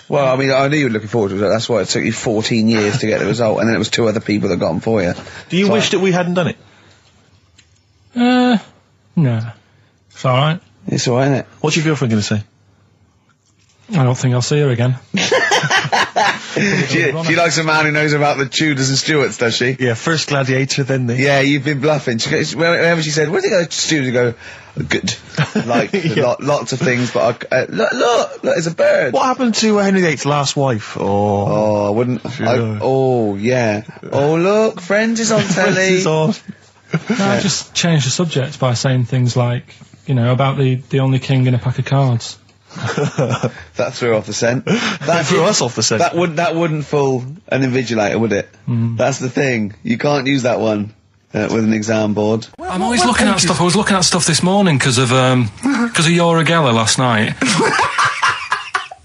Well, I mean, I knew you were looking forward to it. That's why it took you 14 years to get the result, and then it was 2 other people that got them for you. Do you wish that we hadn't done it? No. It's alright. It's alright, isn't it? What's your girlfriend going to say? I don't think I'll see her again. She likes a man who knows about the Tudors and Stuarts, does she? Yeah, first Gladiator, then the... Yeah, you've been bluffing. Whenever she said, where did you go to Stuarts? You go, good. Like, lots of things, but look, there's a bird. What happened to Henry VIII's last wife? Oh, I wouldn't... oh, yeah. Oh, look, Friends is on telly. Friends is on. No, I just changed the subject by saying things like, you know, about the only king in a pack of cards. That threw off the scent. That threw us off the scent. That wouldn't fool an invigilator, would it? That's the thing. You can't use that one with an exam board. I'm always looking at stuff. I was looking at stuff this morning because of Yoragella last night.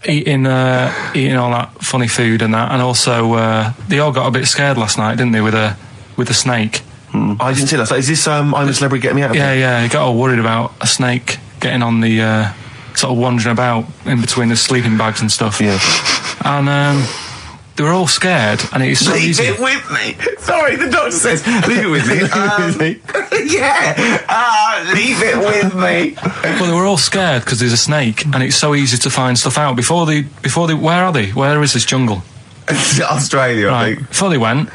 eating all that funny food and that, and also they all got a bit scared last night, didn't they, with a snake? I didn't see that. So is this I'm a Celebrity Get Me Out of Here? Yeah, he got all worried about a snake getting on the sort of wandering about in between the sleeping bags and stuff. Yeah. And they were all scared, and it's so easy. Leave it with me. Sorry, the doctor says, leave it with me. Yeah. Leave it with me. Well, they were all scared because there's a snake, and it's so easy to find stuff out. Before they, where are they? Where is this jungle? Australia, I think. Before they went,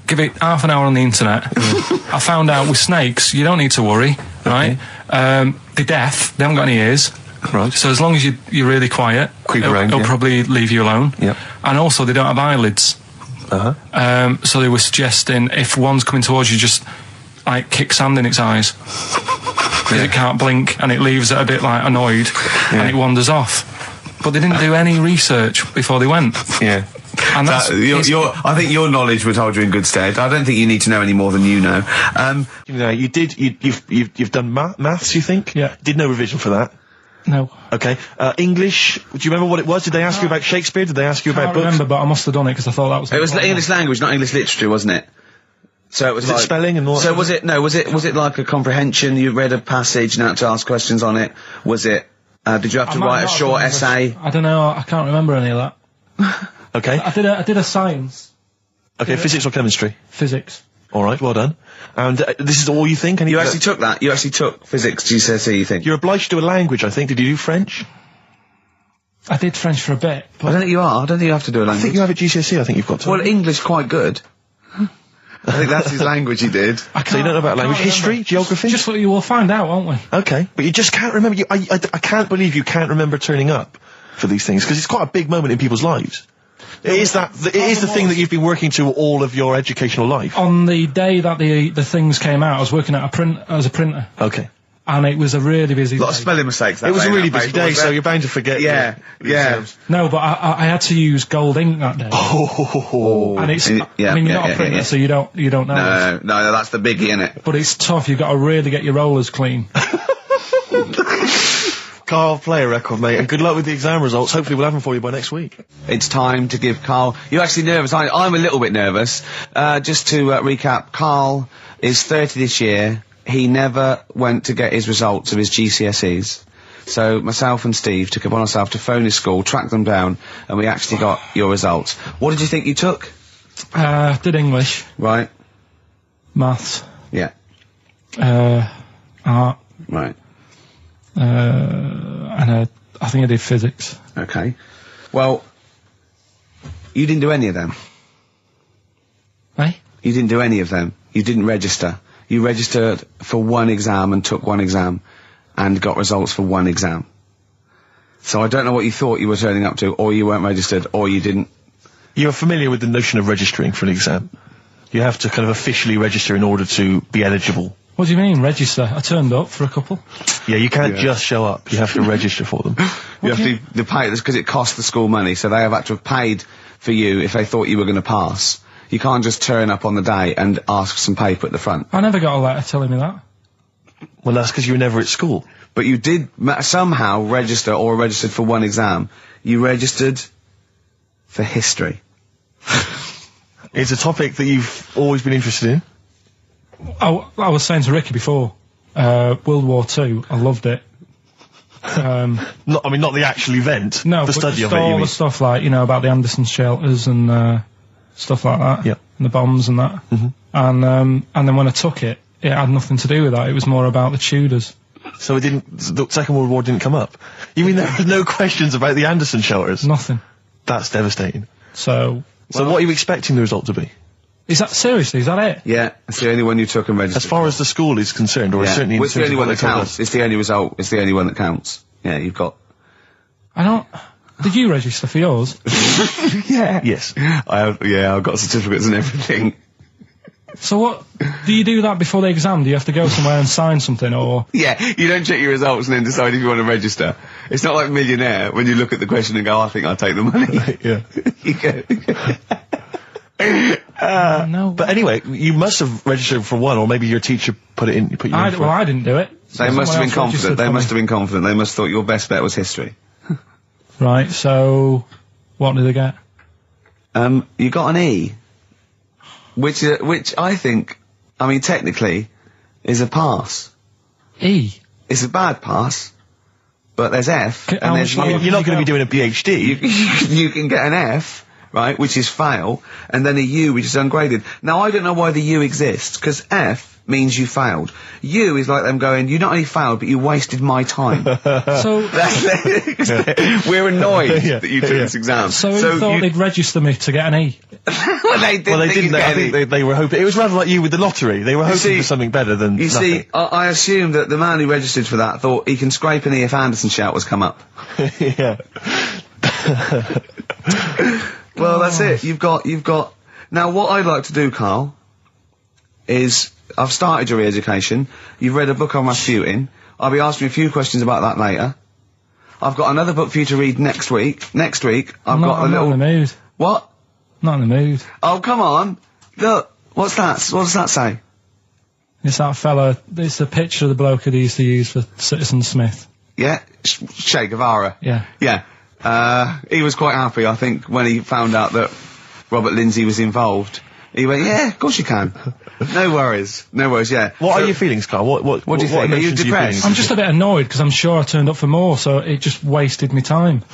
give it half an hour on the internet. I found out with snakes, you don't need to worry, right? They're deaf, they haven't got any ears. Right. So as long as you're really quiet, it'll probably leave you alone. Yep. And also, they don't have eyelids. So they were suggesting if one's coming towards you, just like kick sand in its eyes. Because it can't blink, and it leaves it a bit like annoyed, and it wanders off. But they didn't do any research before they went. Yeah. And I think your knowledge would hold you in good stead. I don't think you need to know any more than you know. You've done maths, you think? Yeah. Did no revision for that? No. Okay. English, do you remember what it was? Did they ask you about Shakespeare? Did they ask you about books? I remember, but I must have done it because I thought that was... It was English language, not English literature, wasn't it? So it was like... spelling and all that? So was it like a comprehension? You read a passage and had to ask questions on it? Was it... did you have to write a short essay? I don't know, I can't remember any of that. Okay. I did a science. Okay, physics or chemistry? Physics. All right, well done. And this is all you think? You actually took that? You actually took physics GCSE, you think? You're obliged to do a language, I think. Did you do French? I did French for a bit. I don't think you are. I don't think you have to do a language. I think you have a GCSE, I think you've got to. Well, English quite good. I think that's his language he did. So you don't know about language? History? Geography? Just what you will find out, won't we? Okay. But you just can't remember. I can't believe you can't remember turning up for these things, because it's quite a big moment in people's lives. It is the thing that you've been working to all of your educational life. On the day that the things came out, I was working at as a printer. Okay. And it was a really busy day. A lot of spelling mistakes that It was day, a really busy day, so you're bound to forget. Yeah. No, but I had to use gold ink that day. Oh. And it's, I mean, you're not a printer, so you don't know. No, that's the biggie, innit? But it's tough, you've got to really get your rollers clean. Karl, play a record, mate, and good luck with the exam results. Hopefully we'll have them for you by next week. It's time to give Karl... You're actually nervous. I'm a little bit nervous. Just to recap, Karl is 30 this year. He never went to get his results of his GCSEs. So myself and Steve took it upon ourselves to phone his school, track them down, and we actually got your results. What did you think you took? Did English. Right. Maths. Yeah. Art. Right. And I think I did physics. Okay. Well, you didn't do any of them. Eh? You didn't do any of them. You didn't register. You registered for one exam and took one exam and got results for one exam. So I don't know what you thought you were turning up to, or you weren't registered, or you didn't. You're familiar with the notion of registering for an exam. You have to kind of officially register in order to be eligible. What do you mean, register? I turned up for a couple. Yeah, you can't just show up. You have to register for them. You have to pay this because it costs the school money, so they have had to have paid for you if they thought you were going to pass. You can't just turn up on the day and ask for some paper at the front. I never got a letter telling me that. Well, that's because you were never at school. But you did somehow register or registered for one exam. You registered for history. It's a topic that you've always been interested in. I was saying to Ricky before, World War II, I loved it. Not the actual event. No, the but study just of it. all the stuff like, about the Anderson shelters and stuff like that. Yeah. And the bombs and that. And then when I took it, it had nothing to do with that. It was more about the Tudors. So the Second World War didn't come up? You mean there were no questions about the Anderson shelters? Nothing. That's devastating. So what are you expecting the result to be? Is that it? Yeah, it's the only one you took and registered. As far as the school is concerned, or certainly in it's the only one that counts. us. It's the only result. It's the only one that counts. Yeah, you've got. Did you register for yours? Yeah. Yes. I've got certificates and everything. So what, do you do that before the exam? Do you have to go somewhere and sign something, or? Yeah, you don't check your results and then decide if you want to register. It's not like Millionaire, when you look at the question and go, I think I'll take the money. Yeah. You go. No. But anyway, you must have registered for one, or maybe your teacher put you in for it. I didn't do it. They must have been confident. They must have been confident. They must have thought your best bet was history. Right, so, what did they get? You got an E. Which I think, technically, is a pass. E? It's a bad pass, but there's F, and there's You're not going to be doing a PhD. You can get an F, right, which is fail, and then a U, which is ungraded. Now, I don't know why the U exists, because F means you failed. U is like them going, you not only failed, but you wasted my time. So we're annoyed that you took this exam. So you thought they'd register me to get an E? Well, they didn't. I think they were hoping. It was rather like you with the lottery. They were hoping for something better than nothing. See, I assume that the man who registered for that thought he can scrape an E if Anderson shouters come up. Yeah. Well, that's it. You've got. Now, what I'd like to do, Karl, is I've started your re-education. You've read a book on Rasputin. I'll be asking you a few questions about that later. I've got another book for you to read next week. Next week, I'm not in the mood. What? Not in the mood. Oh, come on. Look, what's that? What does that say? It's that fella, it's a picture of the bloke that he used to use for Citizen Smith. Yeah? Che Guevara. Yeah. Yeah. He was quite happy, I think, when he found out that Robert Lindsay was involved. He went, yeah, of course you can. No worries, yeah. What are your feelings, Karl? What do you think? Are you depressed? I'm just a bit annoyed, because I'm sure I turned up for more, so it just wasted me time.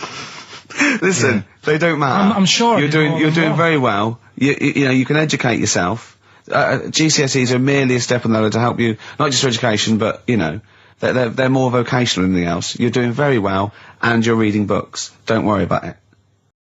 Listen, they don't matter. I'm sure you're doing very well. You can educate yourself. GCSEs are merely a step on the ladder to help you, not just for education, but they're more vocational than anything else. You're doing very well, and you're reading books. Don't worry about it.